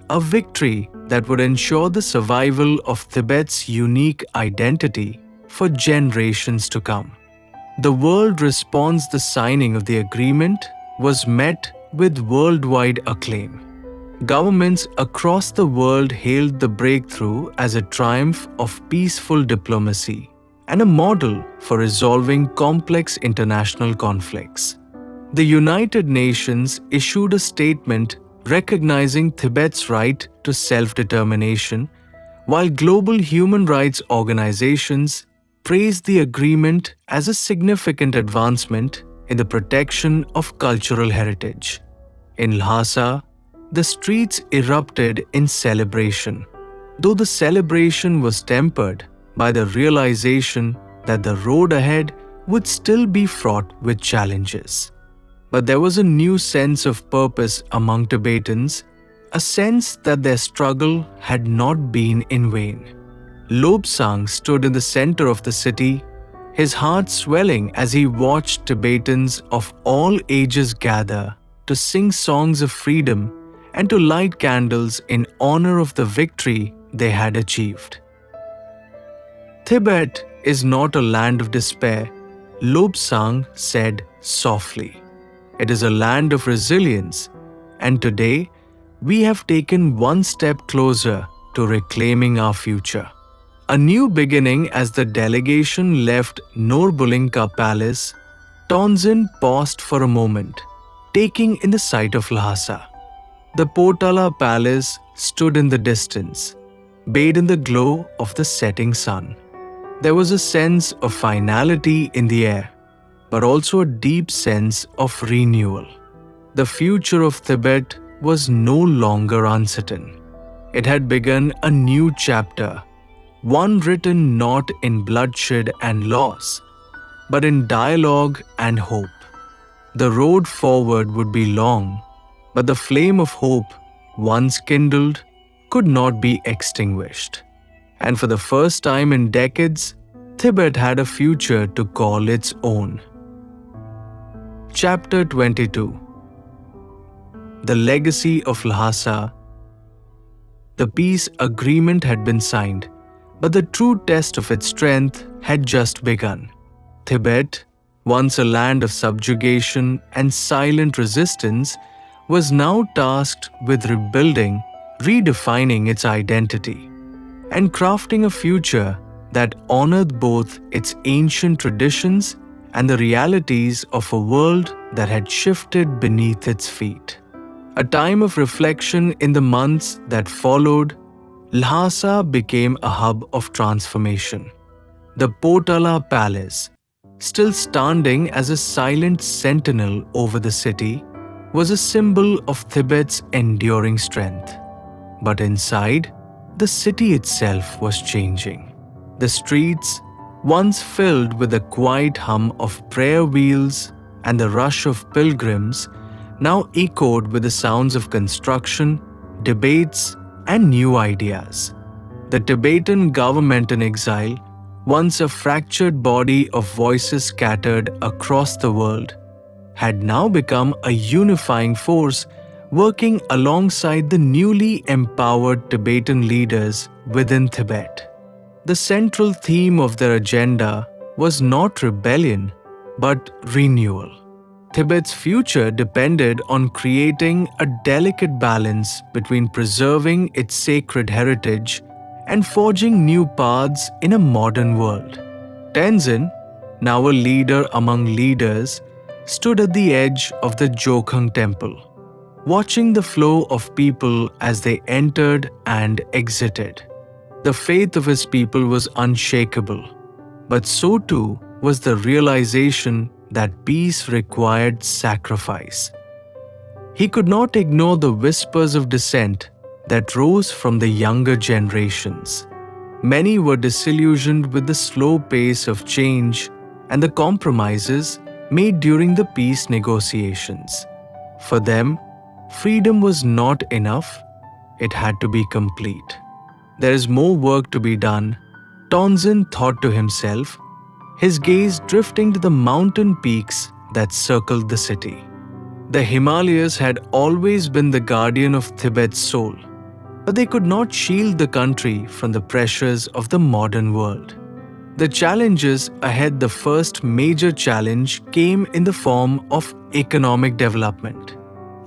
a victory that would ensure the survival of Tibet's unique identity for generations to come. The world response to the signing of the agreement was met with worldwide acclaim. Governments across the world hailed the breakthrough as a triumph of peaceful diplomacy and a model for resolving complex international conflicts. The United Nations issued a statement recognizing Tibet's right to self-determination, while global human rights organizations praised the agreement as a significant advancement in the protection of cultural heritage. In Lhasa, the streets erupted in celebration, though the celebration was tempered by the realization that the road ahead would still be fraught with challenges. But there was a new sense of purpose among Tibetans, a sense that their struggle had not been in vain. Lobsang stood in the center of the city, his heart swelling as he watched Tibetans of all ages gather to sing songs of freedom and to light candles in honor of the victory they had achieved. Tibet is not a land of despair, Lobsang said softly. It is a land of resilience, and today we have taken one step closer to reclaiming our future. A new beginning. As the delegation left Norbulinka Palace, Tenzin paused for a moment, taking in the sight of Lhasa. The Potala Palace stood in the distance, bathed in the glow of the setting sun. There was a sense of finality in the air, but also a deep sense of renewal. The future of Tibet was no longer uncertain. It had begun a new chapter, one written not in bloodshed and loss, but in dialogue and hope. The road forward would be long, but the flame of hope, once kindled, could not be extinguished. And for the first time in decades, Tibet had a future to call its own. Chapter 22. The Legacy of Lhasa. The peace agreement had been signed, but the true test of its strength had just begun. Tibet, once a land of subjugation and silent resistance, was now tasked with rebuilding, redefining its identity, and crafting a future that honored both its ancient traditions and the realities of a world that had shifted beneath its feet. A time of reflection. In the months that followed, Lhasa became a hub of transformation. The Potala Palace, still standing as a silent sentinel over the city, was a symbol of Tibet's enduring strength. But inside, the city itself was changing. The streets, once filled with the quiet hum of prayer wheels and the rush of pilgrims, now echoed with the sounds of construction, debates, and new ideas. The Tibetan government in exile, once a fractured body of voices scattered across the world, had now become a unifying force working alongside the newly empowered Tibetan leaders within Tibet. The central theme of their agenda was not rebellion, but renewal. Tibet's future depended on creating a delicate balance between preserving its sacred heritage and forging new paths in a modern world. Tenzin, now a leader among leaders, stood at the edge of the Jokhang temple, watching the flow of people as they entered and exited. The faith of his people was unshakable, but so too was the realization that peace required sacrifice. He could not ignore the whispers of dissent that rose from the younger generations. Many were disillusioned with the slow pace of change and the compromises made during the peace negotiations. For them, freedom was not enough, it had to be complete. There is more work to be done, Tenzin thought to himself, his gaze drifting to the mountain peaks that circled the city. The Himalayas had always been the guardian of Tibet's soul, but they could not shield the country from the pressures of the modern world. The challenges ahead. The first major challenge came in the form of economic development.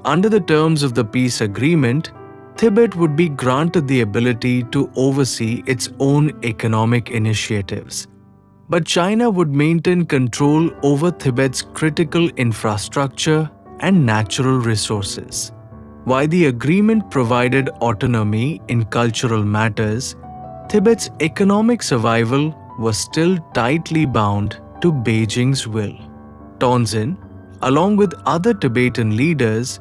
Under the terms of the peace agreement, Tibet would be granted the ability to oversee its own economic initiatives. But China would maintain control over Tibet's critical infrastructure and natural resources. While the agreement provided autonomy in cultural matters, Tibet's economic survival was still tightly bound to Beijing's will. Tenzin, along with other Tibetan leaders,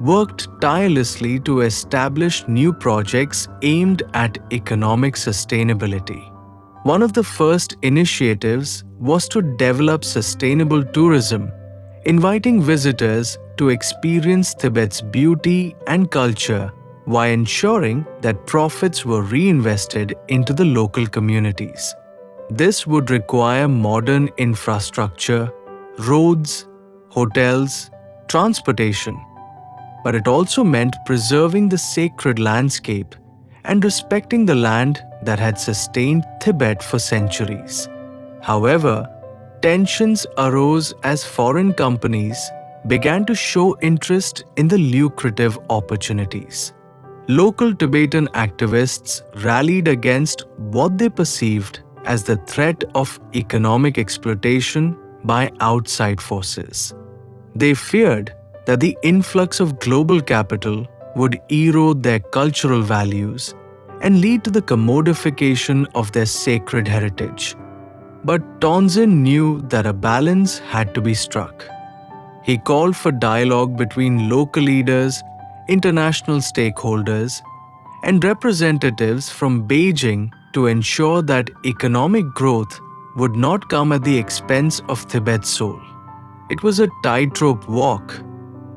worked tirelessly to establish new projects aimed at economic sustainability. One of the first initiatives was to develop sustainable tourism, inviting visitors to experience Tibet's beauty and culture while ensuring that profits were reinvested into the local communities. This would require modern infrastructure, roads, hotels, transportation, but it also meant preserving the sacred landscape and respecting the land that had sustained Tibet for centuries. However, tensions arose as foreign companies began to show interest in the lucrative opportunities. Local Tibetan activists rallied against what they perceived as the threat of economic exploitation by outside forces. They feared that the influx of global capital would erode their cultural values and lead to the commodification of their sacred heritage. But Tenzin knew that a balance had to be struck. He called for dialogue between local leaders, international stakeholders, and representatives from Beijing to ensure that economic growth would not come at the expense of Tibet's soul. It was a tightrope walk,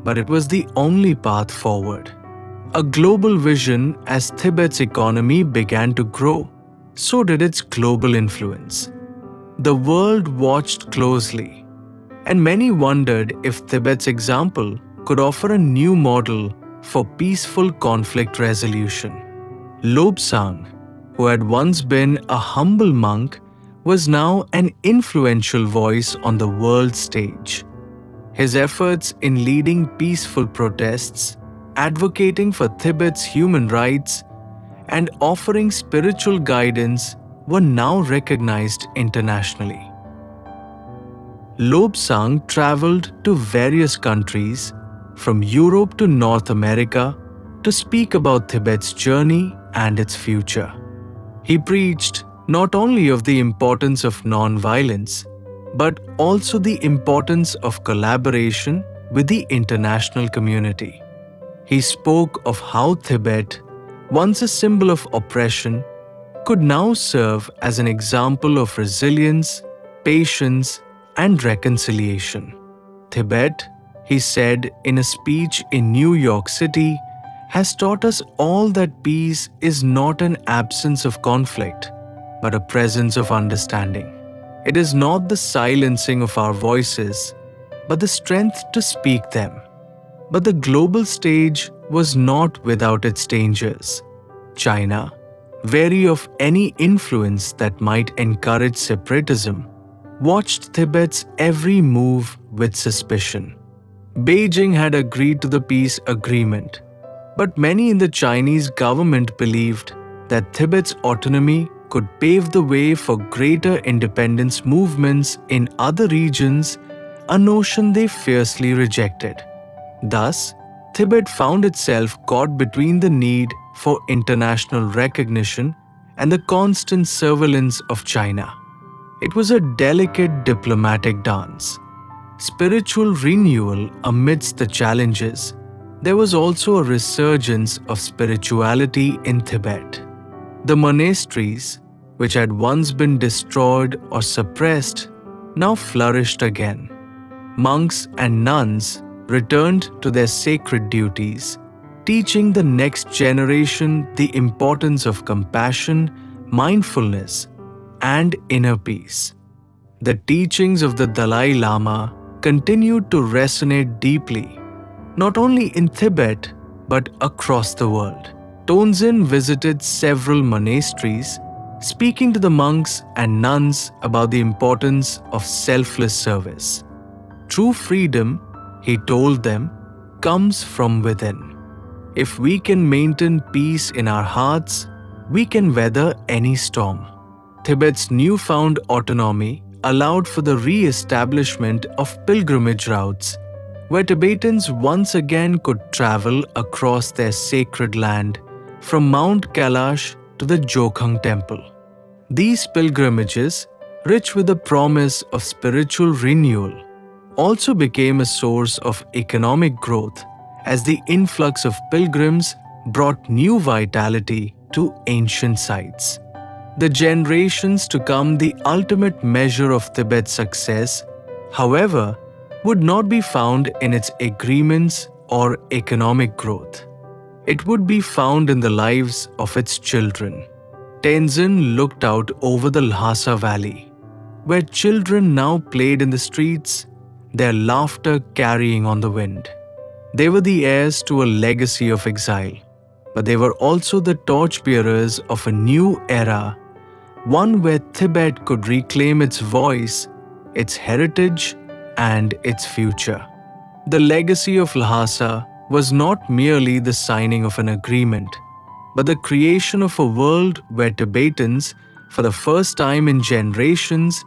but it was the only path forward. A global vision. As Tibet's economy began to grow, so did its global influence. The world watched closely, and many wondered if Tibet's example could offer a new model for peaceful conflict resolution. Lobsang, who had once been a humble monk, was now an influential voice on the world stage. His efforts in leading peaceful protests, advocating for Tibet's human rights, and offering spiritual guidance were now recognized internationally. Lobsang traveled to various countries, from Europe to North America, to speak about Tibet's journey and its future. He preached not only of the importance of non-violence, but also the importance of collaboration with the international community. He spoke of how Tibet, once a symbol of oppression, could now serve as an example of resilience, patience, and reconciliation. Tibet, he said in a speech in New York City, has taught us all that peace is not an absence of conflict, but a presence of understanding. It is not the silencing of our voices, but the strength to speak them. But the global stage was not without its dangers. China, wary of any influence that might encourage separatism, watched Tibet's every move with suspicion. Beijing had agreed to the peace agreement, but many in the Chinese government believed that Tibet's autonomy could pave the way for greater independence movements in other regions, a notion they fiercely rejected. Thus, Tibet found itself caught between the need for international recognition and the constant surveillance of China. It was a delicate diplomatic dance. Spiritual renewal amidst the challenges, there was also a resurgence of spirituality in Tibet. The monasteries, which had once been destroyed or suppressed, now flourished again. Monks and nuns returned to their sacred duties, teaching the next generation the importance of compassion, mindfulness, and inner peace. The teachings of the Dalai Lama continued to resonate deeply, not only in Tibet but across the world. Tenzin visited several monasteries, speaking to the monks and nuns about the importance of selfless service. True freedom, he told them, comes from within. If we can maintain peace in our hearts, we can weather any storm. Tibet's newfound autonomy allowed for the re-establishment of pilgrimage routes, where Tibetans once again could travel across their sacred land from Mount Kailash to the Gokhale temple. These pilgrimages, rich with the promise of spiritual renewal, also became a source of economic growth as the influx of pilgrims brought new vitality to ancient sites. The generations to come, the ultimate measure of Tibet's success, however, would not be found in its agreements or economic growth. It would be found in the lives of its children. Tenzin looked out over the Lhasa Valley, where children now played in the streets, their laughter carrying on the wind. They were the heirs to a legacy of exile, but they were also the torchbearers of a new era, one where Tibet could reclaim its voice, its heritage, and its future. The legacy of Lhasa was not merely the signing of an agreement, but the creation of a world where Tibetans, for the first time in generations,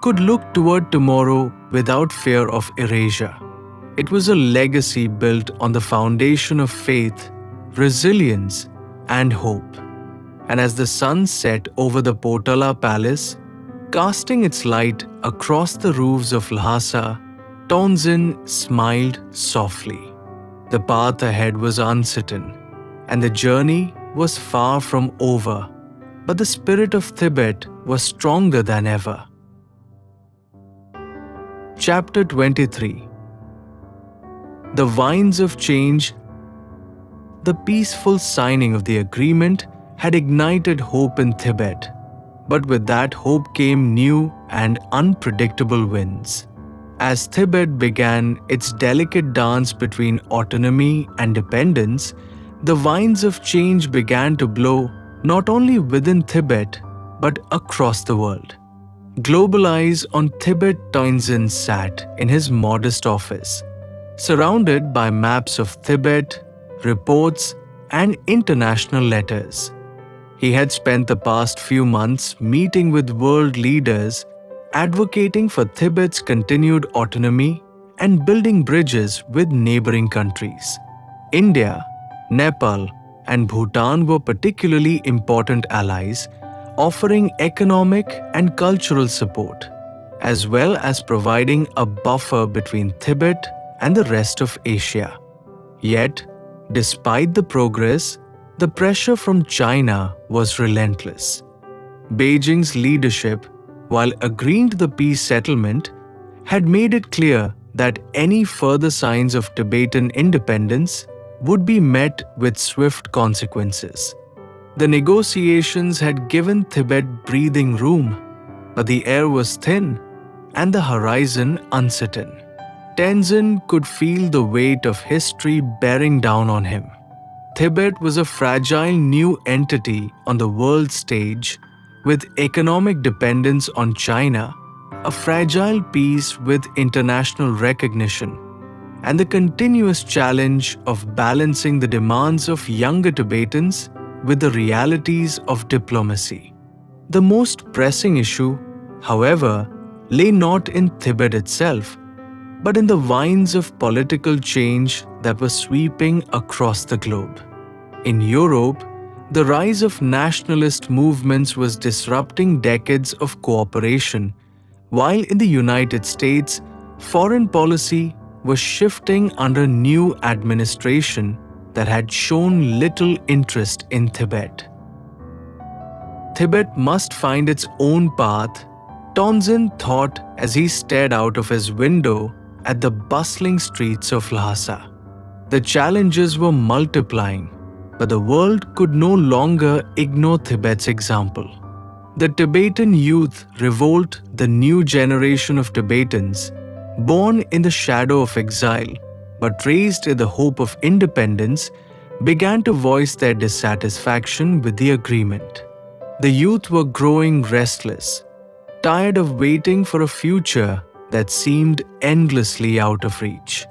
could look toward tomorrow without fear of erasure. It was a legacy built on the foundation of faith, resilience, and hope. And as the sun set over the Potala Palace, casting its light across the roofs of Lhasa, Tenzin smiled softly. The path ahead was uncertain, and the journey was far from over, but the spirit of Tibet was stronger than ever. Chapter 23. The Vines of Change. The peaceful signing of the agreement had ignited hope in Tibet, but with that hope came new and unpredictable winds. As Tibet began its delicate dance between autonomy and dependence, the vines of change began to blow not only within Tibet but across the world. Global eyes on Tibet. Tenzin sat in his modest office, surrounded by maps of Tibet, reports, and international letters. He had spent the past few months meeting with world leaders, advocating for Tibet's continued autonomy and building bridges with neighboring countries. India, Nepal, and Bhutan were particularly important allies, offering economic and cultural support, as well as providing a buffer between Tibet and the rest of Asia. Yet, despite the progress, the pressure from China was relentless. Beijing's leadership, while agreeing to the peace settlement, had made it clear that any further signs of Tibetan independence would be met with swift consequences. The negotiations had given Tibet breathing room, but the air was thin and the horizon uncertain. Tenzin could feel the weight of history bearing down on him. Tibet was a fragile new entity on the world stage, with economic dependence on China, a fragile peace with international recognition, and the continuous challenge of balancing the demands of younger Tibetans with the realities of diplomacy. The most pressing issue, however, lay not in Tibet itself, but in the vines of political change that were sweeping across the globe. In Europe, the rise of nationalist movements was disrupting decades of cooperation, while in the United States, foreign policy was shifting under new administration that had shown little interest in Tibet. Tibet must find its own path, Tenzin thought as he stared out of his window at the bustling streets of Lhasa. The challenges were multiplying, but the world could no longer ignore Tibet's example. The Tibetan youth revolt, the new generation of Tibetans, born in the shadow of exile but raised in the hope of independence, began to voice their dissatisfaction with the agreement. The youth were growing restless, tired of waiting for a future that seemed endlessly out of reach.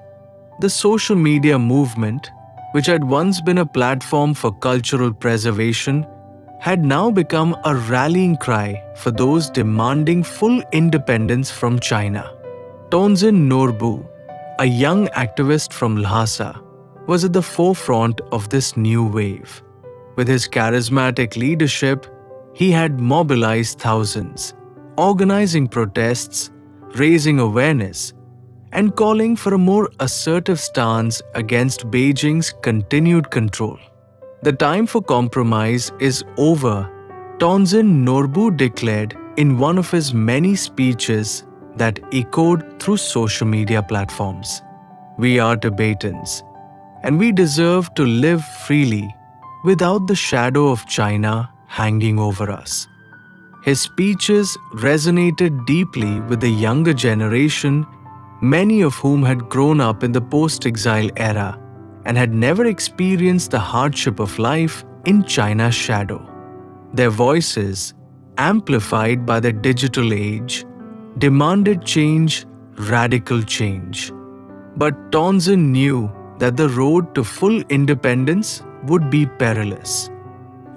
The social media movement, which had once been a platform for cultural preservation, had now become a rallying cry for those demanding full independence from China. Tenzin Norbu, a young activist from Lhasa, was at the forefront of this new wave. With his charismatic leadership, he had mobilized thousands, organizing protests, raising awareness, and calling for a more assertive stance against Beijing's continued control. The time for compromise is over, Tenzin Norbu declared in one of his many speeches that echoed through social media platforms. We are Tibetans, and we deserve to live freely without the shadow of China hanging over us. His speeches resonated deeply with the younger generation, many of whom had grown up in the post-exile era and had never experienced the hardship of life in China's shadow. Their voices, amplified by the digital age, demanded change, radical change. But Tenzin knew that the road to full independence would be perilous.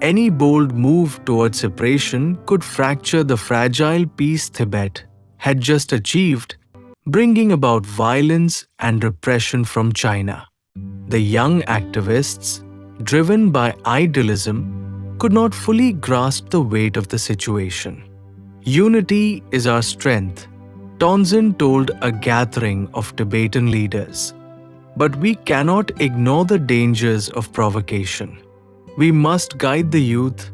Any bold move towards separation could fracture the fragile peace Tibet had just achieved, bringing about violence and repression from China. The young activists, driven by idealism, could not fully grasp the weight of the situation. Unity is our strength, Tenzin told a gathering of Tibetan leaders. But we cannot ignore the dangers of provocation. We must guide the youth,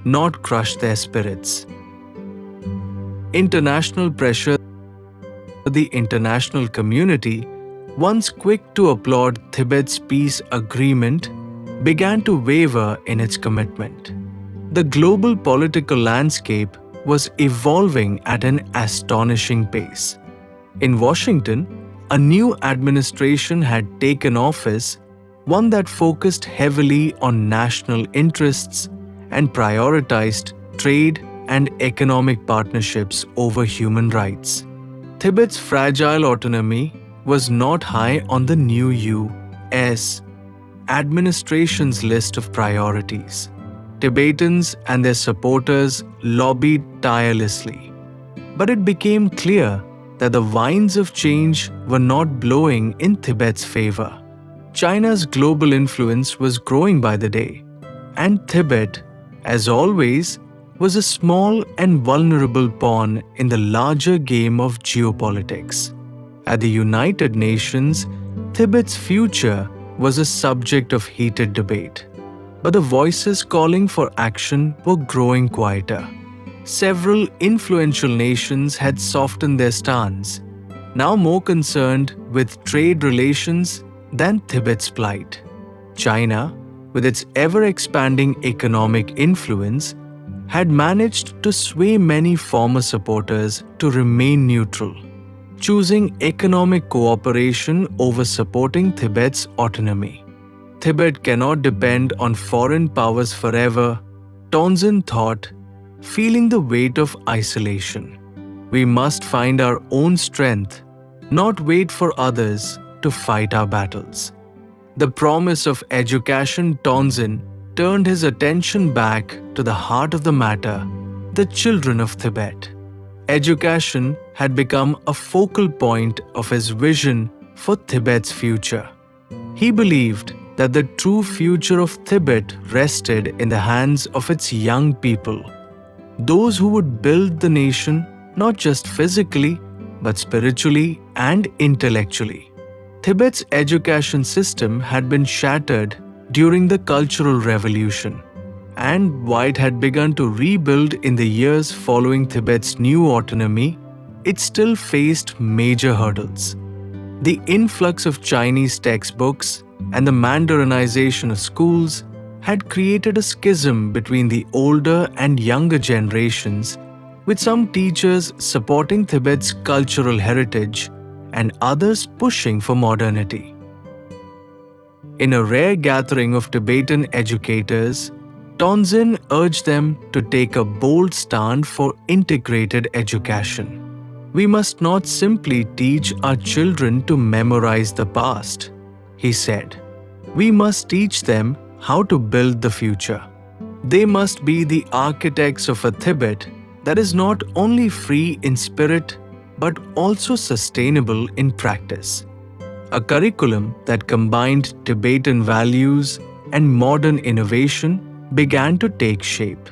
not crush their spirits. International pressure. The international community, once quick to applaud Tibet's peace agreement, began to waver in its commitment. The global political landscape was evolving at an astonishing pace. In Washington, a new administration had taken office, one that focused heavily on national interests and prioritized trade and economic partnerships over human rights. Tibet's fragile autonomy was not high on the new U.S. administration's list of priorities. Tibetans and their supporters lobbied tirelessly. But it became clear that the winds of change were not blowing in Tibet's favor. China's global influence was growing by the day, and Tibet, as always, was a small and vulnerable pawn in the larger game of geopolitics. At the United Nations, Tibet's future was a subject of heated debate, but the voices calling for action were growing quieter. Several influential nations had softened their stance, now more concerned with trade relations than Tibet's plight. China, with its ever-expanding economic influence, had managed to sway many former supporters to remain neutral, choosing economic cooperation over supporting Tibet's autonomy. Tibet cannot depend on foreign powers forever, Tenzin thought, feeling the weight of isolation. We must find our own strength, not wait for others to fight our battles. The promise of education, Tenzin turned his attention back to the heart of the matter, the children of Tibet. Education had become a focal point of his vision for Tibet's future. He believed that the true future of Tibet rested in the hands of its young people, those who would build the nation not just physically, but spiritually and intellectually. Tibet's education system had been shattered during the Cultural Revolution, and while it had begun to rebuild in the years following Tibet's new autonomy, it still faced major hurdles. The influx of Chinese textbooks and the Mandarinization of schools had created a schism between the older and younger generations, with some teachers supporting Tibet's cultural heritage and others pushing for modernity. In a rare gathering of Tibetan educators, Tenzin urged them to take a bold stand for integrated education. We must not simply teach our children to memorize the past, he said. We must teach them how to build the future. They must be the architects of a Tibet that is not only free in spirit but also sustainable in practice. A curriculum that combined Tibetan values and modern innovation began to take shape.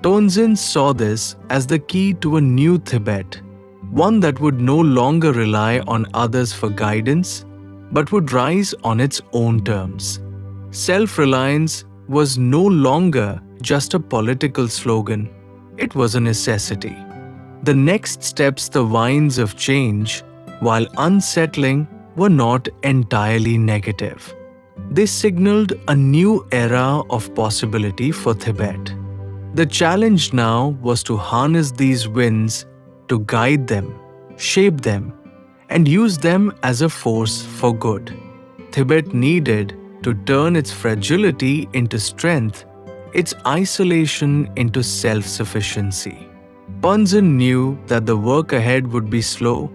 Tenzin saw this as the key to a new Tibet, one that would no longer rely on others for guidance, but would rise on its own terms. Self-reliance was no longer just a political slogan, it was a necessity. The next steps, the winds of change, while unsettling, were not entirely negative. They signaled a new era of possibility for Tibet. The challenge now was to harness these winds, to guide them, shape them, and use them as a force for good. Tibet needed to turn its fragility into strength, its isolation into self-sufficiency. Punzen knew that the work ahead would be slow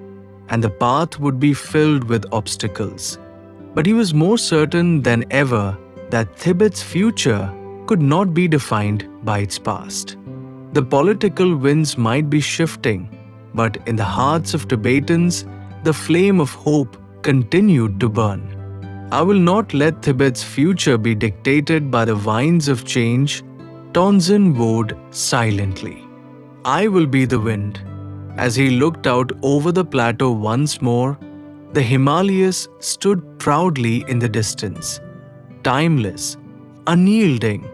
and the path would be filled with obstacles. But he was more certain than ever that Tibet's future could not be defined by its past. The political winds might be shifting, but in the hearts of Tibetans, the flame of hope continued to burn. I will not let Tibet's future be dictated by the winds of change, Tenzin vowed silently. I will be the wind. As he looked out over the plateau once more, the Himalayas stood proudly in the distance, timeless, unyielding,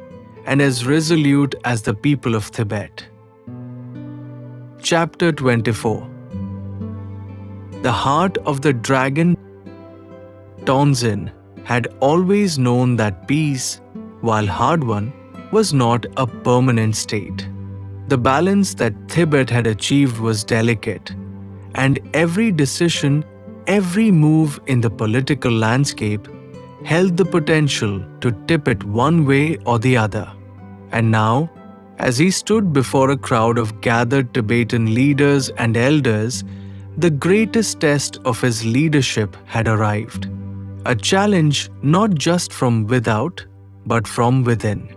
and as resolute as the people of Tibet. Chapter 24. The heart of the dragon. Tenzin had always known that peace, while hard-won, was not a permanent state. The balance that Tibet had achieved was delicate, and every decision, every move in the political landscape held the potential to tip it one way or the other. And now, as he stood before a crowd of gathered Tibetan leaders and elders, the greatest test of his leadership had arrived. A challenge not just from without, but from within.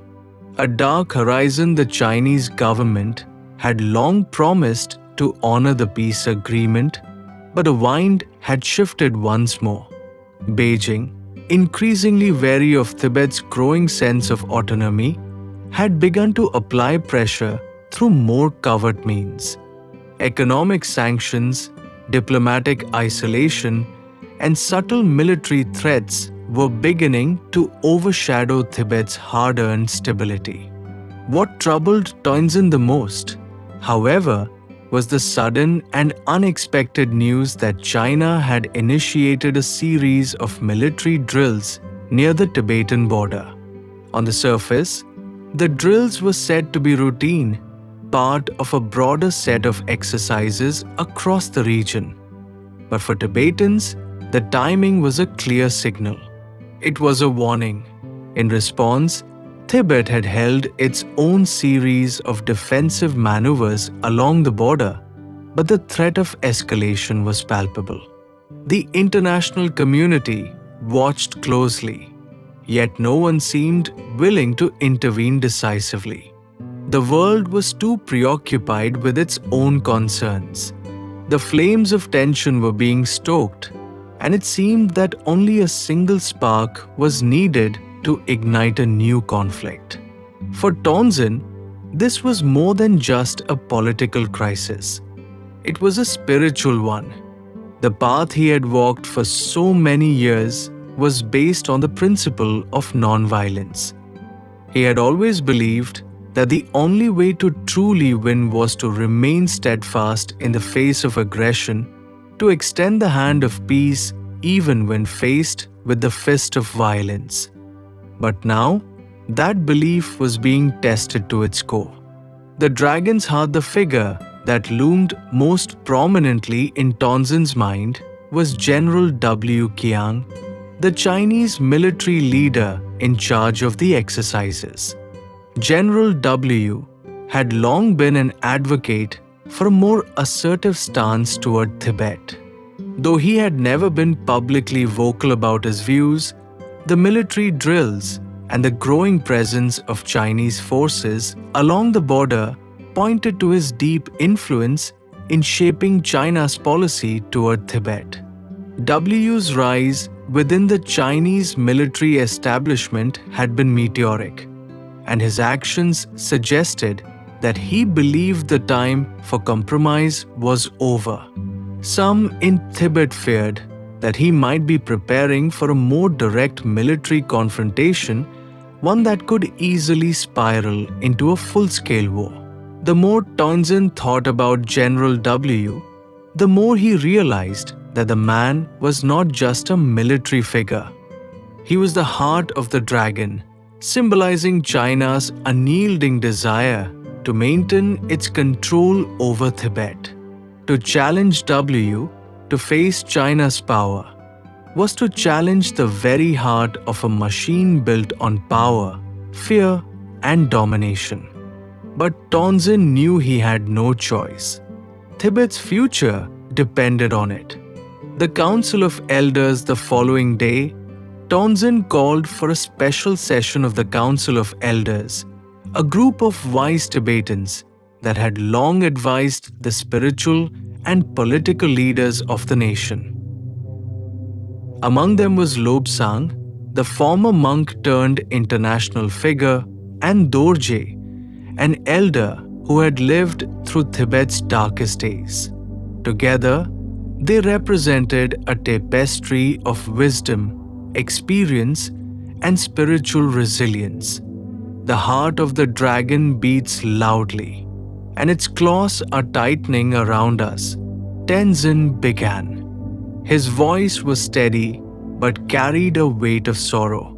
A dark horizon. The Chinese government had long promised to honor the peace agreement, but a wind had shifted once more. Beijing, increasingly wary of Tibet's growing sense of autonomy, had begun to apply pressure through more covert means. Economic sanctions, diplomatic isolation, and subtle military threats were beginning to overshadow Tibet's hard-earned stability. What troubled Tenzin the most, however, was the sudden and unexpected news that China had initiated a series of military drills near the Tibetan border. On the surface, the drills were said to be routine, part of a broader set of exercises across the region. But for Tibetans, the timing was a clear signal. It was a warning. In response, Tibet had held its own series of defensive maneuvers along the border, but the threat of escalation was palpable. The international community watched closely, yet no one seemed willing to intervene decisively. The world was too preoccupied with its own concerns. The flames of tension were being stoked, and it seemed that only a single spark was needed to ignite a new conflict. For Tenzin, this was more than just a political crisis. It was a spiritual one. The path he had walked for so many years was based on the principle of non-violence. He had always believed that the only way to truly win was to remain steadfast in the face of aggression, to extend the hand of peace even when faced with the fist of violence. But now, that belief was being tested to its core. The dragon's heart, the figure that loomed most prominently in Tenzin's mind, was General W. Qiang, the Chinese military leader in charge of the exercises. General W. had long been an advocate for a more assertive stance toward Tibet. Though he had never been publicly vocal about his views, the military drills and the growing presence of Chinese forces along the border pointed to his deep influence in shaping China's policy toward Tibet. W's rise within the Chinese military establishment had been meteoric, and his actions suggested that he believed the time for compromise was over. Some in Tibet feared that he might be preparing for a more direct military confrontation one that could easily spiral into a full-scale war. The more Tenzin thought about General W, the more he realized that the man was not just a military figure. He was the heart of the dragon, symbolizing China's unyielding desire to maintain its control over Tibet. To challenge W to face China's power was to challenge the very heart of a machine built on power, fear, and domination. But Tenzin knew he had no choice. Tibet's future depended on it. The Council of Elders the following day, Tenzin called for a special session of the Council of Elders, a group of wise Tibetans that had long advised the spiritual and political leaders of the nation. Among them was Lobsang, the former monk turned international figure, and Dorje, an elder who had lived through Tibet's darkest days. Together, they represented a tapestry of wisdom, experience, and spiritual resilience. The heart of the dragon beats loudly, and its claws are tightening around us. Tenzin began. His voice was steady but carried a weight of sorrow.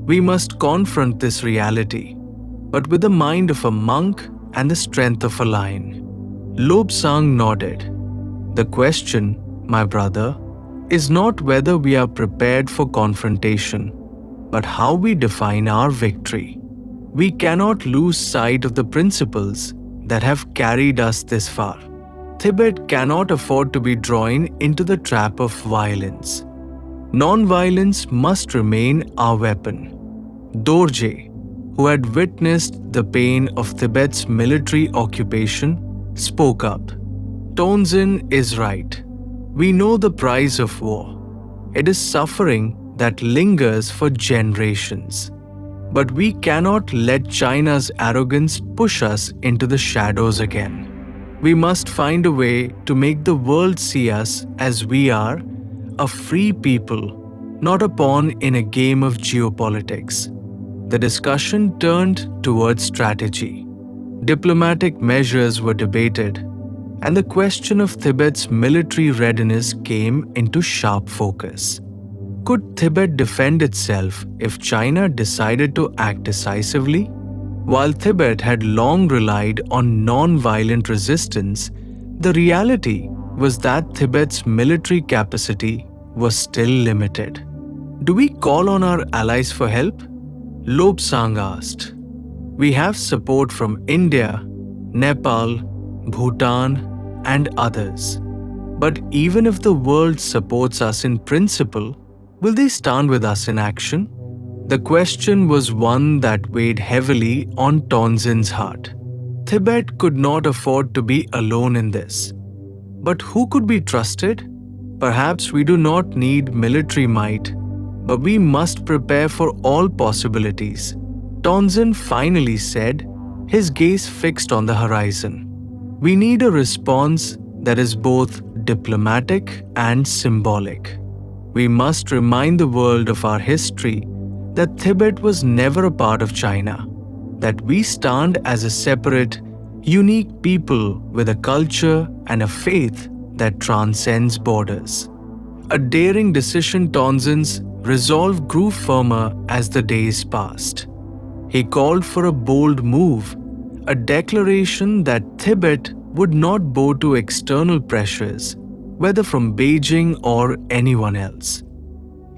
We must confront this reality, but with the mind of a monk and the strength of a lion. Lobsang nodded. The question, my brother, is not whether we are prepared for confrontation, but how we define our victory. We cannot lose sight of the principles that have carried us this far. Tibet cannot afford to be drawn into the trap of violence. Non-violence must remain our weapon. Dorje, who had witnessed the pain of Tibet's military occupation, spoke up. Tenzin is right. We know the price of war. It is suffering that lingers for generations. But we cannot let China's arrogance push us into the shadows again. We must find a way to make the world see us as we are, a free people, not a pawn in a game of geopolitics. The discussion turned towards strategy. Diplomatic measures were debated, and the question of Tibet's military readiness came into sharp focus. Could Tibet defend itself if China decided to act decisively? While Tibet had long relied on non-violent resistance, the reality was that Tibet's military capacity was still limited. Do we call on our allies for help? Lobsang asked. We have support from India, Nepal, Bhutan, and others. But even if the world supports us in principle, will they stand with us in action? The question was one that weighed heavily on Tenzin's heart. Tibet could not afford to be alone in this. But who could be trusted? Perhaps we do not need military might, but we must prepare for all possibilities. Tenzin finally said, his gaze fixed on the horizon. We need a response that is both diplomatic and symbolic. We must remind the world of our history, that Tibet was never a part of China, that we stand as a separate, unique people with a culture and a faith that transcends borders. A daring decision, Tenzin's resolve grew firmer as the days passed. He called for a bold move, a declaration that Tibet would not bow to external pressures, whether from Beijing or anyone else.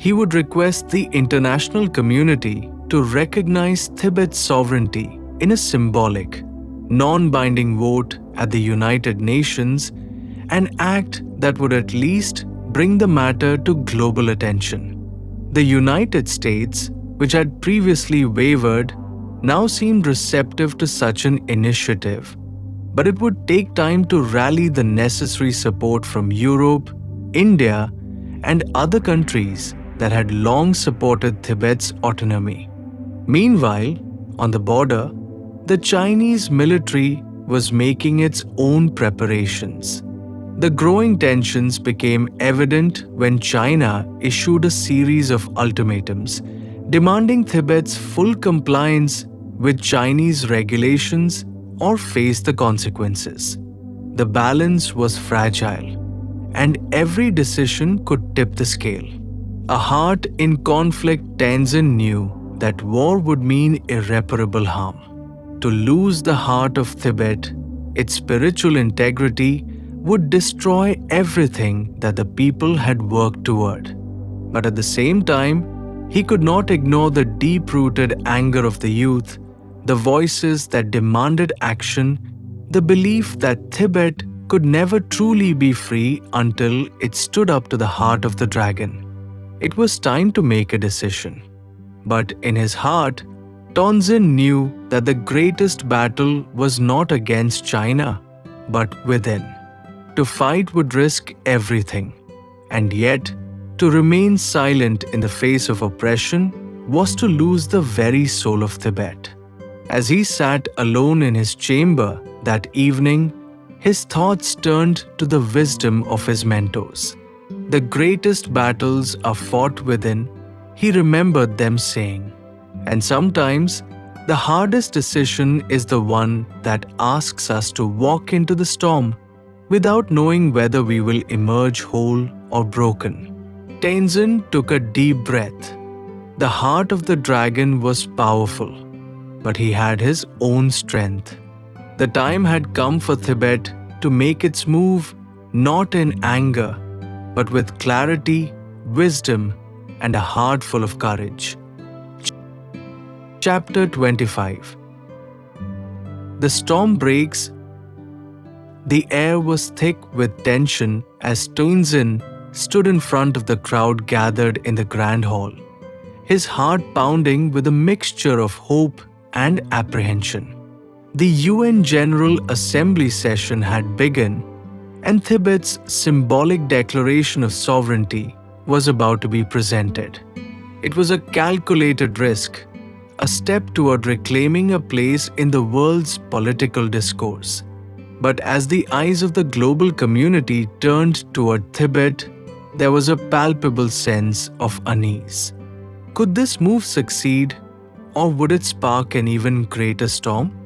He would request the international community to recognize Tibet's sovereignty in a symbolic, non-binding vote at the United Nations, an act that would at least bring the matter to global attention. The United States, which had previously wavered, now seemed receptive to such an initiative. But it would take time to rally the necessary support from Europe, India, and other countries that had long supported Tibet's autonomy. Meanwhile, on the border, the Chinese military was making its own preparations. The growing tensions became evident when China issued a series of ultimatums demanding Tibet's full compliance with Chinese regulations or face the consequences. The balance was fragile, and every decision could tip the scale. A heart in conflict, Tenzin knew that war would mean irreparable harm. To lose the heart of Tibet, its spiritual integrity, would destroy everything that the people had worked toward. But at the same time, he could not ignore the deep-rooted anger of the youth, the voices that demanded action, the belief that Tibet could never truly be free until it stood up to the heart of the dragon. It was time to make a decision. But in his heart, Tenzin knew that the greatest battle was not against China, but within. To fight would risk everything, and yet, to remain silent in the face of oppression was to lose the very soul of Tibet. As he sat alone in his chamber that evening, his thoughts turned to the wisdom of his mentors. The greatest battles are fought within, he remembered them saying. And sometimes, the hardest decision is the one that asks us to walk into the storm without knowing whether we will emerge whole or broken. Tenzin took a deep breath. The heart of the dragon was powerful, but he had his own strength. The time had come for Tibet to make its move not in anger, but with clarity, wisdom, and a heart full of courage. Chapter 25. The storm breaks. The air was thick with tension as Tenzin stood in front of the crowd gathered in the grand hall, his heart pounding with a mixture of hope and apprehension. The UN General Assembly session had begun, and Tibet's symbolic declaration of sovereignty was about to be presented. It was a calculated risk, a step toward reclaiming a place in the world's political discourse. But as the eyes of the global community turned toward Tibet, there was a palpable sense of unease. Could this move succeed, or would it spark an even greater storm?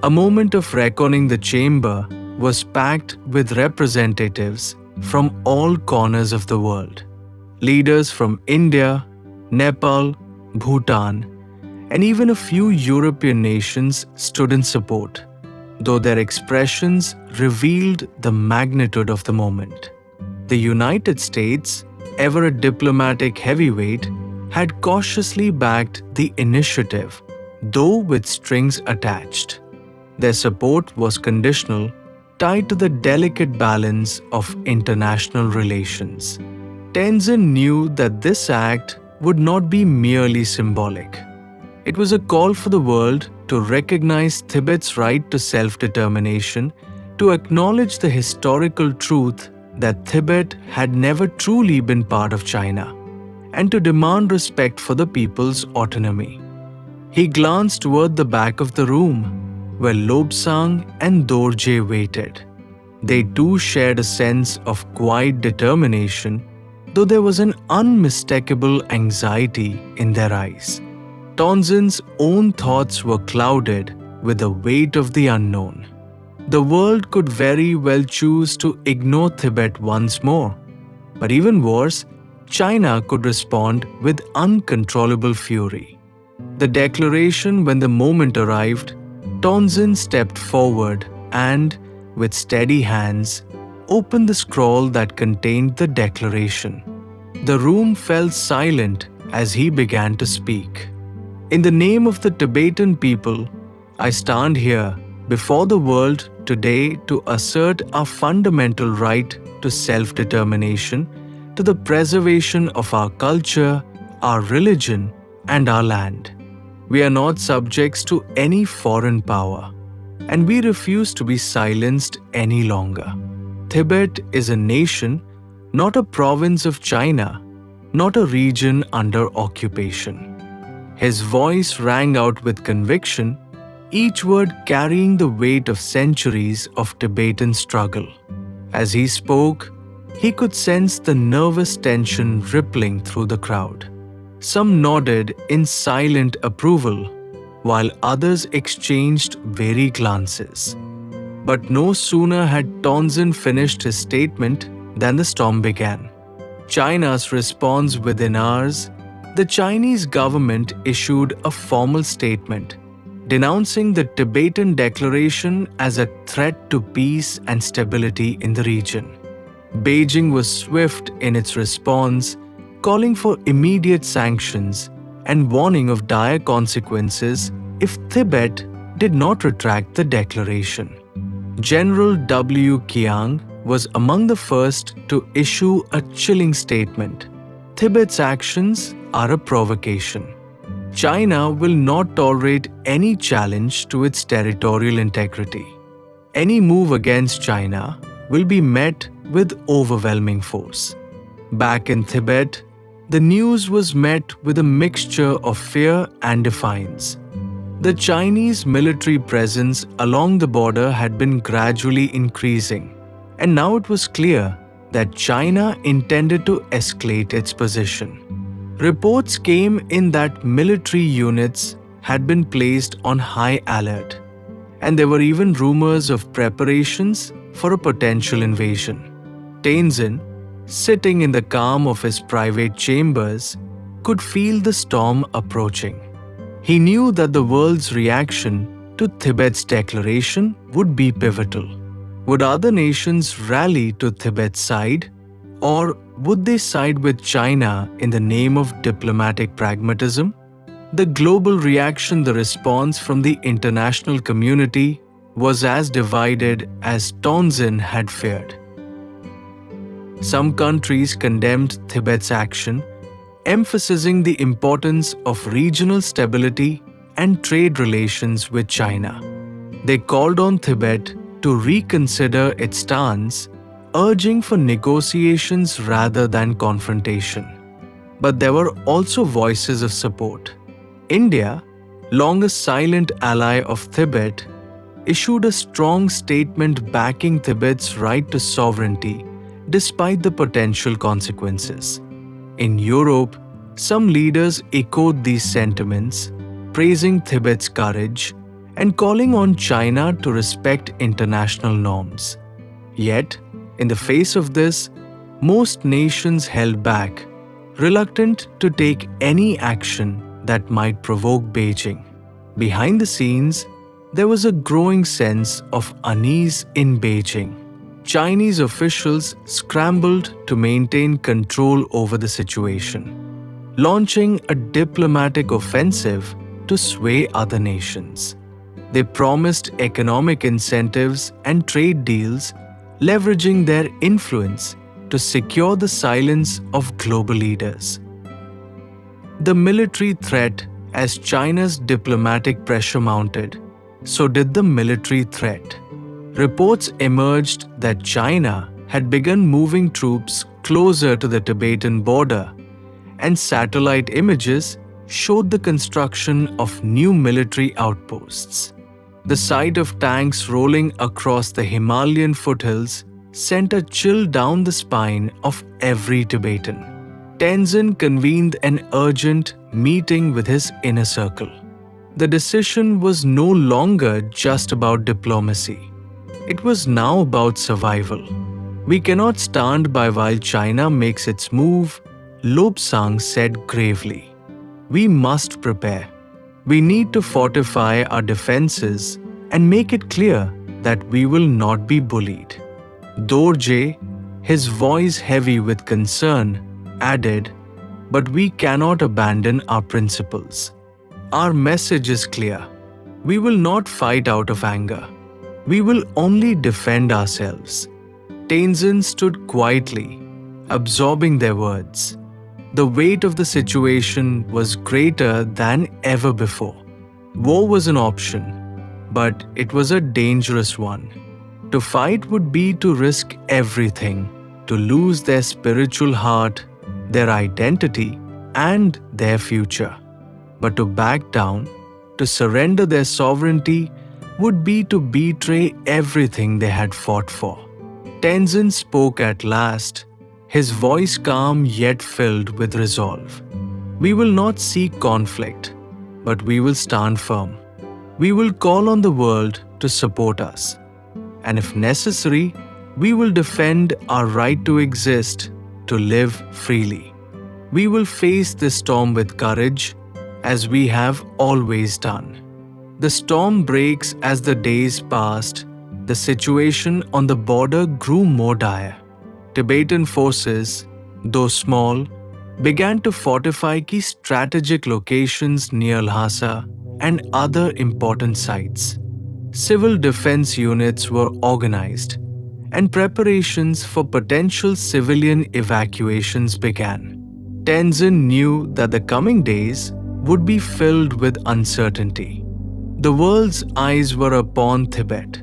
A moment of reckoning. The chamber was packed with representatives from all corners of the world. Leaders from India, Nepal, Bhutan, and even a few European nations stood in support, though their expressions revealed the magnitude of the moment. The United States, ever a diplomatic heavyweight, had cautiously backed the initiative, though with strings attached. Their support was conditional, tied to the delicate balance of international relations. Tenzin knew that this act would not be merely symbolic. It was a call for the world to recognize Tibet's right to self-determination, to acknowledge the historical truth that Tibet had never truly been part of China, and to demand respect for the people's autonomy. He glanced toward the back of the room, where Lobsang and Dorje waited. They too shared a sense of quiet determination, though there was an unmistakable anxiety in their eyes. Tenzin's own thoughts were clouded with the weight of the unknown. The world could very well choose to ignore Tibet once more. But even worse, China could respond with uncontrollable fury. The declaration, when the moment arrived, Tenzin stepped forward and, with steady hands, opened the scroll that contained the declaration. The room fell silent as he began to speak. In the name of the Tibetan people, I stand here before the world today to assert our fundamental right to self-determination, to the preservation of our culture, our religion, and our land. We are not subjects to any foreign power, and we refuse to be silenced any longer. Tibet is a nation, not a province of China, not a region under occupation. His voice rang out with conviction, each word carrying the weight of centuries of Tibetan struggle. As he spoke, he could sense the nervous tension rippling through the crowd. Some nodded in silent approval, while others exchanged wary glances. But no sooner had Tenzin finished his statement than the storm began. China's response within hours, the Chinese government issued a formal statement denouncing the Tibetan Declaration as a threat to peace and stability in the region. Beijing was swift in its response, calling for immediate sanctions and warning of dire consequences if Tibet did not retract the declaration. General W. Qiang was among the first to issue a chilling statement. Tibet's actions are a provocation. China will not tolerate any challenge to its territorial integrity. Any move against China will be met with overwhelming force. Back in Tibet, the news was met with a mixture of fear and defiance. The Chinese military presence along the border had been gradually increasing, and now it was clear that China intended to escalate its position. Reports came in that military units had been placed on high alert, and there were even rumors of preparations for a potential invasion. Tenzin, sitting in the calm of his private chambers, could feel the storm approaching. He knew that the world's reaction to Tibet's declaration would be pivotal. Would other nations rally to Tibet's side, or would they side with China in the name of diplomatic pragmatism? The global reaction, the response from the international community, was as divided as Tenzin had feared. Some countries condemned Tibet's action, emphasizing the importance of regional stability and trade relations with China. They called on Tibet to reconsider its stance, urging for negotiations rather than confrontation. But there were also voices of support. India, long a silent ally of Tibet, issued a strong statement backing Tibet's right to sovereignty despite the potential consequences. In Europe, some leaders echoed these sentiments, praising Tibet's courage and calling on China to respect international norms. Yet, in the face of this, most nations held back, reluctant to take any action that might provoke Beijing. Behind the scenes, there was a growing sense of unease in Beijing. Chinese officials scrambled to maintain control over the situation, launching a diplomatic offensive to sway other nations. They promised economic incentives and trade deals, leveraging their influence to secure the silence of global leaders. The military threat, as China's diplomatic pressure mounted, so did the military threat. Reports emerged that China had begun moving troops closer to the Tibetan border, and satellite images showed the construction of new military outposts. The sight of tanks rolling across the Himalayan foothills sent a chill down the spine of every Tibetan. Tenzin convened an urgent meeting with his inner circle. The decision was no longer just about diplomacy. It was now about survival. We cannot stand by while China makes its move, Lobsang said gravely. We must prepare. We need to fortify our defenses and make it clear that we will not be bullied. Dorje, his voice heavy with concern, added, "But we cannot abandon our principles. Our message is clear. We will not fight out of anger. We will only defend ourselves." Tenzin stood quietly, absorbing their words. The weight of the situation was greater than ever before. War was an option, but it was a dangerous one. To fight would be to risk everything, to lose their spiritual heart, their identity, and their future. But to back down, to surrender their sovereignty, would be to betray everything they had fought for. Tenzin spoke at last, his voice calm yet filled with resolve. We will not seek conflict, but we will stand firm. We will call on the world to support us. And if necessary, we will defend our right to exist, to live freely. We will face this storm with courage, as we have always done. The storm breaks as the days passed. The situation on the border grew more dire. Tibetan forces, though small, began to fortify key strategic locations near Lhasa and other important sites. Civil defense units were organized, and preparations for potential civilian evacuations began. Tenzin knew that the coming days would be filled with uncertainty. The world's eyes were upon Tibet,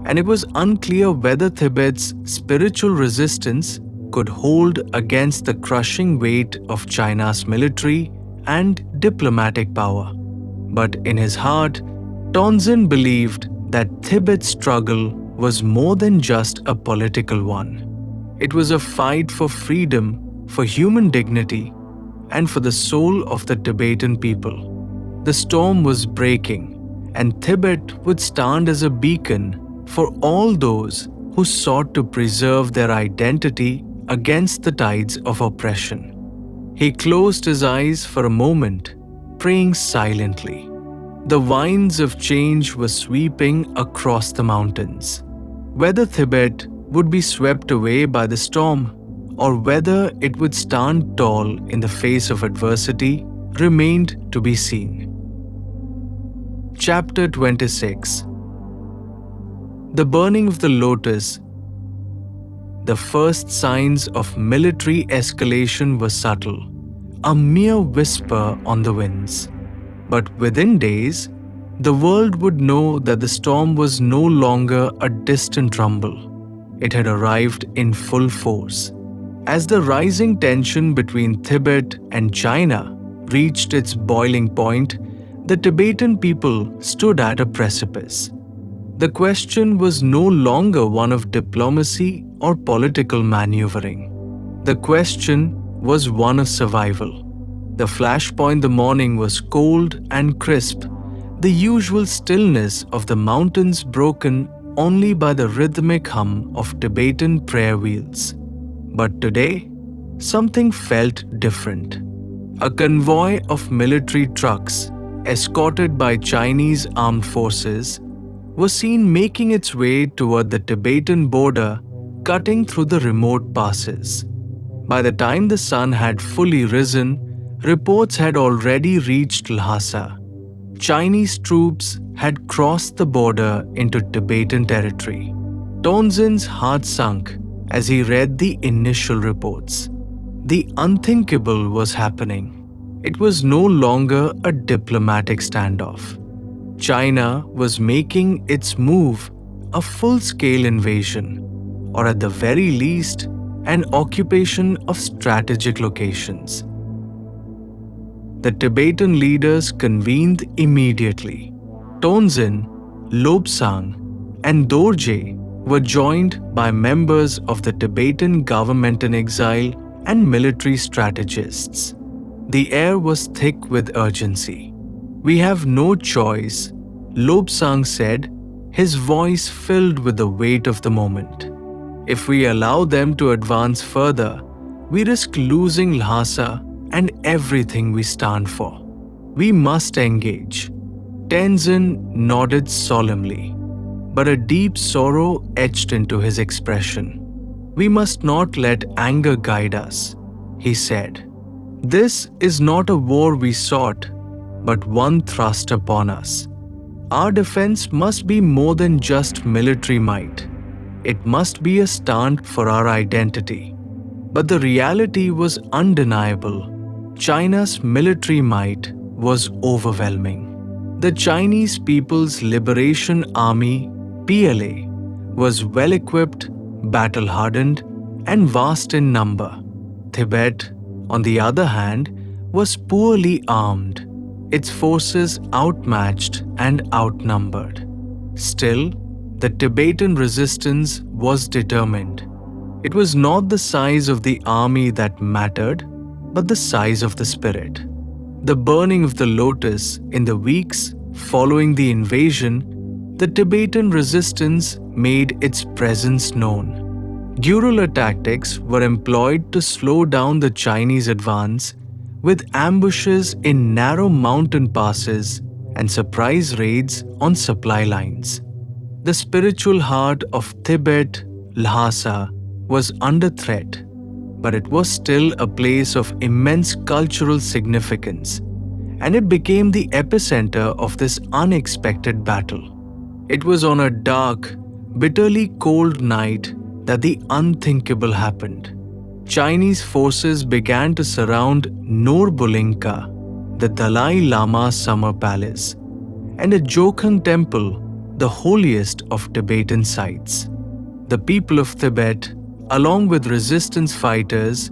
and it was unclear whether Tibet's spiritual resistance could hold against the crushing weight of China's military and diplomatic power. But in his heart, Tenzin believed that Tibet's struggle was more than just a political one. It was a fight for freedom, for human dignity, and for the soul of the Tibetan people. The storm was breaking, and Tibet would stand as a beacon for all those who sought to preserve their identity against the tides of oppression. He closed his eyes for a moment, praying silently. The winds of change were sweeping across the mountains. Whether Tibet would be swept away by the storm, or whether it would stand tall in the face of adversity, remained to be seen. Chapter 26. The burning of the lotus. The first signs of military escalation were subtle, a mere whisper on the winds. But within days, the world would know that the storm was no longer a distant rumble. It had arrived in full force. As the rising tension between Tibet and China reached its boiling point, the Tibetan people stood at a precipice. The question was no longer one of diplomacy or political maneuvering. The question was one of survival. The flashpoint the morning was cold and crisp, the usual stillness of the mountains broken only by the rhythmic hum of Tibetan prayer wheels. But today, something felt different. A convoy of military trucks, escorted by Chinese armed forces, was seen making its way toward the Tibetan border, cutting through the remote passes. By the time the sun had fully risen, reports had already reached Lhasa. Chinese troops had crossed the border into Tibetan territory. Tenzin's heart sunk as he read the initial reports. The unthinkable was happening. It was no longer a diplomatic standoff. China was making its move a full-scale invasion, or at the very least, an occupation of strategic locations. The Tibetan leaders convened immediately. Tenzin, Lobsang, and Dorje were joined by members of the Tibetan government in exile and military strategists. The air was thick with urgency. "We have no choice," Lobsang said, his voice filled with the weight of the moment. "If we allow them to advance further, we risk losing Lhasa and everything we stand for. We must engage." Tenzin nodded solemnly, but a deep sorrow etched into his expression. "We must not let anger guide us," he said. "This is not a war we sought, but one thrust upon us. Our defense must be more than just military might. It must be a stand for our identity." But the reality was undeniable. China's military might was overwhelming. The Chinese People's Liberation Army, PLA, was well-equipped, battle-hardened, and vast in number. Tibet, on the other hand, was poorly armed, its forces outmatched and outnumbered. Still, the Tibetan resistance was determined. It was not the size of the army that mattered, but the size of the spirit. The burning of the lotus in the weeks following the invasion, the Tibetan resistance made its presence known. Guerrilla tactics were employed to slow down the Chinese advance, with ambushes in narrow mountain passes and surprise raids on supply lines. The spiritual heart of Tibet, Lhasa, was under threat, but it was still a place of immense cultural significance, and it became the epicenter of this unexpected battle. It was on a dark, bitterly cold night that the unthinkable happened. Chinese forces began to surround Norbulinka, the Dalai Lama summer palace, and a Jokhang temple, the holiest of Tibetan sites. The people of Tibet, along with resistance fighters,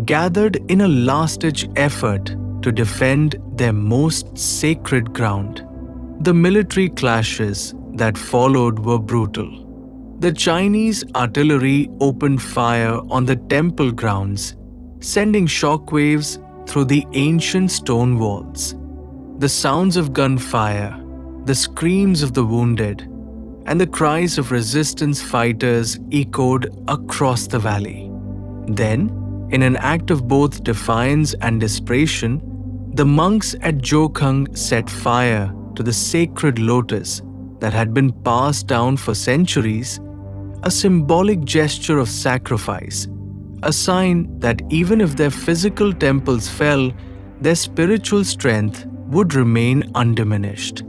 gathered in a last-ditch effort to defend their most sacred ground. The military clashes that followed were brutal. The Chinese artillery opened fire on the temple grounds, sending shockwaves through the ancient stone walls. The sounds of gunfire, the screams of the wounded, and the cries of resistance fighters echoed across the valley. Then, in an act of both defiance and desperation, the monks at Jokhang set fire to the sacred lotus that had been passed down for centuries, a symbolic gesture of sacrifice, a sign that even if their physical temples fell, their spiritual strength would remain undiminished.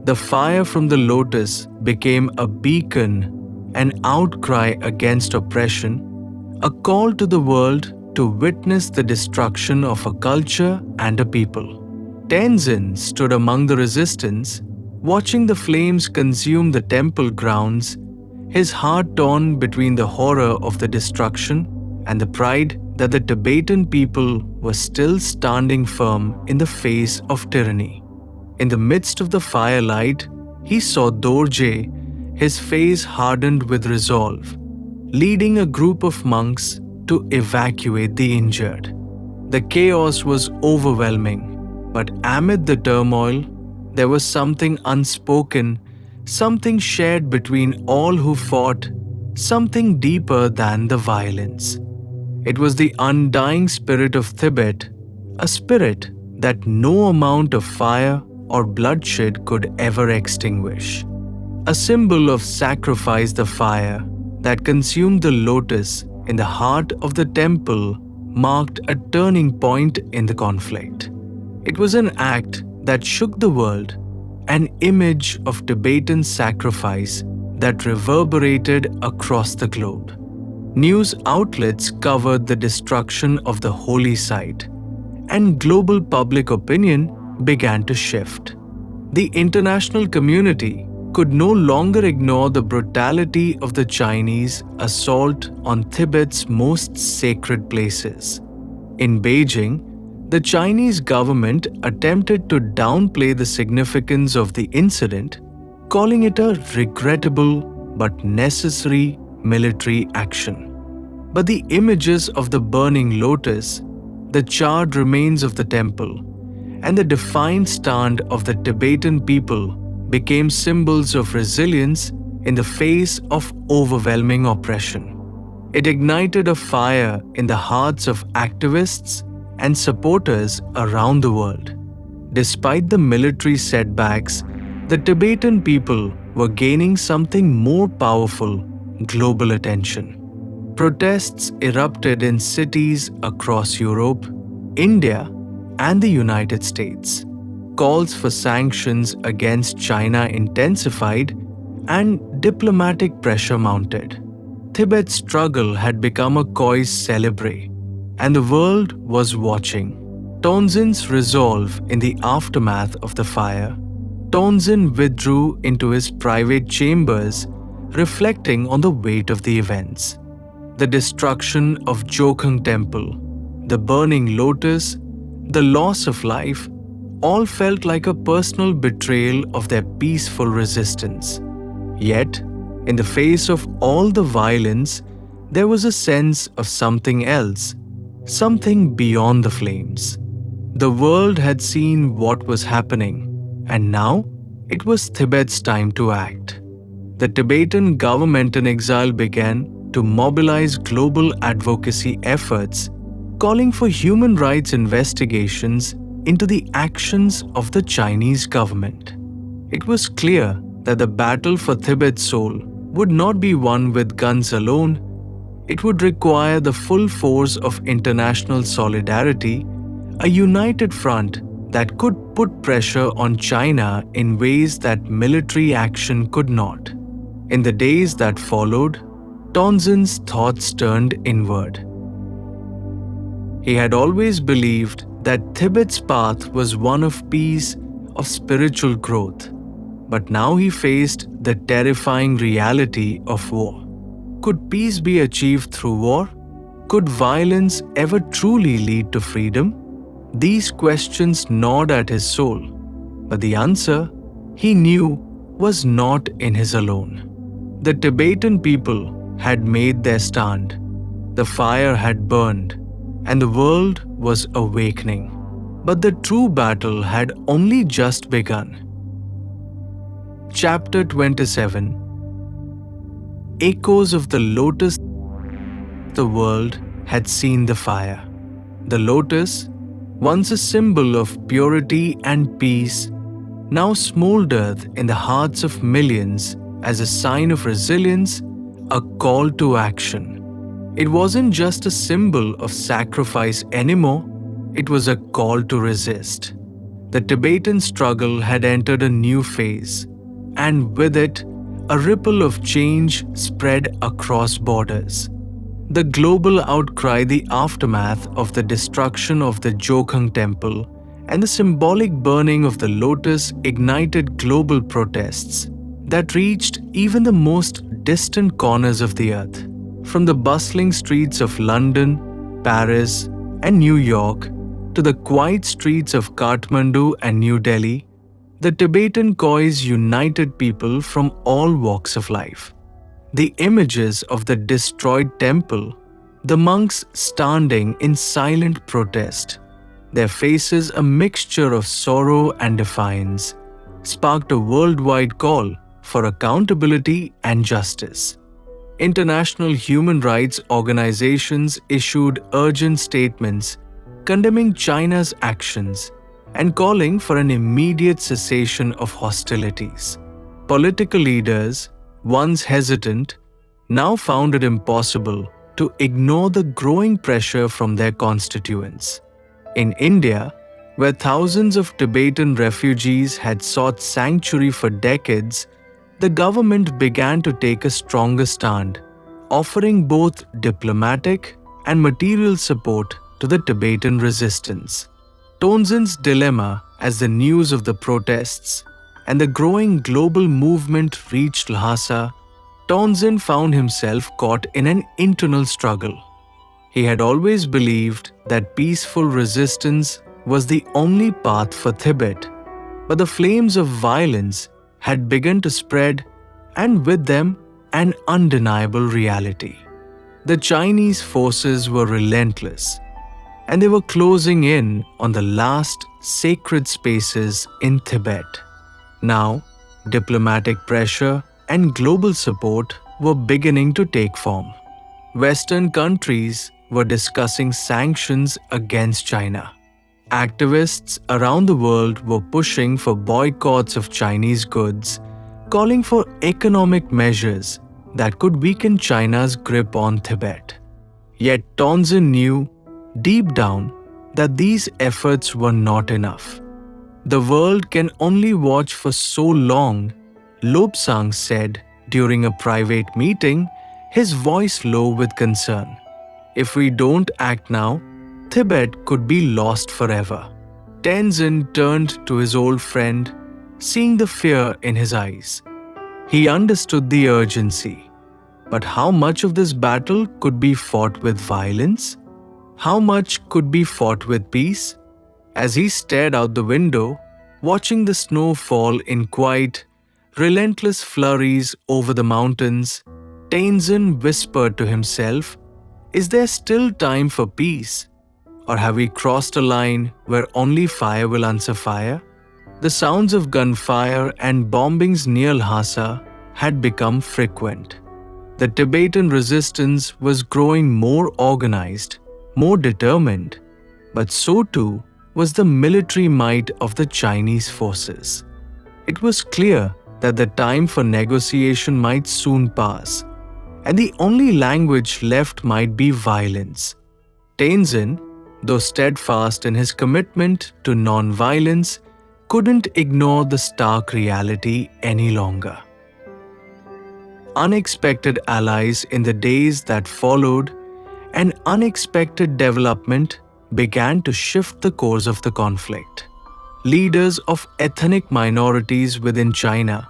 The fire from the lotus became a beacon, an outcry against oppression, a call to the world to witness the destruction of a culture and a people. Tenzin stood among the resistance, watching the flames consume the temple grounds, his heart torn between the horror of the destruction and the pride that the Tibetan people were still standing firm in the face of tyranny. In the midst of the firelight, he saw Dorje, his face hardened with resolve, leading a group of monks to evacuate the injured. The chaos was overwhelming, but amid the turmoil, there was something unspoken, something shared between all who fought, something deeper than the violence. It was the undying spirit of Tibet, a spirit that no amount of fire or bloodshed could ever extinguish. A symbol of sacrifice, the fire that consumed the lotus in the heart of the temple marked a turning point in the conflict. It was an act that shook the world, an image of Tibetan sacrifice that reverberated across the globe. News outlets covered the destruction of the holy site, and global public opinion began to shift. The international community could no longer ignore the brutality of the Chinese assault on Tibet's most sacred places. In Beijing, the Chinese government attempted to downplay the significance of the incident, calling it a regrettable but necessary military action. But the images of the burning lotus, the charred remains of the temple, and the defiant stand of the Tibetan people became symbols of resilience in the face of overwhelming oppression. It ignited a fire in the hearts of activists and supporters around the world. Despite the military setbacks, the Tibetan people were gaining something more powerful: global attention. Protests erupted in cities across Europe, India, and the United States. Calls for sanctions against China intensified, and diplomatic pressure mounted. Tibet's struggle had become a cause célèbre, and the world was watching. Tonzin's resolve in the aftermath of the fire. Tonzin withdrew into his private chambers, reflecting on the weight of the events. The destruction of Jokhang Temple, the burning lotus, the loss of life, all felt like a personal betrayal of their peaceful resistance. Yet, in the face of all the violence, there was a sense of something else, something beyond the flames. The world had seen what was happening, and now it was Tibet's time to act. The Tibetan government in exile began to mobilize global advocacy efforts, calling for human rights investigations into the actions of the Chinese government. It was clear that the battle for Tibet's soul would not be won with guns alone. It would require the full force of international solidarity, a united front that could put pressure on China in ways that military action could not. In the days that followed, Tenzin's thoughts turned inward. He had always believed that Tibet's path was one of peace, of spiritual growth, but now he faced the terrifying reality of war. Could peace be achieved through war? Could violence ever truly lead to freedom? These questions gnawed at his soul, but the answer, he knew, was not in his alone. The Tibetan people had made their stand. The fire had burned, and the world was awakening. But the true battle had only just begun. Chapter 27. Echoes of the lotus. The world had seen the fire. The lotus, once a symbol of purity and peace, now smoldered in the hearts of millions as a sign of resilience, a call to action. It wasn't just a symbol of sacrifice anymore, it was a call to resist. The Tibetan struggle had entered a new phase, and with it, a ripple of change spread across borders. The global outcry, the aftermath of the destruction of the Gokhale temple, and the symbolic burning of the lotus ignited global protests that reached even the most distant corners of the earth. From the bustling streets of London, Paris, and New York to the quiet streets of Kathmandu and New Delhi, the Tibetan cause united people from all walks of life. The images of the destroyed temple, the monks standing in silent protest, their faces a mixture of sorrow and defiance, sparked a worldwide call for accountability and justice. International human rights organizations issued urgent statements condemning China's actions and calling for an immediate cessation of hostilities. Political leaders, once hesitant, now found it impossible to ignore the growing pressure from their constituents. In India, where thousands of Tibetan refugees had sought sanctuary for decades, the government began to take a stronger stand, offering both diplomatic and material support to the Tibetan resistance. Tenzin's dilemma as the news of the protests and the growing global movement reached Lhasa, Tenzin found himself caught in an internal struggle. He had always believed that peaceful resistance was the only path for Tibet, but the flames of violence had begun to spread, and with them, an undeniable reality. The Chinese forces were relentless, and they were closing in on the last sacred spaces in Tibet. Now, diplomatic pressure and global support were beginning to take form. Western countries were discussing sanctions against China. Activists around the world were pushing for boycotts of Chinese goods, calling for economic measures that could weaken China's grip on Tibet. Yet Tenzin knew, deep down, that these efforts were not enough. The world can only watch for so long, Lobsang said during a private meeting, his voice low with concern. If we don't act now, Tibet could be lost forever. Tenzin turned to his old friend, seeing the fear in his eyes. He understood the urgency. But how much of this battle could be fought with violence? How much could be fought with peace? As he stared out the window, watching the snow fall in quiet, relentless flurries over the mountains, Tenzin whispered to himself, "Is there still time for peace? Or have we crossed a line where only fire will answer fire? The sounds of gunfire and bombings near Lhasa had become frequent. The Tibetan resistance was growing more organized, more determined, but so too was the military might of the Chinese forces. It was clear that the time for negotiation might soon pass, and the only language left might be violence. Tenzin, though steadfast in his commitment to non-violence, couldn't ignore the stark reality any longer. Unexpected allies in the days that followed, an unexpected development began to shift the course of the conflict. Leaders of ethnic minorities within China,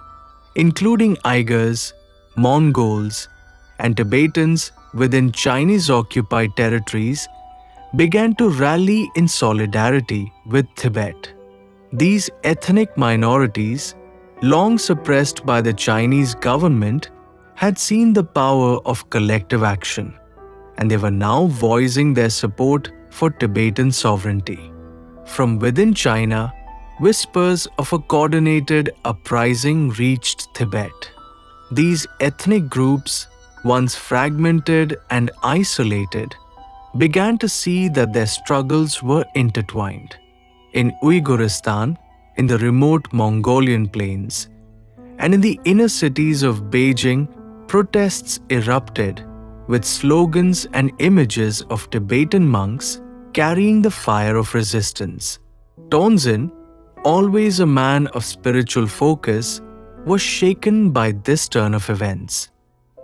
including Uyghurs, Mongols, and Tibetans within Chinese-occupied territories, began to rally in solidarity with Tibet. These ethnic minorities, long suppressed by the Chinese government, had seen the power of collective action, and they were now voicing their support for Tibetan sovereignty. From within China, whispers of a coordinated uprising reached Tibet. These ethnic groups, once fragmented and isolated, began to see that their struggles were intertwined. In Uyghuristan, in the remote Mongolian plains, and in the inner cities of Beijing, protests erupted with slogans and images of Tibetan monks carrying the fire of resistance. Tenzin, always a man of spiritual focus, was shaken by this turn of events.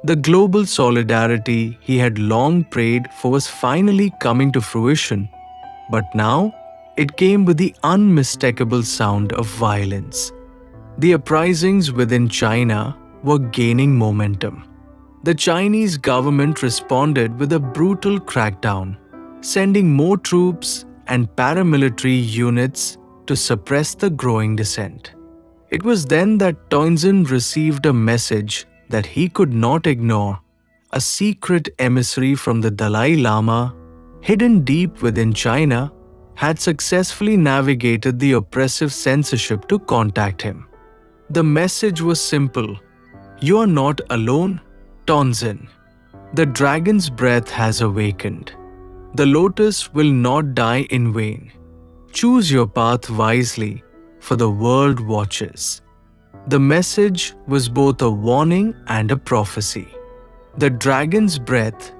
The global solidarity he had long prayed for was finally coming to fruition, but now it came with the unmistakable sound of violence. The uprisings within China were gaining momentum. The Chinese government responded with a brutal crackdown, sending more troops and paramilitary units to suppress the growing dissent. It was then that Tenzin received a message that he could not ignore. A secret emissary from the Dalai Lama, hidden deep within China, had successfully navigated the oppressive censorship to contact him. The message was simple: "You are not alone, Tenzin. The dragon's breath has awakened. The lotus will not die in vain. Choose your path wisely, for the world watches." The message was both a warning and a prophecy. The dragon's breath,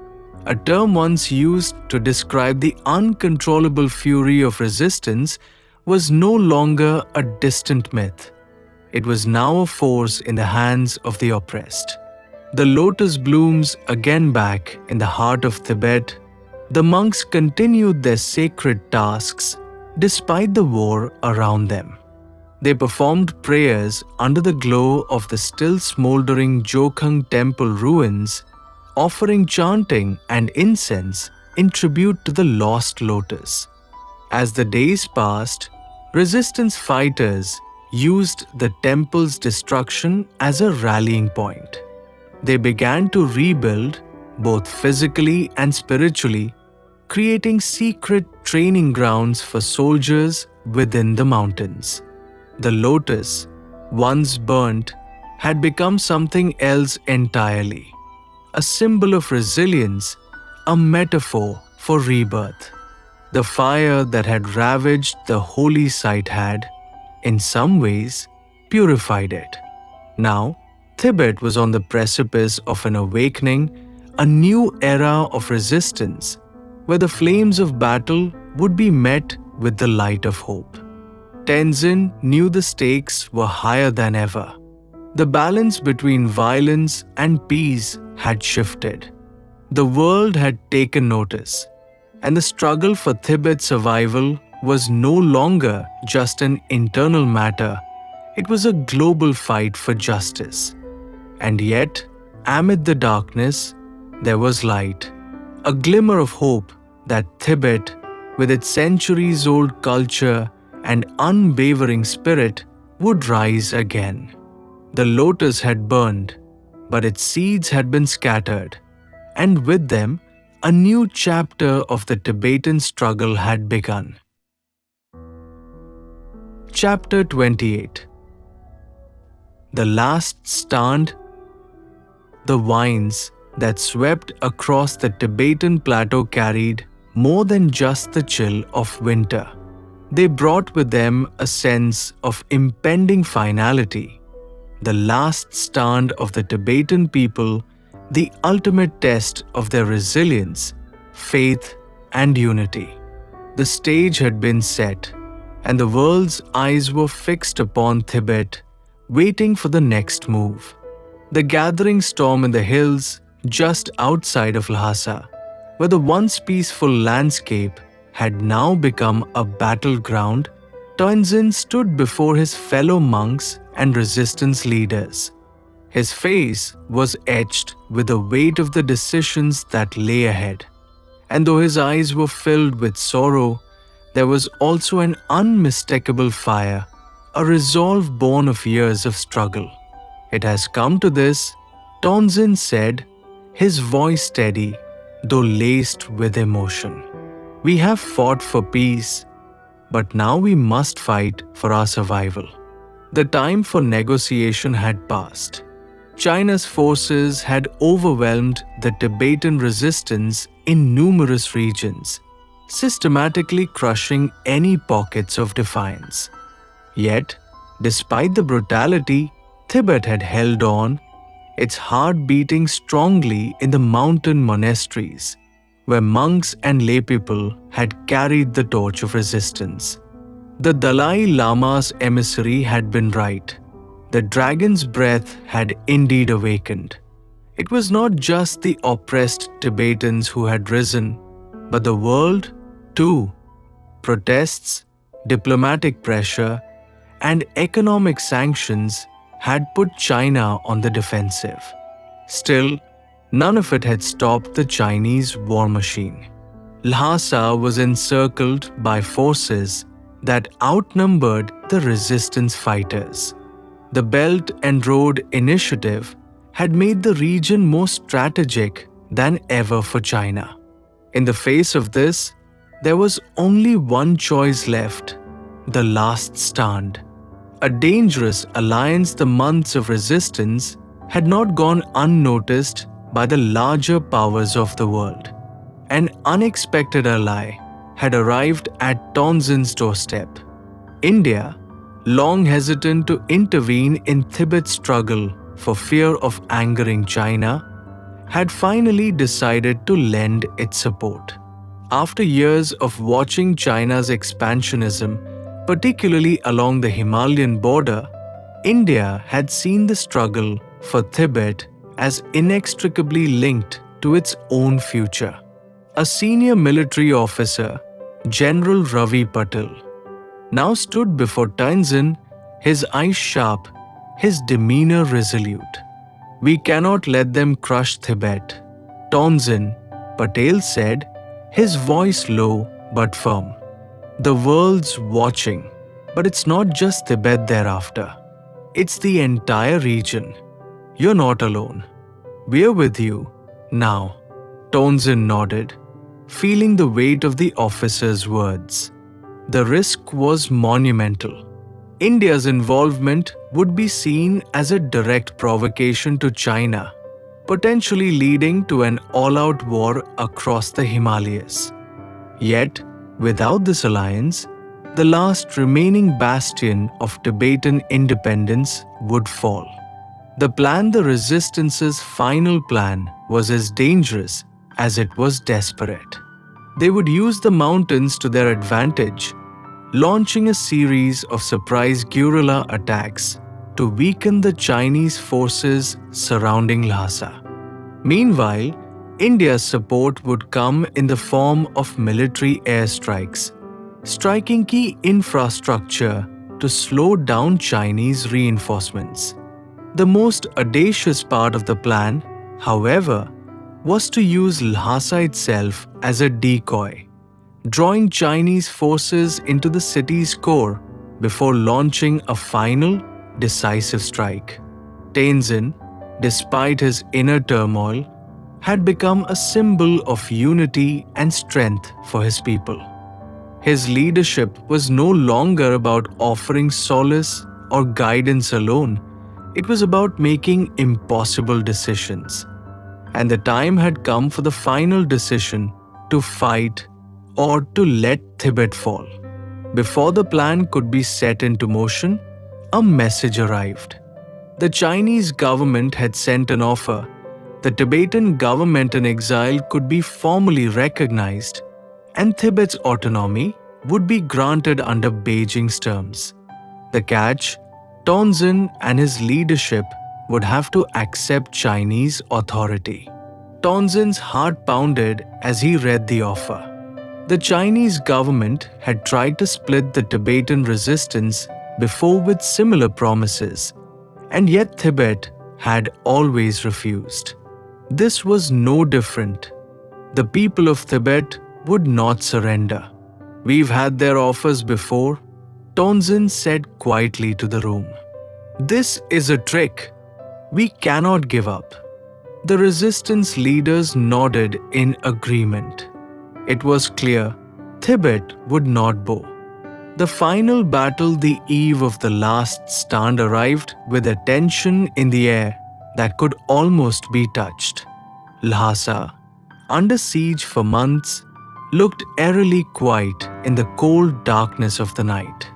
a term once used to describe the uncontrollable fury of resistance, was no longer a distant myth. It was now a force in the hands of the oppressed. The lotus blooms again back in the heart of Tibet. The monks continued their sacred tasks despite the war around them. They performed prayers under the glow of the still smoldering Jokhang temple ruins, offering chanting and incense in tribute to the lost lotus. As the days passed, resistance fighters used the temple's destruction as a rallying point. They began to rebuild, both physically and spiritually, creating secret training grounds for soldiers within the mountains. The lotus, once burnt, had become something else entirely, a symbol of resilience, a metaphor for rebirth. The fire that had ravaged the holy site had, in some ways, purified it. Now, Tibet was on the precipice of an awakening, a new era of resistance, where the flames of battle would be met with the light of hope. Tenzin knew the stakes were higher than ever. The balance between violence and peace had shifted. The world had taken notice, and the struggle for Tibet's survival was no longer just an internal matter. It was a global fight for justice. And yet, amid the darkness, there was light, a glimmer of hope that Tibet, with its centuries-old culture and unwavering spirit, would rise again. The lotus had burned, but its seeds had been scattered, and with them, a new chapter of the Tibetan struggle had begun. Chapter 28. The Last Stand. The winds that swept across the Tibetan plateau carried more than just the chill of winter. They brought with them a sense of impending finality, the last stand of the Tibetan people, the ultimate test of their resilience, faith, and unity. The stage had been set, and the world's eyes were fixed upon Tibet, waiting for the next move. The gathering storm in the hills just outside of Lhasa, where the once peaceful landscape had now become a battleground, Tenzin stood before his fellow monks and resistance leaders. His face was etched with the weight of the decisions that lay ahead. And though his eyes were filled with sorrow, there was also an unmistakable fire, a resolve born of years of struggle. "It has come to this," Tenzin said, his voice steady, though laced with emotion. "We have fought for peace, but now we must fight for our survival." The time for negotiation had passed. China's forces had overwhelmed the Tibetan resistance in numerous regions, systematically crushing any pockets of defiance. Yet, despite the brutality, Tibet had held on, its heart beating strongly in the mountain monasteries, where monks and laypeople had carried the torch of resistance. The Dalai Lama's emissary had been right. The dragon's breath had indeed awakened. It was not just the oppressed Tibetans who had risen, but the world, too. Protests, diplomatic pressure, and economic sanctions had put China on the defensive. Still, none of it had stopped the Chinese war machine. Lhasa was encircled by forces that outnumbered the resistance fighters. The Belt and Road Initiative had made the region more strategic than ever for China. In the face of this, there was only one choice left: the last stand. A dangerous alliance. The months of resistance had not gone unnoticed by the larger powers of the world. An unexpected ally had arrived at Tenzin's doorstep. India, long hesitant to intervene in Tibet's struggle for fear of angering China, had finally decided to lend its support. After years of watching China's expansionism, particularly along the Himalayan border, India had seen the struggle for Tibet as inextricably linked to its own future. A senior military officer, General Ravi Patel, now stood before Tenzin, his eyes sharp, his demeanor resolute. "We cannot let them crush Tibet, Tenzin," Patel said, his voice low but firm. "The world's watching, but it's not just Tibet thereafter. It's the entire region. You're not alone. We're with you, now." Tenzin nodded, feeling the weight of the officer's words. The risk was monumental. India's involvement would be seen as a direct provocation to China, potentially leading to an all-out war across the Himalayas. Yet, without this alliance, the last remaining bastion of Tibetan independence would fall. The resistance's final plan, was as dangerous as it was desperate. They would use the mountains to their advantage, launching a series of surprise guerrilla attacks to weaken the Chinese forces surrounding Lhasa. Meanwhile, India's support would come in the form of military airstrikes, striking key infrastructure to slow down Chinese reinforcements. The most audacious part of the plan, however, was to use Lhasa itself as a decoy, drawing Chinese forces into the city's core before launching a final, decisive strike. Tenzin, despite his inner turmoil, had become a symbol of unity and strength for his people. His leadership was no longer about offering solace or guidance alone. It was about making impossible decisions. And the time had come for the final decision to fight or to let Tibet fall. Before the plan could be set into motion, a message arrived. The Chinese government had sent an offer. The Tibetan government in exile could be formally recognized, and Tibet's autonomy would be granted under Beijing's terms. The catch: Tenzin and his leadership would have to accept Chinese authority. Tenzin's heart pounded as he read the offer. The Chinese government had tried to split the Tibetan resistance before with similar promises, and yet Tibet had always refused. This was no different. The people of Tibet would not surrender. "We've had their offers before," Tenzin said quietly to the room. "This is a trick. We cannot give up." The resistance leaders nodded in agreement. It was clear Tibet would not bow. The final battle, the eve of the last stand, arrived with a tension in the air that could almost be touched. Lhasa, under siege for months, looked eerily quiet in the cold darkness of the night.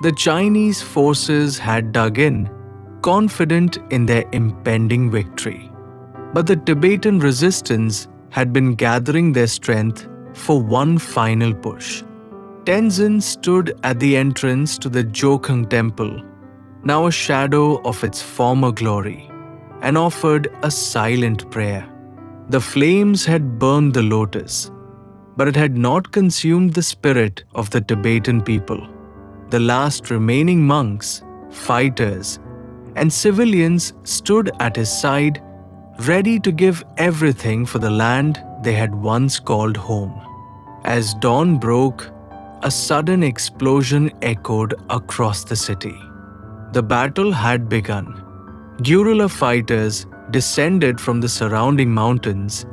The Chinese forces had dug in, confident in their impending victory. But the Tibetan resistance had been gathering their strength for one final push. Tenzin stood at the entrance to the Gokhale temple, now a shadow of its former glory, and offered a silent prayer. The flames had burned the lotus, but it had not consumed the spirit of the Tibetan people. The last remaining monks, fighters, and civilians stood at his side, ready to give everything for the land they had once called home. As dawn broke, a sudden explosion echoed across the city. The battle had begun. Guerrilla fighters descended from the surrounding mountains,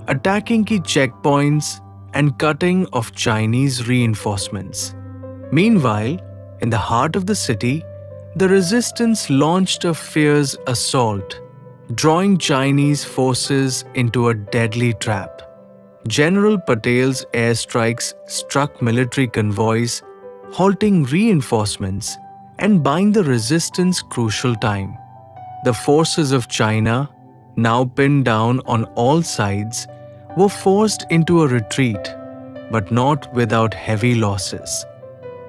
attacking key checkpoints and cutting off Chinese reinforcements. Meanwhile, in the heart of the city, the resistance launched a fierce assault, drawing Chinese forces into a deadly trap. General Patel's airstrikes struck military convoys, halting reinforcements and buying the resistance crucial time. The forces of China, now pinned down on all sides, were forced into a retreat, but not without heavy losses.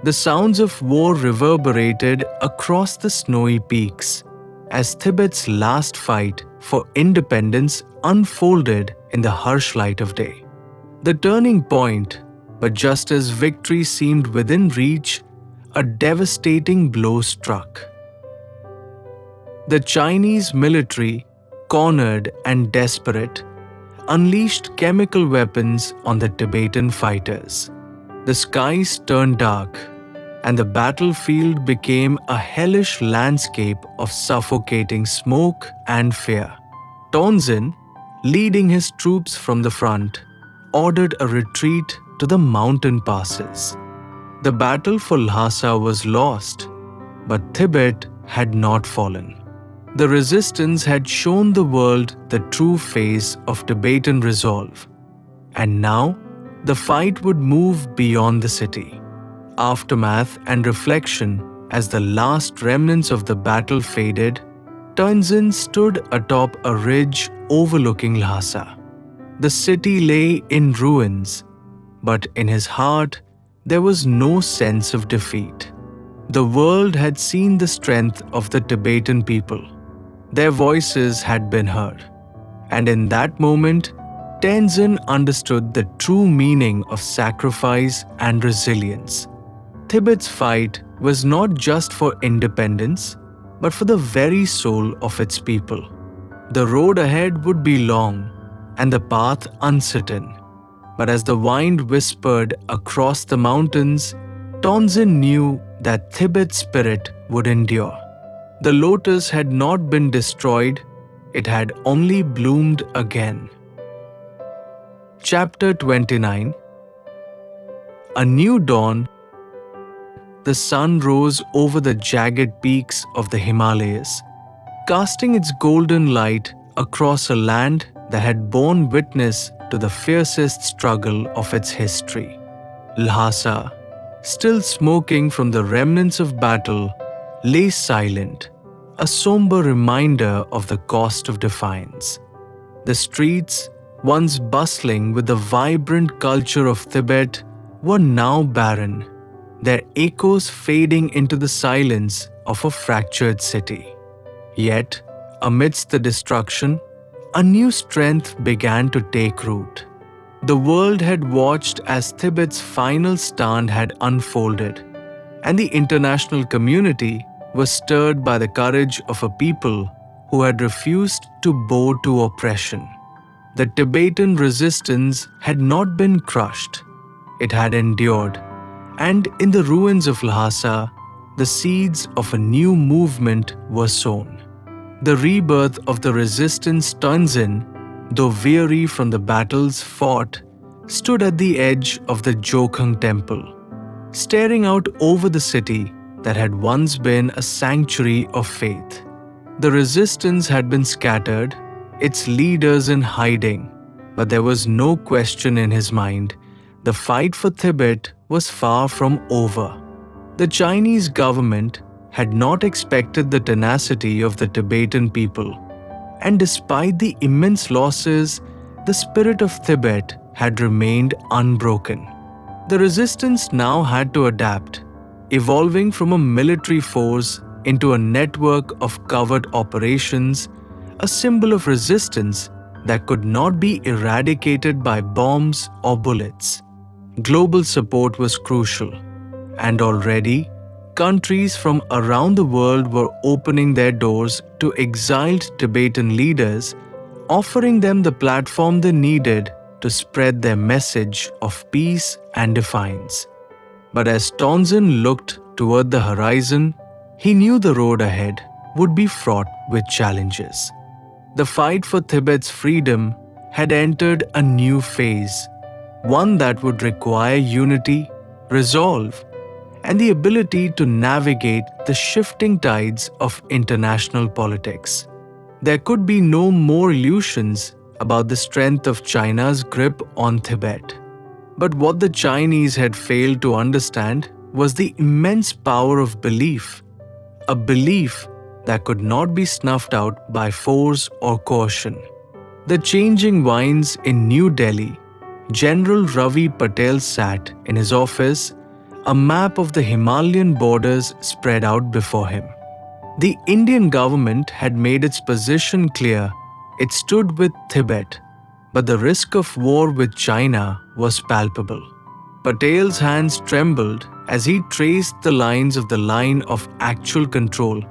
The sounds of war reverberated across the snowy peaks as Tibet's last fight for independence unfolded in the harsh light of day. The turning point, but just as victory seemed within reach, a devastating blow struck. The Chinese military, cornered and desperate, unleashed chemical weapons on the Tibetan fighters. The skies turned dark, and the battlefield became a hellish landscape of suffocating smoke and fear. Tenzin, leading his troops from the front, ordered a retreat to the mountain passes. The battle for Lhasa was lost, but Tibet had not fallen. The resistance had shown the world the true face of Tibetan resolve, and now the fight would move beyond the city. Aftermath and reflection. As the last remnants of the battle faded, Tenzin stood atop a ridge overlooking Lhasa. The city lay in ruins, but in his heart there was no sense of defeat. The world had seen the strength of the Tibetan people. Their voices had been heard, and in that moment, Tenzin understood the true meaning of sacrifice and resilience. Tibet's fight was not just for independence, but for the very soul of its people. The road ahead would be long and the path uncertain, but as the wind whispered across the mountains, Tenzin knew that Tibet's spirit would endure. The lotus had not been destroyed, it had only bloomed again. Chapter 29. A new dawn. The sun rose over the jagged peaks of the Himalayas, casting its golden light across a land that had borne witness to the fiercest struggle of its history. Lhasa, still smoking from the remnants of battle, lay silent, a somber reminder of the cost of defiance. The streets, once bustling with the vibrant culture of Tibet, were now barren, their echoes fading into the silence of a fractured city. Yet, amidst the destruction, a new strength began to take root. The world had watched as Tibet's final stand had unfolded, and the international community was stirred by the courage of a people who had refused to bow to oppression. The Tibetan resistance had not been crushed, it had endured, and in the ruins of Lhasa, the seeds of a new movement were sown. The rebirth of the resistance Tenzin, though weary from the battles fought, stood at the edge of the Jokhang temple, staring out over the city that had once been a sanctuary of faith. The resistance had been scattered, its leaders in hiding, but there was no question in his mind. The fight for Tibet was far from over. The Chinese government had not expected the tenacity of the Tibetan people, and despite the immense losses, the spirit of Tibet had remained unbroken. The resistance now had to adapt, evolving from a military force into a network of covert operations, a symbol of resistance that could not be eradicated by bombs or bullets. Global support was crucial, and already, countries from around the world were opening their doors to exiled Tibetan leaders, offering them the platform they needed to spread their message of peace and defiance. But as Tenzin looked toward the horizon, he knew the road ahead would be fraught with challenges. The fight for Tibet's freedom had entered a new phase, one that would require unity, resolve, and the ability to navigate the shifting tides of international politics. There could be no more illusions about the strength of China's grip on Tibet. But what the Chinese had failed to understand was the immense power of belief, a belief that could not be snuffed out by force or coercion. The changing winds in New Delhi, General Ravi Patel sat in his office, a map of the Himalayan borders spread out before him. The Indian government had made its position clear. It stood with Tibet, but the risk of war with China was palpable. Patel's hands trembled as he traced the lines of the line of actual control,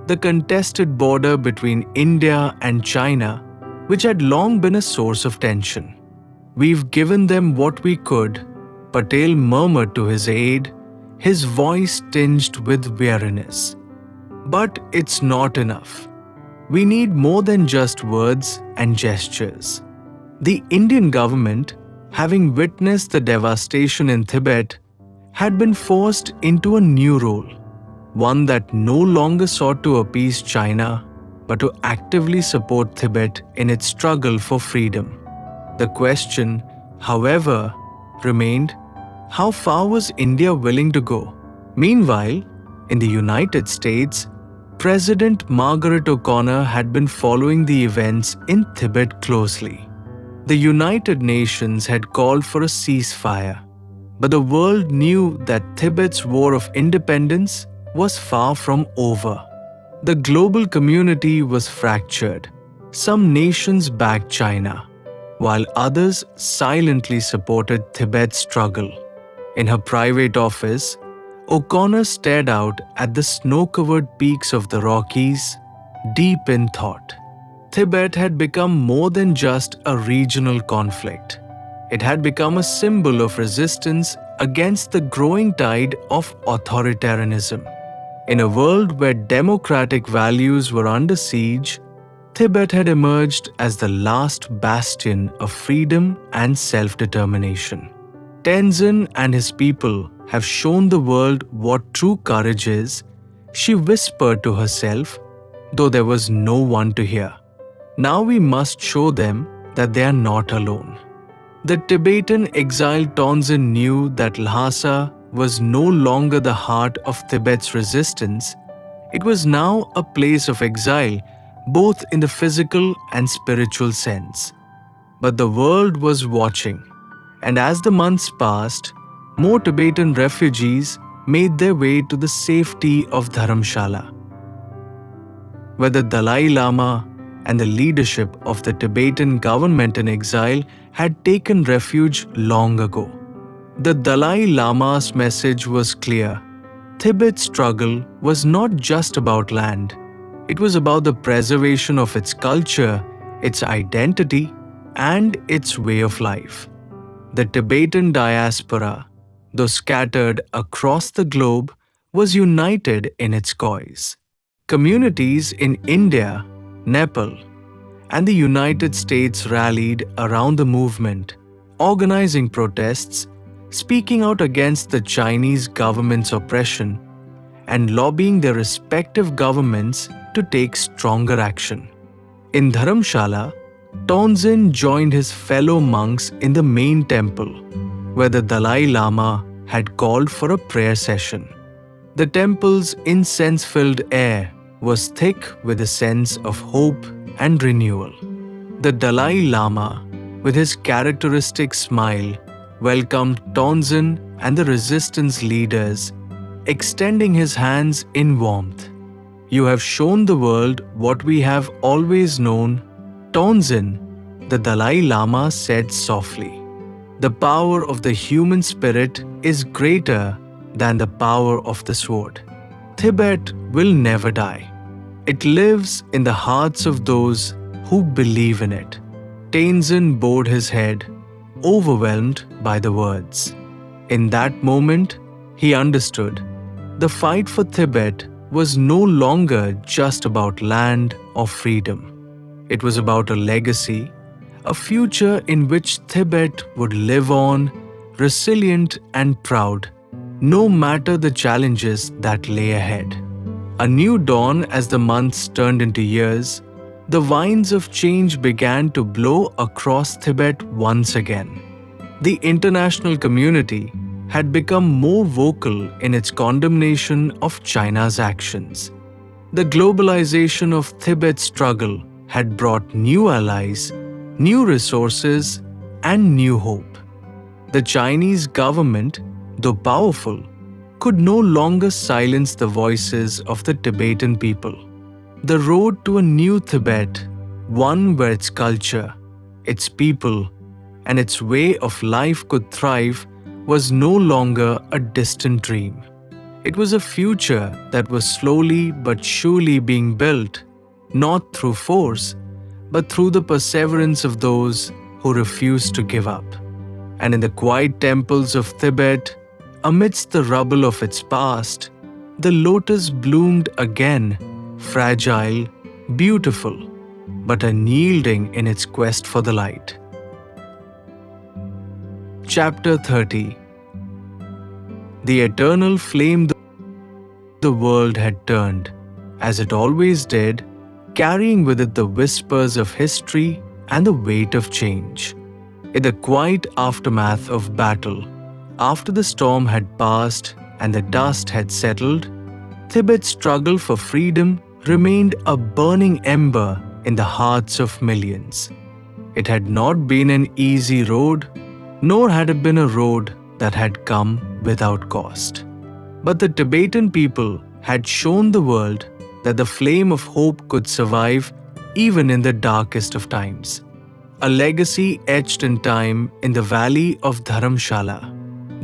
the contested border between India and China, which had long been a source of tension. "We've given them what we could," Patel murmured to his aide, his voice tinged with weariness. "But it's not enough. We need more than just words and gestures." The Indian government, having witnessed the devastation in Tibet, had been forced into a new role, one that no longer sought to appease China, but to actively support Tibet in its struggle for freedom. The question, however, remained, how far was India willing to go? Meanwhile, in the United States, President Margaret O'Connor had been following the events in Tibet closely. The United Nations had called for a ceasefire, but the world knew that Tibet's war of independence was far from over. The global community was fractured. Some nations backed China, while others silently supported Tibet's struggle. In her private office, O'Connor stared out at the snow-covered peaks of the Rockies, deep in thought. Tibet had become more than just a regional conflict. It had become a symbol of resistance against the growing tide of authoritarianism. In a world where democratic values were under siege, Tibet had emerged as the last bastion of freedom and self-determination. Tenzin and his people have shown the world what true courage is, she whispered to herself, though there was no one to hear. Now we must show them that they are not alone. The Tibetan exile Tenzin knew that Lhasa was no longer the heart of Tibet's resistance. It was now a place of exile, both in the physical and spiritual sense. But the world was watching, and as the months passed, more Tibetan refugees made their way to the safety of Dharamshala, where the Dalai Lama and the leadership of the Tibetan government in exile had taken refuge long ago. The Dalai Lama's message was clear. Tibet's struggle was not just about land. It was about the preservation of its culture, its identity, and its way of life. The Tibetan diaspora, though scattered across the globe, was united in its cause. Communities in India, Nepal, and the United States rallied around the movement, organizing protests, speaking out against the Chinese government's oppression, and lobbying their respective governments to take stronger action. In Dharamshala, Tenzin joined his fellow monks in the main temple, where the Dalai Lama had called for a prayer session. The temple's incense-filled air was thick with a sense of hope and renewal. The Dalai Lama, with his characteristic smile, welcomed Tenzin and the resistance leaders, extending his hands in warmth. "You have shown the world what we have always known, Tenzin," the Dalai Lama said softly. "The power of the human spirit is greater than the power of the sword. Tibet will never die. It lives in the hearts of those who believe in it." Tenzin bowed his head, overwhelmed by the words. In that moment, he understood. The fight for Tibet was no longer just about land or freedom. It was about a legacy, a future in which Tibet would live on, resilient and proud, no matter the challenges that lay ahead. A new dawn as the months turned into years, the winds of change began to blow across Tibet once again. The international community had become more vocal in its condemnation of China's actions. The globalization of Tibet's struggle had brought new allies, new resources, and new hope. The Chinese government, though powerful, could no longer silence the voices of the Tibetan people. The road to a new Tibet, one where its culture, its people, and its way of life could thrive, was no longer a distant dream. It was a future that was slowly but surely being built, not through force, but through the perseverance of those who refused to give up. And in the quiet temples of Tibet, amidst the rubble of its past, the lotus bloomed again, fragile, beautiful, but unyielding in its quest for the light. Chapter 30. The eternal flame the world had turned, as it always did, carrying with it the whispers of history and the weight of change. In the quiet aftermath of battle, after the storm had passed and the dust had settled, Tibet's struggle for freedom remained a burning ember in the hearts of millions. It had not been an easy road, nor had it been a road that had come without cost. But the Tibetan people had shown the world that the flame of hope could survive even in the darkest of times. A legacy etched in time in the valley of Dharamshala.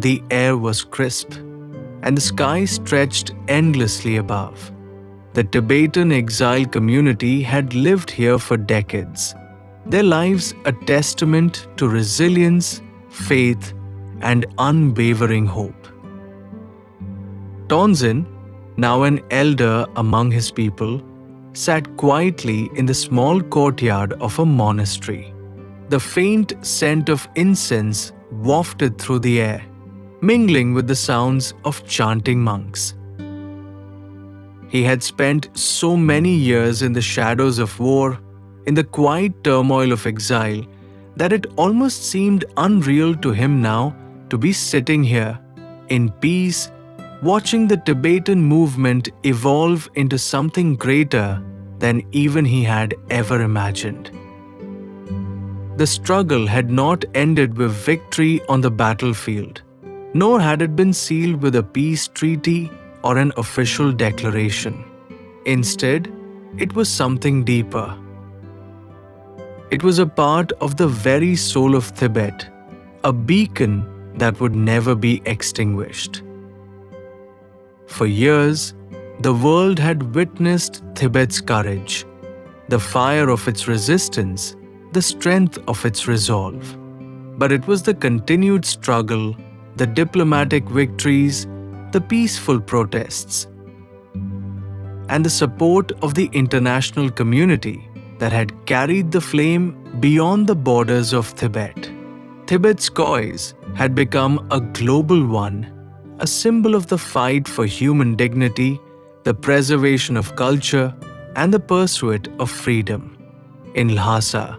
The air was crisp, and the sky stretched endlessly above. The Tibetan exile community had lived here for decades, their lives a testament to resilience, faith, and unwavering hope. Tenzin, now an elder among his people, sat quietly in the small courtyard of a monastery. The faint scent of incense wafted through the air, mingling with the sounds of chanting monks. He had spent so many years in the shadows of war, in the quiet turmoil of exile, that it almost seemed unreal to him now to be sitting here, in peace, watching the Tibetan movement evolve into something greater than even he had ever imagined. The struggle had not ended with victory on the battlefield, nor had it been sealed with a peace treaty or an official declaration. Instead, it was something deeper. It was a part of the very soul of Tibet, a beacon that would never be extinguished. For years, the world had witnessed Tibet's courage, the fire of its resistance, the strength of its resolve. But it was the continued struggle, the diplomatic victories, the peaceful protests, and the support of the international community that had carried the flame beyond the borders of Tibet. Tibet's cause had become a global one, a symbol of the fight for human dignity, the preservation of culture, and the pursuit of freedom. In Lhasa,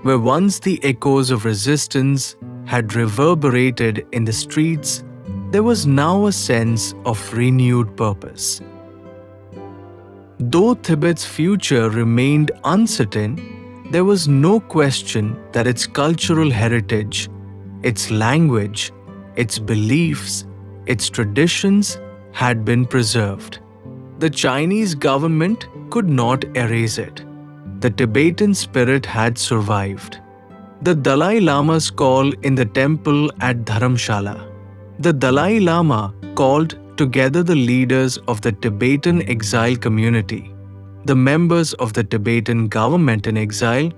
where once the echoes of resistance had reverberated in the streets, there was now a sense of renewed purpose. Though Tibet's future remained uncertain, there was no question that its cultural heritage, its language, its beliefs, its traditions had been preserved. The Chinese government could not erase it. The Tibetan spirit had survived. The Dalai Lama's call in the temple at Dharamshala. The Dalai Lama called together the leaders of the Tibetan exile community, the members of the Tibetan government in exile,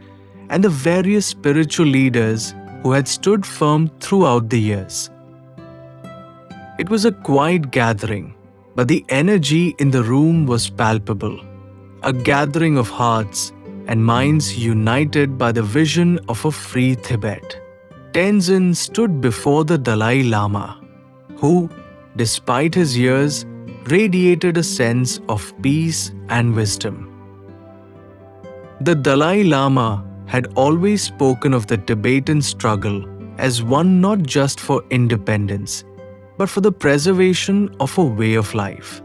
and the various spiritual leaders who had stood firm throughout the years. It was a quiet gathering, but the energy in the room was palpable, a gathering of hearts and minds united by the vision of a free Tibet. Tenzin stood before the Dalai Lama, who, despite his years, radiated a sense of peace and wisdom. The Dalai Lama had always spoken of the Tibetan struggle as one not just for independence, but for the preservation of a way of life.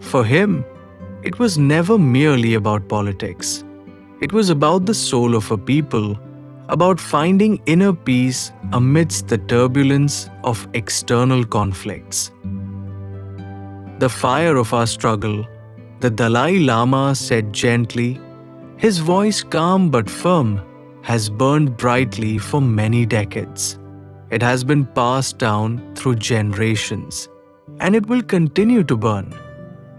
For him, it was never merely about politics. It was about the soul of a people, about finding inner peace amidst the turbulence of external conflicts. The fire of our struggle, the Dalai Lama said gently, his voice calm but firm, has burned brightly for many decades. It has been passed down through generations, and it will continue to burn.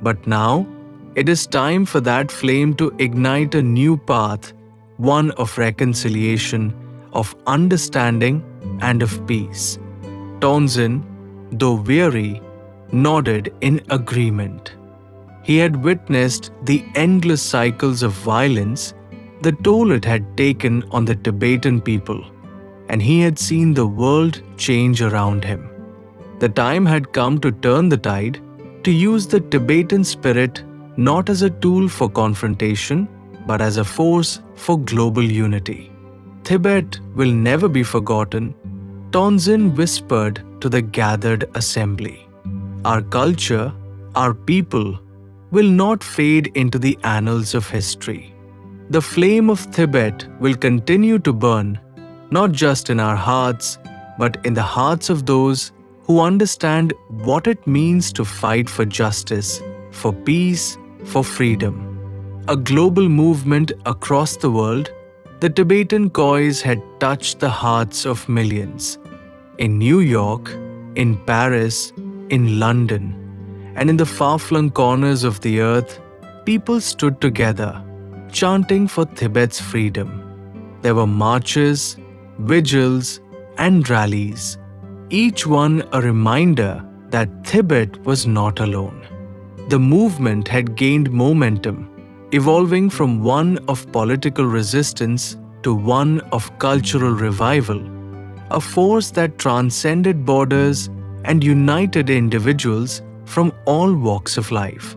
But now, it is time for that flame to ignite a new path, one of reconciliation, of understanding, and of peace. Tenzin, though weary, nodded in agreement. He had witnessed the endless cycles of violence, the toll it had taken on the Tibetan people, and he had seen the world change around him. The time had come to turn the tide, to use the Tibetan spirit not as a tool for confrontation, but as a force for global unity. Tibet will never be forgotten, Tenzin whispered to the gathered assembly. Our culture, our people, will not fade into the annals of history. The flame of Tibet will continue to burn, not just in our hearts, but in the hearts of those who understand what it means to fight for justice, for peace, for freedom. A global movement across the world, the Tibetan cause had touched the hearts of millions. In New York, in Paris, in London, and in the far-flung corners of the earth, people stood together, chanting for Tibet's freedom. There were marches, vigils, and rallies, each one a reminder that Tibet was not alone. The movement had gained momentum, evolving from one of political resistance to one of cultural revival, a force that transcended borders and united individuals from all walks of life.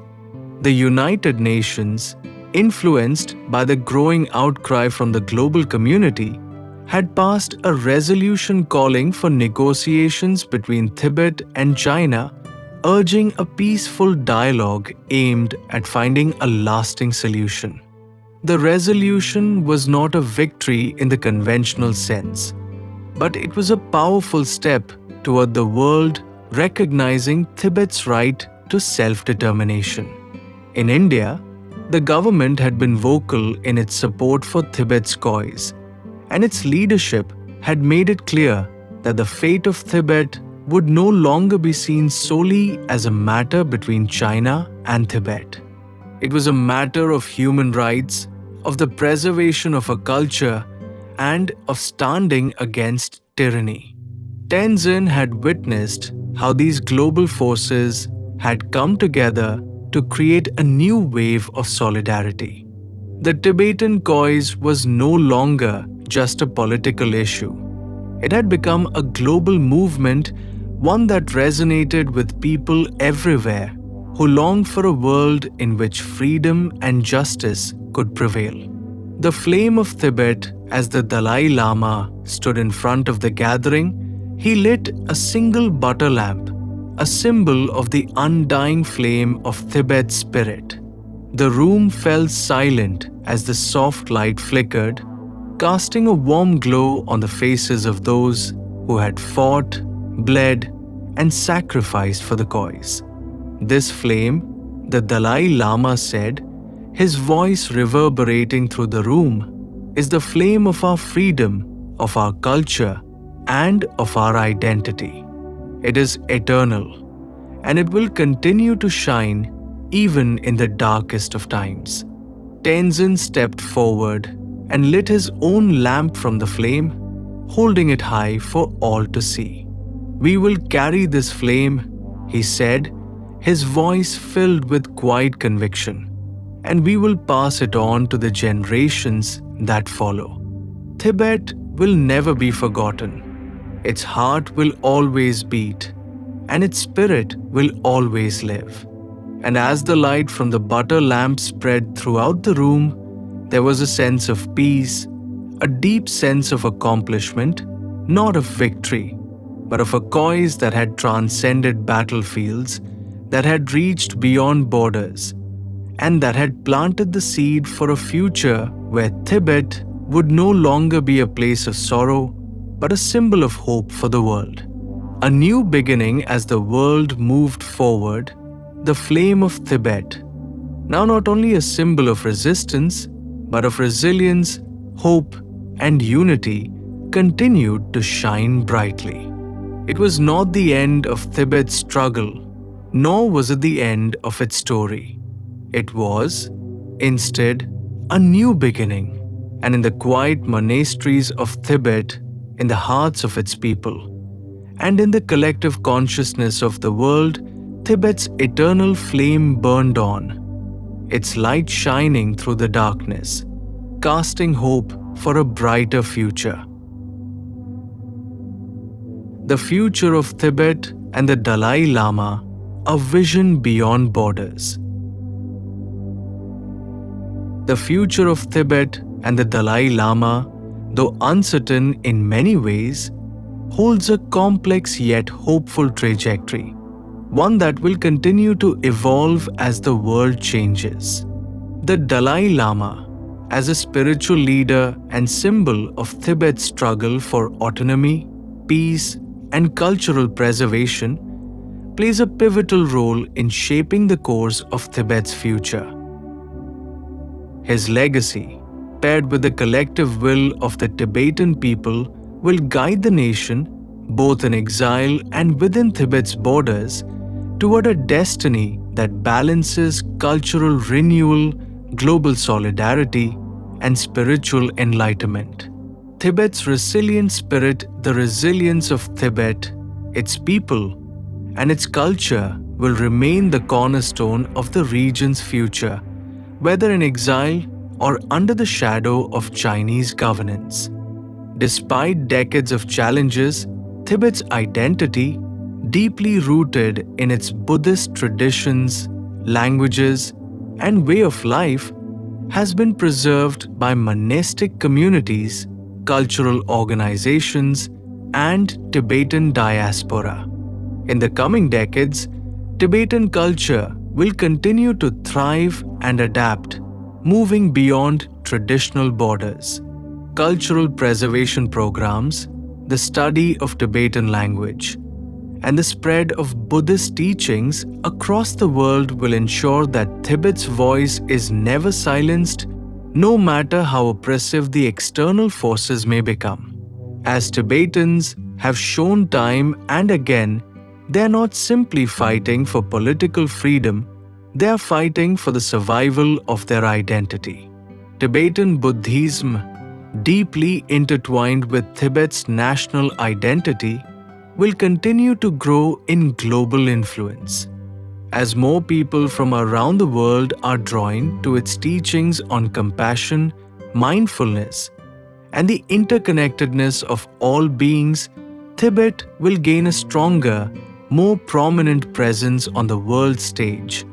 The United Nations, influenced by the growing outcry from the global community, had passed a resolution calling for negotiations between Tibet and China, urging a peaceful dialogue aimed at finding a lasting solution. The resolution was not a victory in the conventional sense, but it was a powerful step toward the world recognizing Tibet's right to self-determination. In India, the government had been vocal in its support for Tibet's cause, and its leadership had made it clear that the fate of Tibet would no longer be seen solely as a matter between China and Tibet. It was a matter of human rights, of the preservation of a culture, and of standing against tyranny. Tenzin had witnessed how these global forces had come together to create a new wave of solidarity. The Tibetan cause was no longer just a political issue. It had become a global movement, one that resonated with people everywhere who longed for a world in which freedom and justice could prevail. The flame of Tibet, as the Dalai Lama stood in front of the gathering, he lit a single butter lamp, a symbol of the undying flame of Tibet's spirit. The room fell silent as the soft light flickered, casting a warm glow on the faces of those who had fought, bled, and sacrificed for the cause. This flame, the Dalai Lama said, his voice reverberating through the room, is the flame of our freedom, of our culture, and of our identity. It is eternal, and it will continue to shine even in the darkest of times. Tenzin stepped forward and lit his own lamp from the flame, holding it high for all to see. "We will carry this flame," he said, his voice filled with quiet conviction, "and we will pass it on to the generations that follow. Tibet will never be forgotten. Its heart will always beat, and its spirit will always live." And as the light from the butter lamp spread throughout the room, there was a sense of peace, a deep sense of accomplishment, not of victory, but of a cause that had transcended battlefields, that had reached beyond borders, and that had planted the seed for a future where Tibet would no longer be a place of sorrow, but a symbol of hope for the world. A new beginning as the world moved forward, the flame of Tibet, now not only a symbol of resistance, but of resilience, hope, and unity, continued to shine brightly. It was not the end of Tibet's struggle, nor was it the end of its story. It was, instead, a new beginning, and in the quiet monasteries of Tibet, in the hearts of its people, and in the collective consciousness of the world, Tibet's eternal flame burned on, its light shining through the darkness, casting hope for a brighter future. The future of Tibet and the Dalai Lama, a vision beyond borders. The future of Tibet and the Dalai Lama, though uncertain in many ways, holds a complex yet hopeful trajectory, one that will continue to evolve as the world changes. The Dalai Lama, as a spiritual leader and symbol of Tibet's struggle for autonomy, peace, and cultural preservation, plays a pivotal role in shaping the course of Tibet's future. His legacy, paired with the collective will of the Tibetan people, will guide the nation, both in exile and within Tibet's borders, toward a destiny that balances cultural renewal, global solidarity, and spiritual enlightenment. Tibet's resilient spirit, the resilience of Tibet, its people, and its culture will remain the cornerstone of the region's future, whether in exile or under the shadow of Chinese governance. Despite decades of challenges, Tibet's identity, deeply rooted in its Buddhist traditions, languages, and way of life, has been preserved by monastic communities, cultural organizations, and Tibetan diaspora. In the coming decades, Tibetan culture will continue to thrive and adapt, moving beyond traditional borders. Cultural preservation programs, the study of Tibetan language, and the spread of Buddhist teachings across the world will ensure that Tibet's voice is never silenced, no matter how oppressive the external forces may become. As Tibetans have shown time and again, they are not simply fighting for political freedom, they are fighting for the survival of their identity. Tibetan Buddhism, deeply intertwined with Tibet's national identity, will continue to grow in global influence. As more people from around the world are drawn to its teachings on compassion, mindfulness, and the interconnectedness of all beings, Tibet will gain a stronger, more prominent presence on the world stage,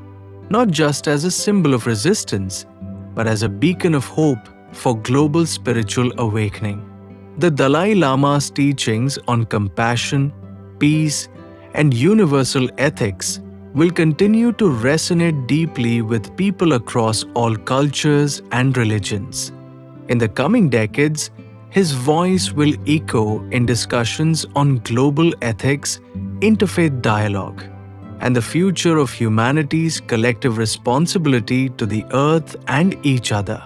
not just as a symbol of resistance, but as a beacon of hope for global spiritual awakening. The Dalai Lama's teachings on compassion, peace, and universal ethics will continue to resonate deeply with people across all cultures and religions. In the coming decades, his voice will echo in discussions on global ethics, interfaith dialogue, and the future of humanity's collective responsibility to the earth and each other.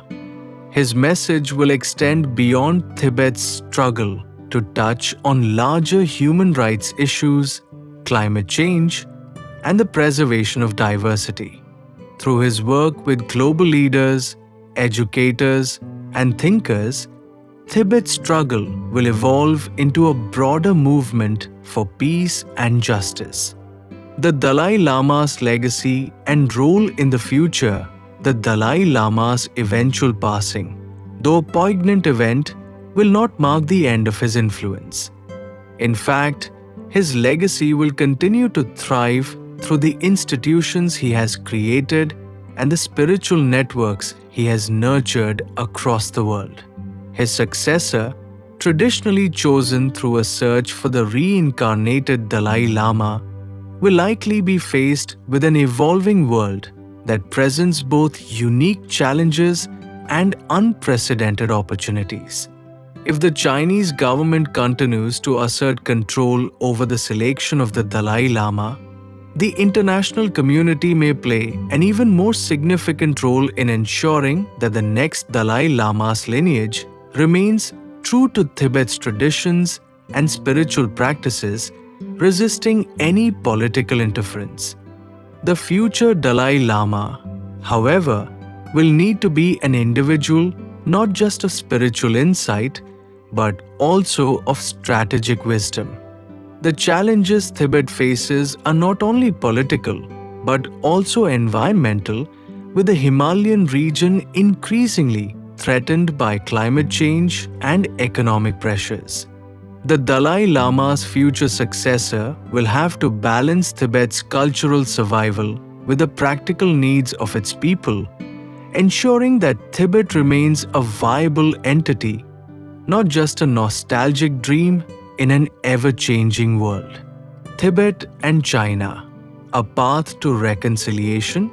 His message will extend beyond Tibet's struggle to touch on larger human rights issues, climate change, and the preservation of diversity. Through his work with global leaders, educators, and thinkers, Tibet's struggle will evolve into a broader movement for peace and justice. The Dalai Lama's legacy and role in the future, the Dalai Lama's eventual passing, though a poignant event, will not mark the end of his influence. In fact, his legacy will continue to thrive through the institutions he has created and the spiritual networks he has nurtured across the world. His successor, traditionally chosen through a search for the reincarnated Dalai Lama, will likely be faced with an evolving world that presents both unique challenges and unprecedented opportunities. If the Chinese government continues to assert control over the selection of the Dalai Lama, the international community may play an even more significant role in ensuring that the next Dalai Lama's lineage remains true to Tibet's traditions and spiritual practices, resisting any political interference. The future Dalai Lama, however, will need to be an individual not just of spiritual insight, but also of strategic wisdom. The challenges Tibet faces are not only political, but also environmental, with the Himalayan region increasingly threatened by climate change and economic pressures. The Dalai Lama's future successor will have to balance Tibet's cultural survival with the practical needs of its people, ensuring that Tibet remains a viable entity, not just a nostalgic dream in an ever-changing world. Tibet and China, a path to reconciliation.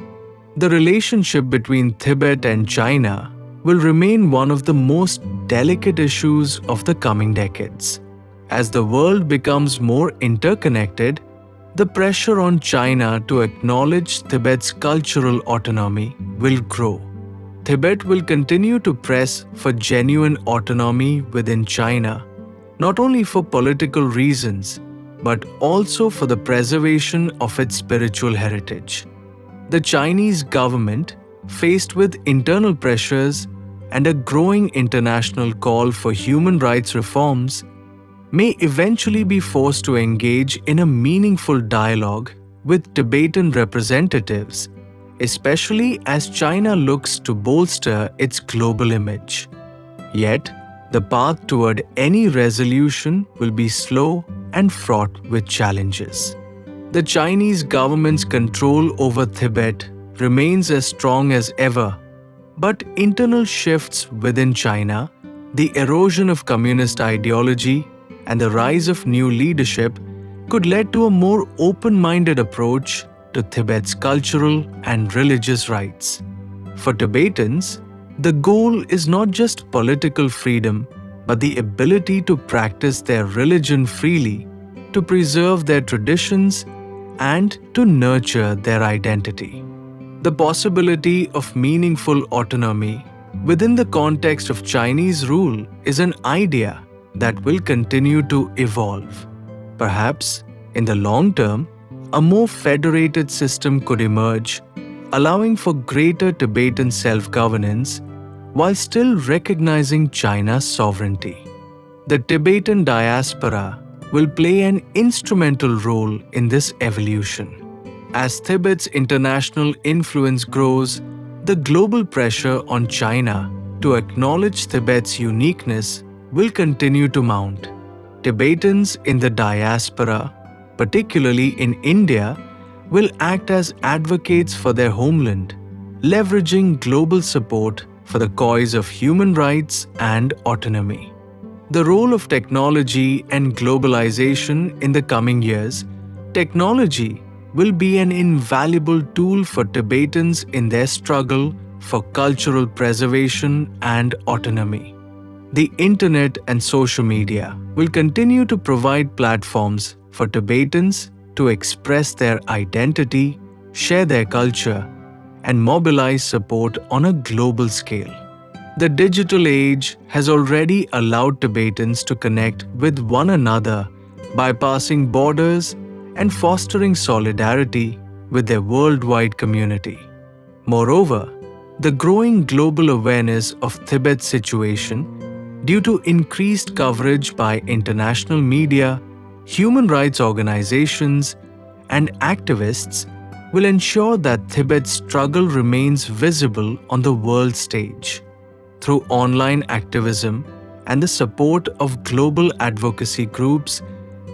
The relationship between Tibet and China will remain one of the most delicate issues of the coming decades. As the world becomes more interconnected, the pressure on China to acknowledge Tibet's cultural autonomy will grow. Tibet will continue to press for genuine autonomy within China, not only for political reasons, but also for the preservation of its spiritual heritage. The Chinese government, faced with internal pressures and a growing international call for human rights reforms, may eventually be forced to engage in a meaningful dialogue with Tibetan representatives, especially as China looks to bolster its global image. Yet, the path toward any resolution will be slow and fraught with challenges. The Chinese government's control over Tibet remains as strong as ever, but internal shifts within China, the erosion of communist ideology, and the rise of new leadership could lead to a more open-minded approach to Tibet's cultural and religious rights. For Tibetans, the goal is not just political freedom, but the ability to practice their religion freely, to preserve their traditions, and to nurture their identity. The possibility of meaningful autonomy within the context of Chinese rule is an idea that will continue to evolve. Perhaps, in the long term, a more federated system could emerge, allowing for greater Tibetan self-governance while still recognizing China's sovereignty. The Tibetan diaspora will play an instrumental role in this evolution. As Tibet's international influence grows, the global pressure on China to acknowledge Tibet's uniqueness will continue to mount. Tibetans in the diaspora, particularly in India, will act as advocates for their homeland, leveraging global support for the cause of human rights and autonomy. The role of technology and globalization in the coming years, technology will be an invaluable tool for Tibetans in their struggle for cultural preservation and autonomy. The internet and social media will continue to provide platforms for Tibetans to express their identity, share their culture, and mobilize support on a global scale. The digital age has already allowed Tibetans to connect with one another, bypassing borders and fostering solidarity with their worldwide community. Moreover, the growing global awareness of Tibet's situation, due to increased coverage by international media, human rights organizations, and activists, will ensure that Tibet's struggle remains visible on the world stage. Through online activism and the support of global advocacy groups,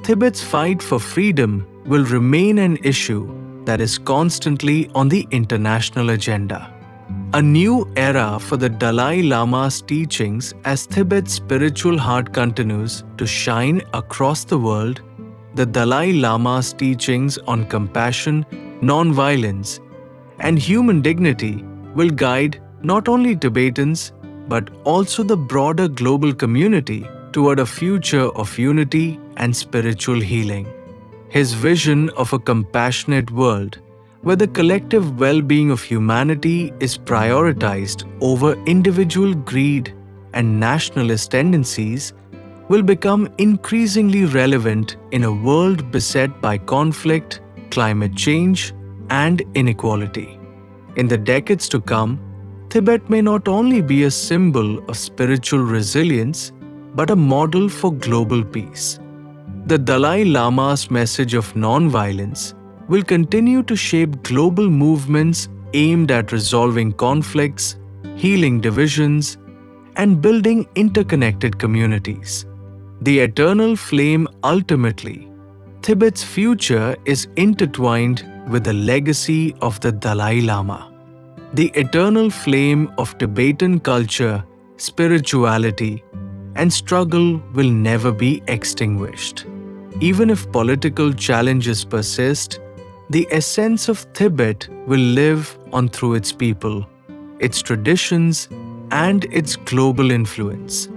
Tibet's fight for freedom will remain an issue that is constantly on the international agenda. A new era for the Dalai Lama's teachings as Tibet's spiritual heart continues to shine across the world. The Dalai Lama's teachings on compassion, non-violence, and human dignity will guide not only Tibetans but also the broader global community toward a future of unity and spiritual healing. His vision of a compassionate world where the collective well-being of humanity is prioritized over individual greed and nationalist tendencies will become increasingly relevant in a world beset by conflict, climate change, and inequality. In the decades to come, Tibet may not only be a symbol of spiritual resilience, but a model for global peace. The Dalai Lama's message of non-violence will continue to shape global movements aimed at resolving conflicts, healing divisions, and building interconnected communities. The eternal flame ultimately, Tibet's future is intertwined with the legacy of the Dalai Lama. The eternal flame of Tibetan culture, spirituality, and struggle will never be extinguished. Even if political challenges persist, the essence of Tibet will live on through its people, its traditions, and its global influence.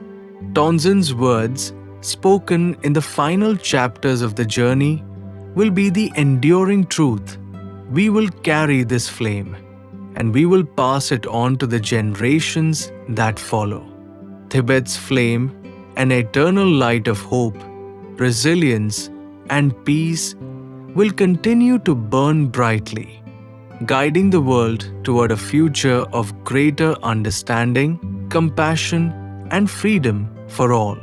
Tenzin's words, spoken in the final chapters of the journey, will be the enduring truth. We will carry this flame, and we will pass it on to the generations that follow. Tibet's flame, an eternal light of hope, resilience, and peace, will continue to burn brightly, guiding the world toward a future of greater understanding, compassion, and freedom for all.